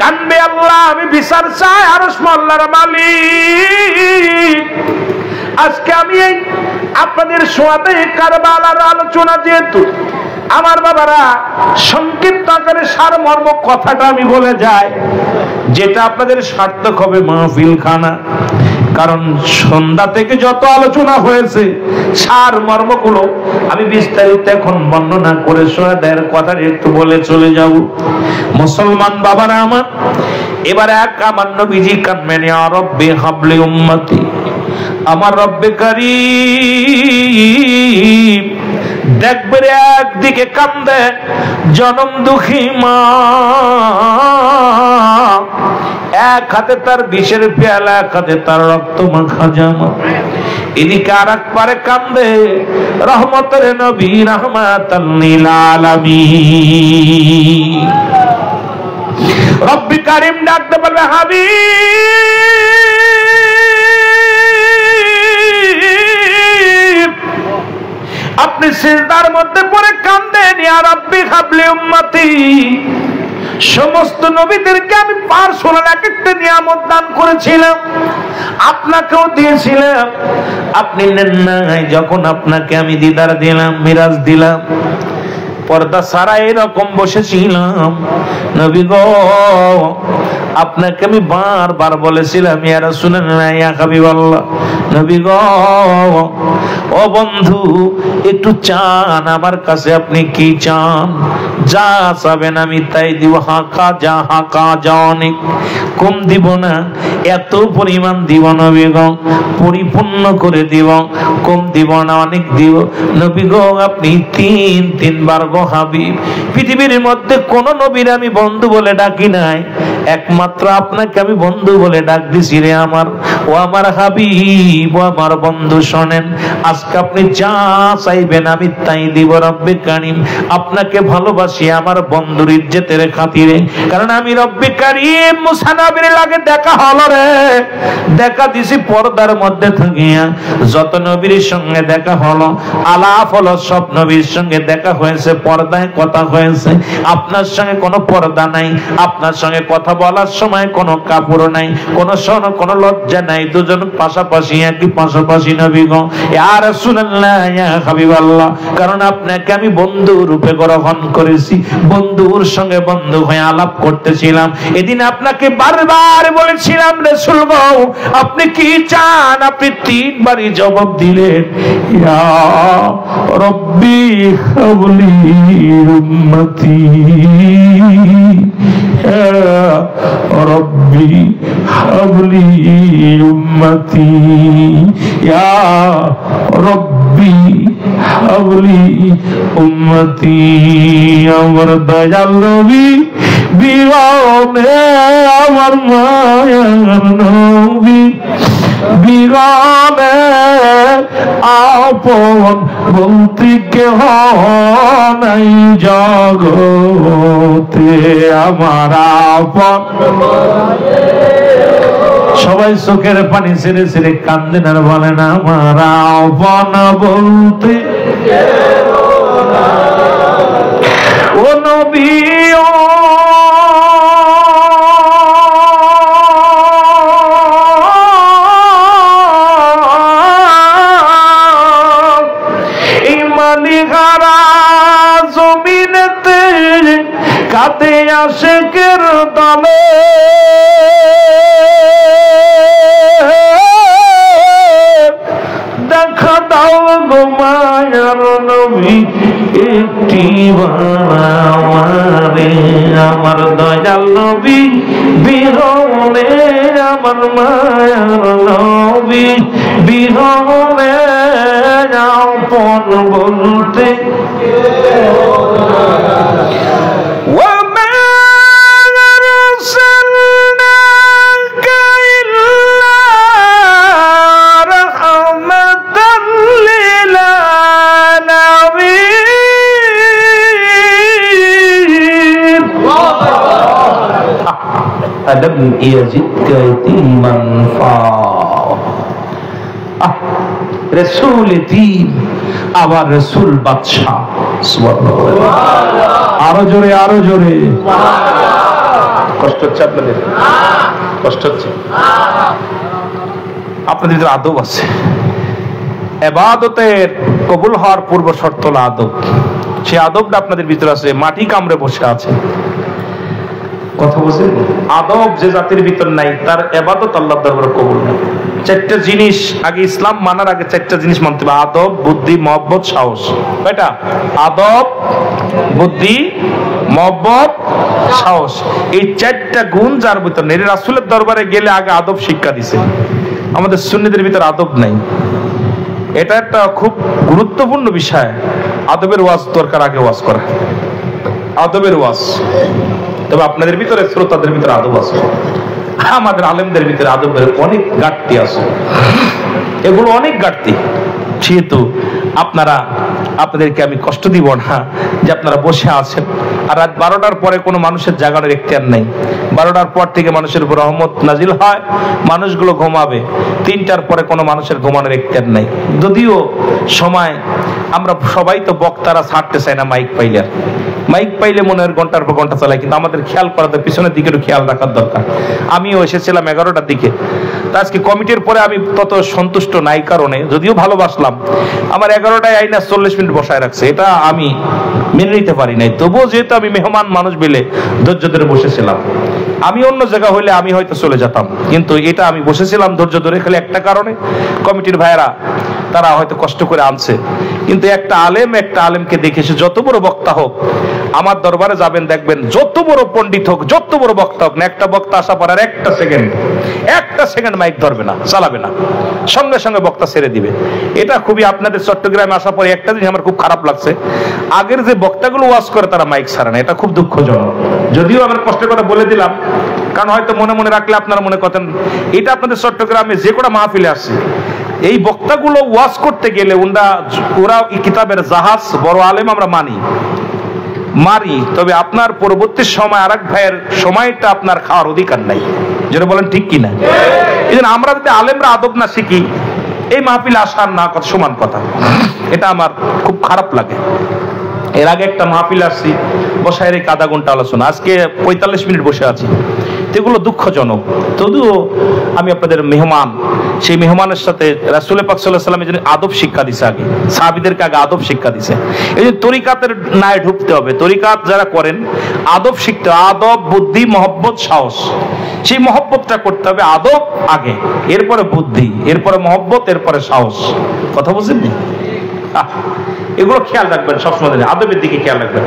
কানবে আল্লাহ আমি বিচার চাই, আরশ মোল্লার মালিক। আজকে আমি এই আপনাদের সোয়াবে কারবালার আলোচনা, যেহেতু আমার বাবারা সংক্ষিপ্ত আকারে সারমর্ম কথাটা আমি বলে যাই, যেটা আপনাদের সার্থক হবে মাহফিল খানা। কারণ সন্ধ্যা থেকে যত আলোচনা হয়েছে সারমর্মগুলো আমি বিস্তারিত এখন বর্ণনা করে সোয়াদের কথাটা একটু বলে চলে যাব। মুসলমান বাবারা আমার, এবারে এক আমার নবীজি কানবেন, ইয়া রব্বি হাবলি উম্মতি, আমার রব্বে কারীম। দেখবে একদিকে কান্দে জনম দুঃখী মা, এক হাতে তার বিষের পেয়ালা, এক হাতে তার রক্ত মাখা জামা। এদিকে আর এক পারে কান্দে রহমতের নবী রাহমাতাল লিল আলামিন। রব্বি কারীম ডাকতে বলবে হাবিব, আপনি সিজদার মধ্যে পড়ে কান্দেন, ইয়া রব্বি হাবলি উম্মতি। সমস্ত নবীদেরকে আমি পার্সোনাল এক একটা নিয়ামত দান করেছিলাম, আপনাকেও দিয়েছিলাম, আপনি নেন নাই। যখন আপনাকে আমি দিদার দিলাম, মিরাজ দিলাম, পর্দা ছাড়া এরকম বসেছিলাম, নবী গো আপনাকে আমি বারবার বলেছিলাম, ইয়া রাসূলুল্লাহ ইয়া হাবিবাল্লাহ, নবী গো ও বন্ধু একটু চান আমার কাছে, আপনি কি চান? যা চাবেন আমি তাই দিব। হাঁকা যা অনেক, কম দিব না, এত পরিমাণ দিব নবী গো, পরিপূর্ণ করে দিব, কম দিব না, অনেক দিব। নবী গো আপনি ৩ বার গো হাবিব, পৃথিবীর মধ্যে কোন নবীর আমি বন্ধু বলে ডাকি নাই, একমাত্র আপনাকে আমি বন্ধু বলে ডাক দিছি রে আমার। ও আমার হাবিব, ও আমার বন্ধু, শোনেন আজকে আপনি যা চাইবেন আমি তাই দিব রব্বে কারীম। আপনাকে ভালোবাসি আমার বন্ধুর ইজ্জতের খাতিরে, কারণ আমি রব্বে কারীম। মুসা নবীর লাগে দেখা হলো রে, দেখা দিছি পর্দার মধ্যে থাকিয়া। যত নবীর সঙ্গে দেখা হলো, আলাপ হলো, সব নবীর সঙ্গে দেখা হয়েছে, পর্দায় কথা হয়েছে। আপনার সঙ্গে কোনো পর্দা নাই, আপনার সঙ্গে কথা বলার সময় কোনো কাপড় নাই, কোনো লজ্জা নাই, দুজন পাশাপাশি একই পাশাপাশি নবী গো ইয়া রাসূলুল্লাহ ইয়া হাবিবাল্লাহ, কারণ আপনাকে আমি বন্ধু রূপে গ্রহণ করেছি, বন্ধুর সঙ্গে বন্ধু হয়ে আলাপ করতেছিলাম। এদিন আপনাকে বারবার বলেছিলাম রাসূল গো আপনি কি চান, আপনি তিনবারই জবাব দিলেন ইয়া রব্বি হাবলি উম্মতি, ইয়া রব্বি হাবলি উম্মতি, ইয়া রব্বি হাবলি উম্মতি। আমার দয়াল নবী বিরানে, আমার মায়ার নবী বিরানে, আপন বলতে কেহ নাই জগতে, আমার আপন। সবাই চোখের পানি ছেড়ে ছেড়ে কান্দেন আর বলেন আমার আপন বলতে ও নবী জমিনেতে কাঁদে আশিকের দলে, দেখা দাও গো মায়ার নবী একটি আমারে, আমার দয়াল নবী বিরলে, আমার মায়ার নবী বিরলে, আপন বলতে আদম ইয়াজিদকা ইয়াতীমান ফা, রাসূল ইয়াতীম আবার রাসূল বাদশা। সুবহানাল্লাহ, আরো জোরে আরো জোরে। কষ্ট হচ্ছে আপনাদের? কষ্ট হচ্ছে? আপনাদের ভিতরে আদব আছে। ইবাদতের কবুল হওয়ার পূর্ব শর্ত হলো আদব। সেই আদবটা আপনাদের ভিতরে আছে, মাটি কামড়ে বসে আছে। কথা বুঝেন? আদব যে জাতির ভিতর নাই তার ইবাদত আল্লাহর দরবারে কবুল না। চারটা জিনিস আগে, ইসলাম মানার আগে চারটা জিনিস মানতে হবে, আদব, বুদ্ধি, মহব্বত, সাহস। কয়টা? আদব, বুদ্ধি, মহব্বত, সাহস। এই চারটা গুণ যার ভিতর নেই, রাসূলের দরবারে গেলে আগে আদব শিক্ষা দিছে। আমাদের সুন্নিদের ভিতর আদব নাই। এটা একটা খুব গুরুত্বপূর্ণ বিষয়। আদবের ওয়াজ দরকার, আগে ওয়াজ করা, আদবের ওয়াজ। তবে আপনাদের ভিতরে, শ্রোতাদের ভিতরে আদব আছে, আমাদের আলেমদের ভিতরে আদবের অনেক ঘাটতি আছে। এগুলো অনেক ঘাটতি। যেহেতু আপনাদেরকে আমি কষ্ট দিব না যে আপনারা বসে আছেন, আর রাত 12টার পরে কোনো মানুষের জাগানোর এখতিয়ার নাই। 12টার পর থেকে মানুষের উপর রহমত নাজিল হয়, মানুষগুলো ঘুমাবে। 3টার পরে কোনো মানুষের ঘুমানোর এখতিয়ার নাই। যদিও সময় আমরা সবাই তো বক্তারা ছাড়তে চাই না মাইক পাইলে, মাইক পাইলে মনে হয় ঘন্টার পর ঘন্টা চালায়, কিন্তু আমাদের খেয়াল করাতে পিছনের দিকে একটু খেয়াল রাখার দরকার। আমিও এসেছিলাম 11টার দিকে, তা আজকে কমিটির পরে আমি তত সন্তুষ্ট নাই, কারণে যদিও ভালোবাসলাম, আমার 11টায় আইনা 40 মিনিট বসায় রাখছে, এটা আমি মেনে নিতে পারি নাই। তবুও যেহেতু আমি মেহমান মানুষ বলে ধৈর্য ধরে বসেছিলাম। আমি অন্য জায়গা হইলে আমি হয়তো চলে যেতাম, কিন্তু এটা আমি বসেছিলাম ধৈর্য ধরে, খালি একটা কারণে, কমিটির ভাইয়েরা তারা হয়তো কষ্ট করে আনছে। কিন্তু একটা আলেমকে দেখে, সে যত বড় বক্তা হোক, আমার দরবারে যাবেন দেখবেন, যত বড় পণ্ডিত হোক, যত বড় বক্তা হোক না, একটা বক্তা আসা পর আর একটা সেকেন্ড মাইক ধরবে না, চালাবে না, সঙ্গে সঙ্গে বক্তা ছেড়ে দিবে। এটা খুবই, আপনাদের চট্টগ্রামে আসার পরে একটা জিনিস আমার খুব খারাপ লাগছে, আগের যে বক্তাগুলো ওয়াজ করে তারা মাইক ছাড়ে না। এটা খুব দুঃখজনক। যদিও আমার কষ্টের কথা বলে দিলাম, কারণ হয়তো মনে মনে রাখলে আপনারা মনে করেন, এটা আপনাদের চট্টগ্রামে যে কটা মাহফিলে আসছে, এই বক্তাগুলো ওয়াজ করতে গেলে ওরা কিতাবের জাহাজ, বড় আলেম আমরা মারি, তবে আপনার পরবর্তী সময় আরেক ভাইয়ের সময়টা আপনার খাওয়ার অধিকার নাই। যেটা বলেন ঠিক কিনা? এই জন্য আমরা যদি আলেমরা আদব না শিখি, এই মাহফিলে আসার না কথা সমান কথা। এটা আমার খুব খারাপ লাগে। এর আগে একটা মাহফিল আসছি, বসায় রেখে আধা ঘন্টা আলোচনা, আজকে 45 মিনিট বসে আছি। এগুলো দুঃখজনক। তবুও আমি আপনাদের মেহমান, সেই মেহমানের সাথে রাসূল পাক সাল্লাল্লাহু আলাইহি ওয়াসাল্লাম যিনি আদব শিক্ষা দিছে, আগে সাহাবীদেরকে আগে আদব শিক্ষা দিছে। এই যে তরিকাতের নায়ে ঢুকতে হবে, তরিকাত যারা করেন আদব শিখতে হবে, আদব, বুদ্ধি, মহব্বত, সাহস। সেই মহব্বতটা করতে হবে আদব আগে, এরপরে বুদ্ধি, এরপরে মহব্বত, এরপরে সাহস। কথা বুঝছেন? এগুলো খেয়াল রাখবেন সবসময়, আদবের দিকে খেয়াল রাখবেন।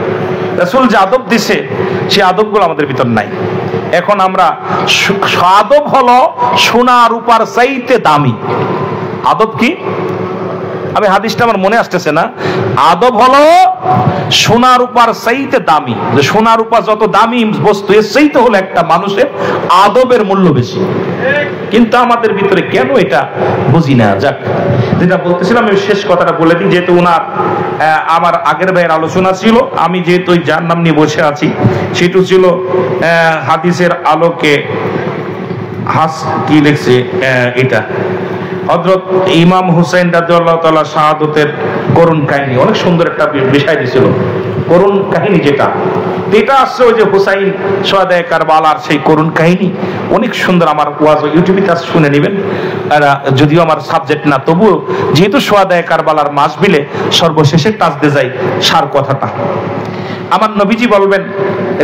রাসূল যে আদব দিছে সেই আদবগুলো আমাদের ভিতর নাই। এখন আমরা আদব হলো সোনা রূপার চাইতে দামি। আদব কি? আমি হাদিসটা আমার মনে আসতেছে না। আদব হলো সোনা রূপার চাইতে দামি। যে সোনা রূপা যত দামি বস্তু, এর চাইতে হলো একটা মানুষের আদবের মূল্য বেশি। কিন্তু আমাদের ভিতরে কেন এটা বুঝি না। যাক, যেটা বলতেছিলাম আমি শেষ কথাটা বলে দিই, যেহেতু ওনার আমার আগের ভাইয়ের আলোচনা ছিল, আমি যেহেতু ওই যার নাম নিয়ে বসে আছি, সেটু ছিল হাদিসের আলোকে কি লিখছে এটা হযরত ইমাম হুসাইন রাদিয়াল্লাহু তাআলা শাহাদাতের করুণ কাহিনী। অনেক সুন্দর একটা বিষয় দিছিল, করুণ কাহিনী যেটা এটা আসছে ওই যে হুসাইন শুহাদায়ে কারবালার সেই করুণ কাহিনী। অনেক সুন্দর। আমার ওয়াজ ইউটিউবে তা শুনে নেবেন, যদিও আমার সাবজেক্ট না, তবুও যেহেতু শুহাদায়ে কারবালার মাসবিলে সর্বশেষে টাচ দিয়ে যায় সার কথাটা। আমার নবীজি বলবেন,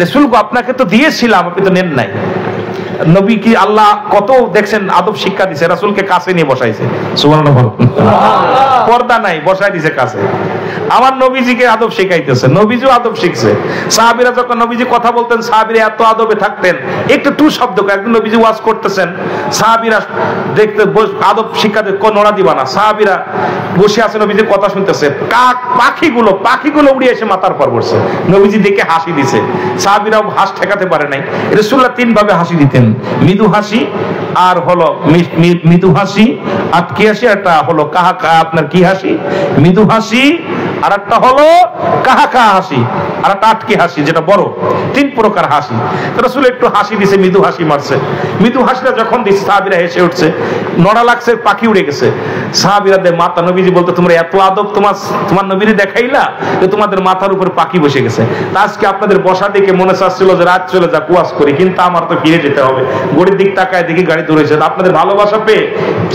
রাসূল গো আপনাকে তো দিয়েছিলাম, আপনি তো নেন নাই। নবী কি আল্লাহ কত দেখছেন আদব শিক্ষা দিছে, রাসূলকে কাছে নিয়ে বসাইছে। সুবহানাল্লাহ, পর্দা নাই, বসাই দিছে কাছে। আমার নবীজিকে আদব শিখাইতেছে, নবীজিও আদব শিখছে। সাহাবীরা যখন নবীজি কথা বলতেন, সাহাবীরা এত আদবে থাকতেন, একটু টু শব্দ একদিন নবীজি ওয়াজ করতেছেন, সাহাবীরা দেখতে আদব শিক্ষাতে নোড়া দিবা না, সাহাবীরা বসে আছে, নবীজি কথা শুনতেছে, কাক পাখিগুলো উড়ে এসে মাথার পর বসছে। নবীজি দেখে হাসি দিছে, সাহাবীরাও হাস ঠেকাতে পারে নাই। রাসূলুল্লাহ তিন ভাবে হাসি দিতেন, মৃদু হাসি, আর হলো মৃদু হাসি, আর কি হাসি, একটা হলো কাহা আপনার কি হাসি, মৃদু হাসি, আর একটা হলো কাহা কাহা হাসি, আর একটা আটকে হাসি, যেটা বড়। তিন প্রকার হাসি। রাসূল একটু হাসি দিছে, মৃদু হাসি মারছে। মৃদু হাসিটা যখন দিচ্ছে, সাহাবীরা হেসে উঠছে, নড়া লাগছে, পাখি উড়ে গেছে। সাহাবীরা মাথা, নবীজি বলতে তোমরা এত আদব তোমার নবীরে দেখাইলা যে তোমাদের মাথার উপর পাখি বসে গেছে। আজকে আপনাদের বসা দেখে মনে চাচ্ছিল যে রাত চলে যা কুয়াশ করি, কিন্তু আমার তো ফিরে যেতে হবে। গড়ির দিক তাকায় দেখি গাড়ি দৌড়েছে। আপনাদের ভালোবাসা পেয়ে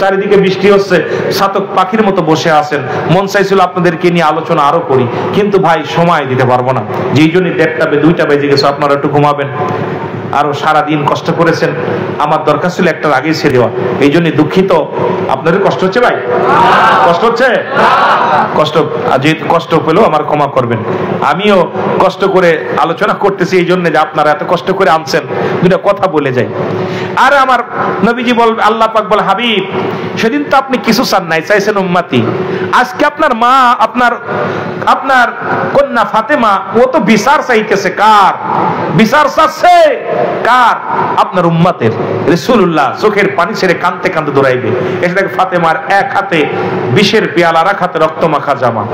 চারিদিকে বৃষ্টি হচ্ছে, সাতক পাখির মতো বসে আছেন। মন চাইছিল আপনাদেরকে নিয়ে আলোচনা আরো করি, কিন্তু ভাই সময় দিতে পারবো না। যেই জন্য 1টা 2টা বেজে গেছে, আপনারা একটু ঘুমাবেন। আরো সারাদিন কষ্ট করেছেন, আমার দরকার ছিল একটার আগেই ছেড়ে দেওয়া। এই জন্য দুঃখিত। আপনাদের কষ্ট হচ্ছে ভাই? কষ্ট হচ্ছে? যেহেতু কষ্ট পেলেও আমার ক্ষমা করবেন। আমিও কষ্ট করে আলোচনা করতেছি এই জন্য যে আপনারা এত কষ্ট করে আনছেন, দুটা কথা বলে যাই। আর আমার নবীজি বল, আল্লাহ পাক বলে, হাবিব সেদিন তো আপনি কিছু চান নাই, চাইছেন উম্মতি। আজকে আপনার মা, আপনার কন্যা ফাতেমা, ও তো বিচার চাইতেছে। কার বিচার চাচ্ছে? কার? আপনার উম্মতের। রাসূলুল্লাহ চোখের পানি ছেড়ে কাঁদতে কাঁদতে দৌড়াইবে। এসে দেখে ফাতেমার এক হাতে বিষের পেয়ালা, আর এক হাতে রক্ত মাখা জামা।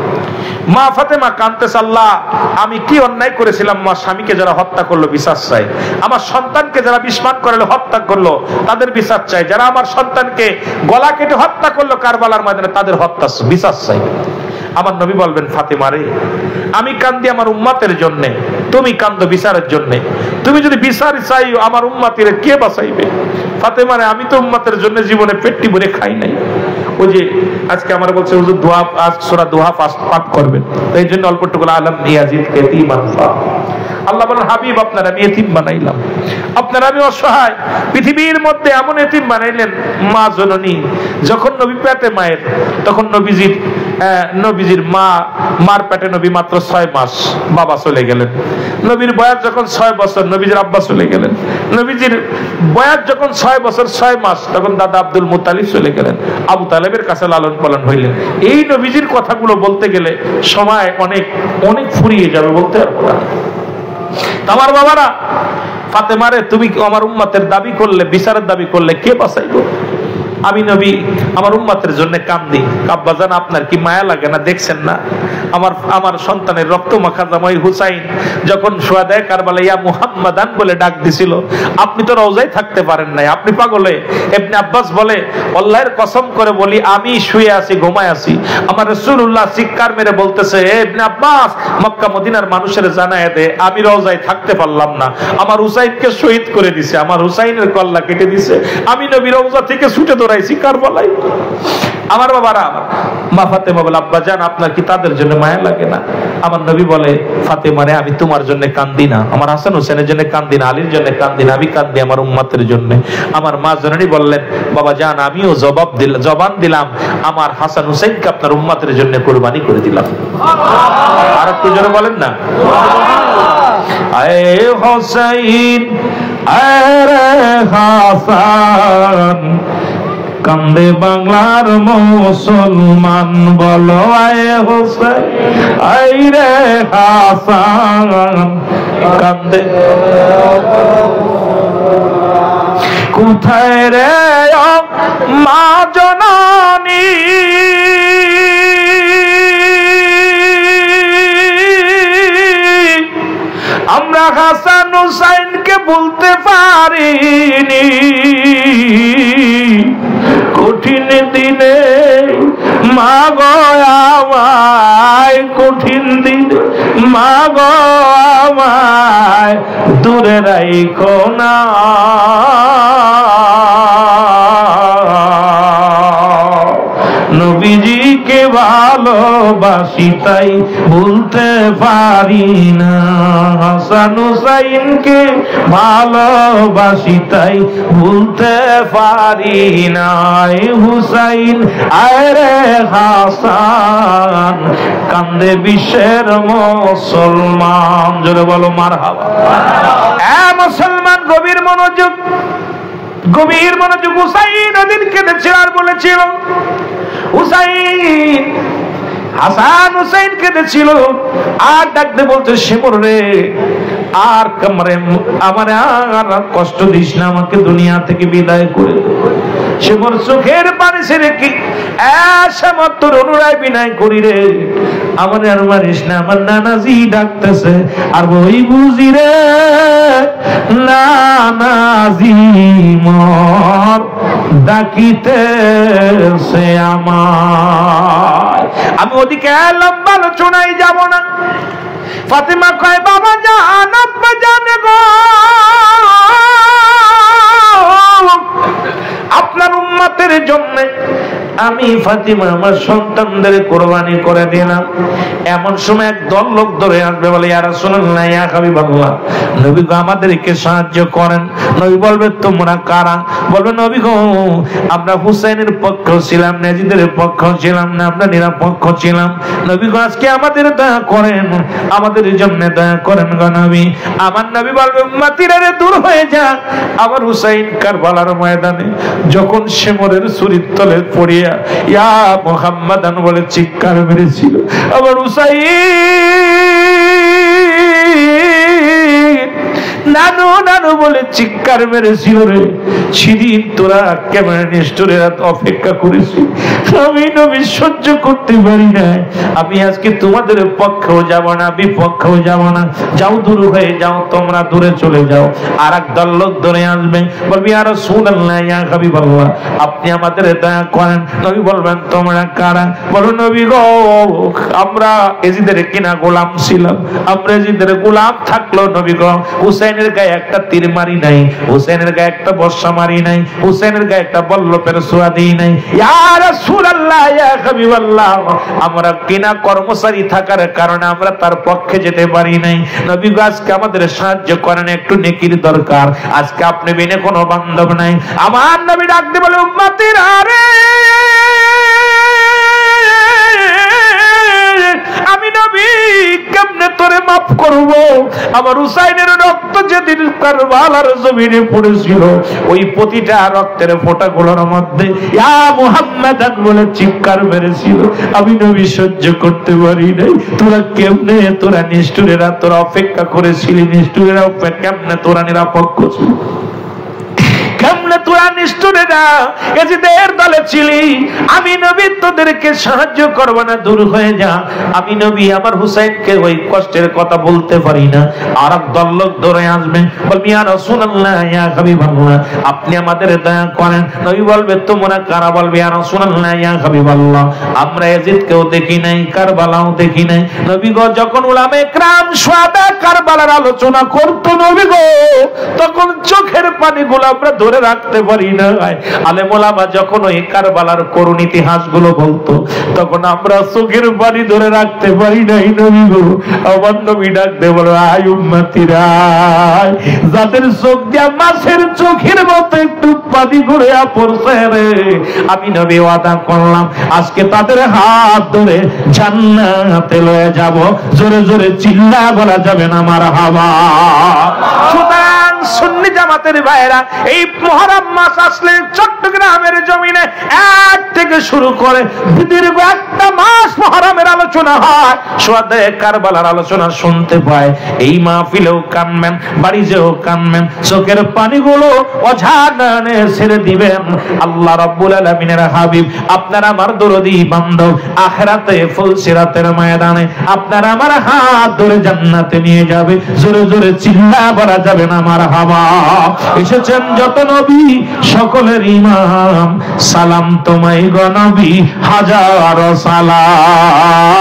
মা ফাতেমা কাঁদতেছে, আল্লাহ আমি কি অন্যায় করেছিলাম? আমার স্বামীকে যারা হত্যা করলো বিচার চাই, আমার সন্তানকে যারা বিস্মান করালো, হত্যা করলো, তাদের বিচার চাই। যারা আমার সন্তানকে গলা কেটে হত্যা করলো কারবালার ময়দানে, তাদের হত্যা বিচার চাই। আমার নবী বলবেন, ফাতেমা রে, আমি কান্দি আমার উম্মতের জন্য, তুমি কান্দো বিচারের জন্য। তুমি যদি বিচার চাইও আমার উম্মতের, কে বাঁচাইবে? ফাতেমা রে, আমি তো উম্মতের জন্য জীবনে পেটটি ভরে খাই নাই। ওই যে আজকে আমার বলছে হুজুর দোয়া, আজ সূরা দোহা পাঠ করবেন, এই জন্য অল্পটুকু আলম ইয়াজিদ ইয়াতীমান ফা। আল্লাহ বলেন, হাবিব আপনার আমি এতিম বানাইলাম, আপনার আমি অসহায়। পৃথিবীর মধ্যে এমন এতিম বানাইলেন, মা জননী যখন নবী পেটে মায়ের, তখন নবীজির মার পেটে নবী মাত্র 6 মাস, বাবা চলে গেলেন। নবীর বয়স যখন 6 বছর, নবীজির আব্বা চলে গেলেন। নবীজির বয়স যখন 6 বছর 6 মাস, তখন দাদা আব্দুল মুত্তালিব চলে গেলেন, আবু তালেবের কাছে লালন পালন হইলেন। এই নবীজির কথাগুলো বলতে গেলে সময় অনেক অনেক ফুরিয়ে যাবে, বলতে পারবো না। আমার বাবারা, ফাতেমারে তুমি আমার উম্মতের দাবি করলে, বিচারের দাবি করলে, কে বাঁচাইব? আমি নবী আমার উম্মতের জন্য কান্দি। আব্বাজান আপনার কি মায়া লাগে না? দেখছেন না আমার সন্তানের রক্ত মাখা জামাই হুসাইন যখন শুহাদায়ে কারবালা ইয়া মুহাম্মাদান বলে ডাক দিছিল, আপনি তো রওজায় থাকতে পারেন নাই, আপনি পাগলে। ইবনে আব্বাস বলে আল্লাহর কসম করে বলি আমি শুয়ে আছি, ঘুমায় আছি, আমার রাসূলুল্লাহ চিৎকার মেরে বলতেছে, হে ইবনে আব্বাস মক্কা মদিনার মানুষের জানায়ে দে আমি রওজায় থাকতে পারলাম না, আমার হুসাইনকে শহীদ করে দিছে, আমার হুসাইনের কল্লা কেটে দিছে, আমি নবী রওজা থেকে ছুটে দৌড়াইছি কারবালায়। আমার বাবারা, মা ফাতেমা বলে আব্বা জান আপনার কি তাদের জন্য মায়া লাগে না? আমার নবী বলে ফাতেমা রে আমি তোমার জন্য কান্দি না, আমার হাসান হোসেনের জন্য কান্দি না, আলীর জন্য কান্দি না, আমি কান্দি আমার উম্মতের জন্য। আমার মা জননী বললেন বাবা জান আমিও জবান দিলাম আমার হাসান হোসেনকে আপনার উম্মতের জন্য কুরবানি করে দিলাম। আর একটু জোরে বলেন না, আয়ে হোসেন আরে হাসান কান্দে বাংলার মুসলমান, বলো আয়ে হোসেন আইরে হাসান কান্দে কোথায় রে মা জননী আমরা হাসান হুসাইনকে বলতে পারিনি, কঠিন দিনে মা গো আমায়, কঠিন দিনে মা গো আমায় দূরে রাইখো না। নবীজিকে ভালোবাসি তাই ভুলতে পারি না, হাসান হুসাইনকে ভালোবাসি তাই ভুলতে পারি না। হুসাইন আরে হাসান কান্দে বিশ্বের মুসলমান, জোরে বলো মারহাবা। মুসলমান গভীর মনোযোগ, গভীর মনোযোগ। হুসাইন ওদিন কেঁদেছিল আর বলেছিল হুসাইন, হাসান হুসাইন কেঁদেছিল আর ডাকতে বলতে শিমুর রে আর আমারে আর কষ্ট দিস না, আমাকে দুনিয়া থেকে বিদায় করে দে। শিমুর চোখের পানি ছেড়ে কি এসমত তোর অনুরায় বিনয় করি রে, আমার আর মারিস না, আমার নানাজি ডাকতেছে। আর ওই বুঝি রে নানাজি মর ডাকিতেছে আমার, আমি ওদিকে লম্বা আলোচনায় যাব না। ফাতেমা কয় বাবা জান আব্বা জান গো আপনার উম্মতের জন্য আমি ফাতিমা আমার সন্তানদের কোরবানি করে দিলাম। এমন সময় এক দল লোক ধরে আসবে, বলে ইয়া রাসূলুল্লাহ ইয়া হাবিবাল্লাহ নবী গো আমাদেরকে সাহায্য করেন। নবী বলবে তোমরা কারা? বলবে নবী গো আমরা হুসাইনের পক্ষ ছিলাম না, ইয়াজিদের পক্ষ ছিলাম না, আমরা নিরপেক্ষ ছিলাম। নবী গো আজকে আমাদের দয়া করেন, আমাদের জন্য দয়া করেন গো নবী। আমার নবী বলবে উম্মতিরা রে দূর হয়ে যা। আবার হুসাইন কারবালার ময়দানে যখন শিমরের ছুরির তলে পড়িয়া ইয়া মুহাম্মাদান বলে চিৎকার মেরেছিল, আবার হুসাইন নানু নানু বলে চিৎকার মেরেছিল রে। সেদিন তোরা কেমন নিষ্ঠুরের অপেক্ষা করেছি, আমি নবী সহ্য করতে পারি না। আমি আজকে তোমাদের পক্ষেও যাব না, বিপক্ষেও যাব না। যাও দূর হয়ে যাও, তোমরা দূরে চলে যাও। আর এক দল লোক ধরে আসবে, বলবি ইয়া রাসূলুল্লাহ ইয়া হাবিবাল্লাহ আপনি আমাদের দয়া করেন। নবী বলবেন তোমরা কারা? বলো নবী গো আমরা এজিদের কিনা গোলাম ছিলাম, আমরা এজিদের গোলাম থাকলো নবী গো হুসাইনের গায়ে একটা তীর মারি নাই, হুসাইনের গায়ে একটা বর্ষা মারি নাই, হুসাইনের গায়ে একটা বল্লভের ছোঁয়া দিই নাই। ইয়া রাসূলুল্লাহ ইয়া হাবিবাল্লাহ আমরা কিনা কর্মচারী থাকার কারণে আমরা তার পক্ষে যেতে পারি নাই। নবী গো আজকে আমাদের সাহায্য করেন, একটু নেকির দরকার, আজকে আপনি বিনে কোনো বান্ধব নাই। আমার নবী ডাকতে বলে উম্মতিরা রে আমি নবী কেমনে তোরে মাফ করব? আমার হুসাইনের রক্ত যেদিন কারবালার জমিনে পড়েছিল ওই প্রতিটা রক্তের ফোঁটাগুলোর মধ্যে ইয়া মুহাম্মাদান বলে চিৎকার মেরেছিল, আমি নবী সহ্য করতে পারি নাই। তোরা কেমনে, তোরা নিষ্ঠুরেরা তোরা অপেক্ষা করেছিলি, নিষ্ঠুরেরা কেমনে তোরা নিরপেক্ষ ছিল, কেমনে কেমনে তোরা নিষ্ঠুরে না এজিদের দলে ছিলি, আমি নবী তোদেরকে সাহায্য করবো না, দূর হয়ে যা। আমি নবী আমার হুসাইনকে ওই কষ্টের কথা বলতে পারি না। আর একদল লোক দৌড়ে আসবে, বলবি ইয়া রাসূলুল্লাহ ইয়া হাবিবাল্লাহ আপনি আমাদের দয়া করেন। নবী বলবে তোমরা কারা? বলবে ইয়া রাসূলুল্লাহ ইয়া হাবিবাল্লাহ আমরা ইয়াজিদকেও দেখি নাই, কারবালাও দেখি নাই। নবী গো যখন উলামায়ে কেরাম শুহাদা কারবালার আলোচনা করতো নবী গো, তখন চোখের পানিগুলো আমরা ধরে রাখতে পারি না। আলেম ওলামা যখন ওই কারবালার করুণ ইতিহাসগুলো বলতো, তখন আমরা চোখের পানি ধরে রাখতে পারি নাই। নবী গো আমার নবী ডাকতে বলো আয় উম্মতিরা, যাদের চোখ দিয়া মাছের চোখের মতো একটু পানি ঘুরে পড়ছে রে, আমি নবী ওয়াদা করলাম আজকে তাদের হাত ধরে জান্নাতে লয়ে যাব। জোরে জোরে চিল্লা বলা যাবে না মারহাবা। সুতরাং সুন্নি জামাতের ভাইরা, এই মুহররম মাস আসলে চট্টগ্রামের জমিনে এক থেকে শুরু করে দীর্ঘ একটা মাস মুহররমের আলোচনা হয়, শুহাদায়ে কারবালার আলোচনা শুনতে পায়। এই মাহফিলেও কানবেন, বাড়িতেও কানবেন, চোখের পানিগুলো অঝাড়নে ছেড়ে দিবেন। আল্লাহ রাব্বুল আলামিনের হাবিব আপনার আমার দরদি বান্ধব আখিরাতে ফুলসিরাতের ময়দানে আপনার আমার হাত ধরে জান্নাতে নিয়ে যাবে। জোরে জোরে চিল্লা বলা যাবে না মারহাবা। এসেছেন যত নবী সকলের ইমাম, সালাম তোমায় গো নবী হাজার সালাম।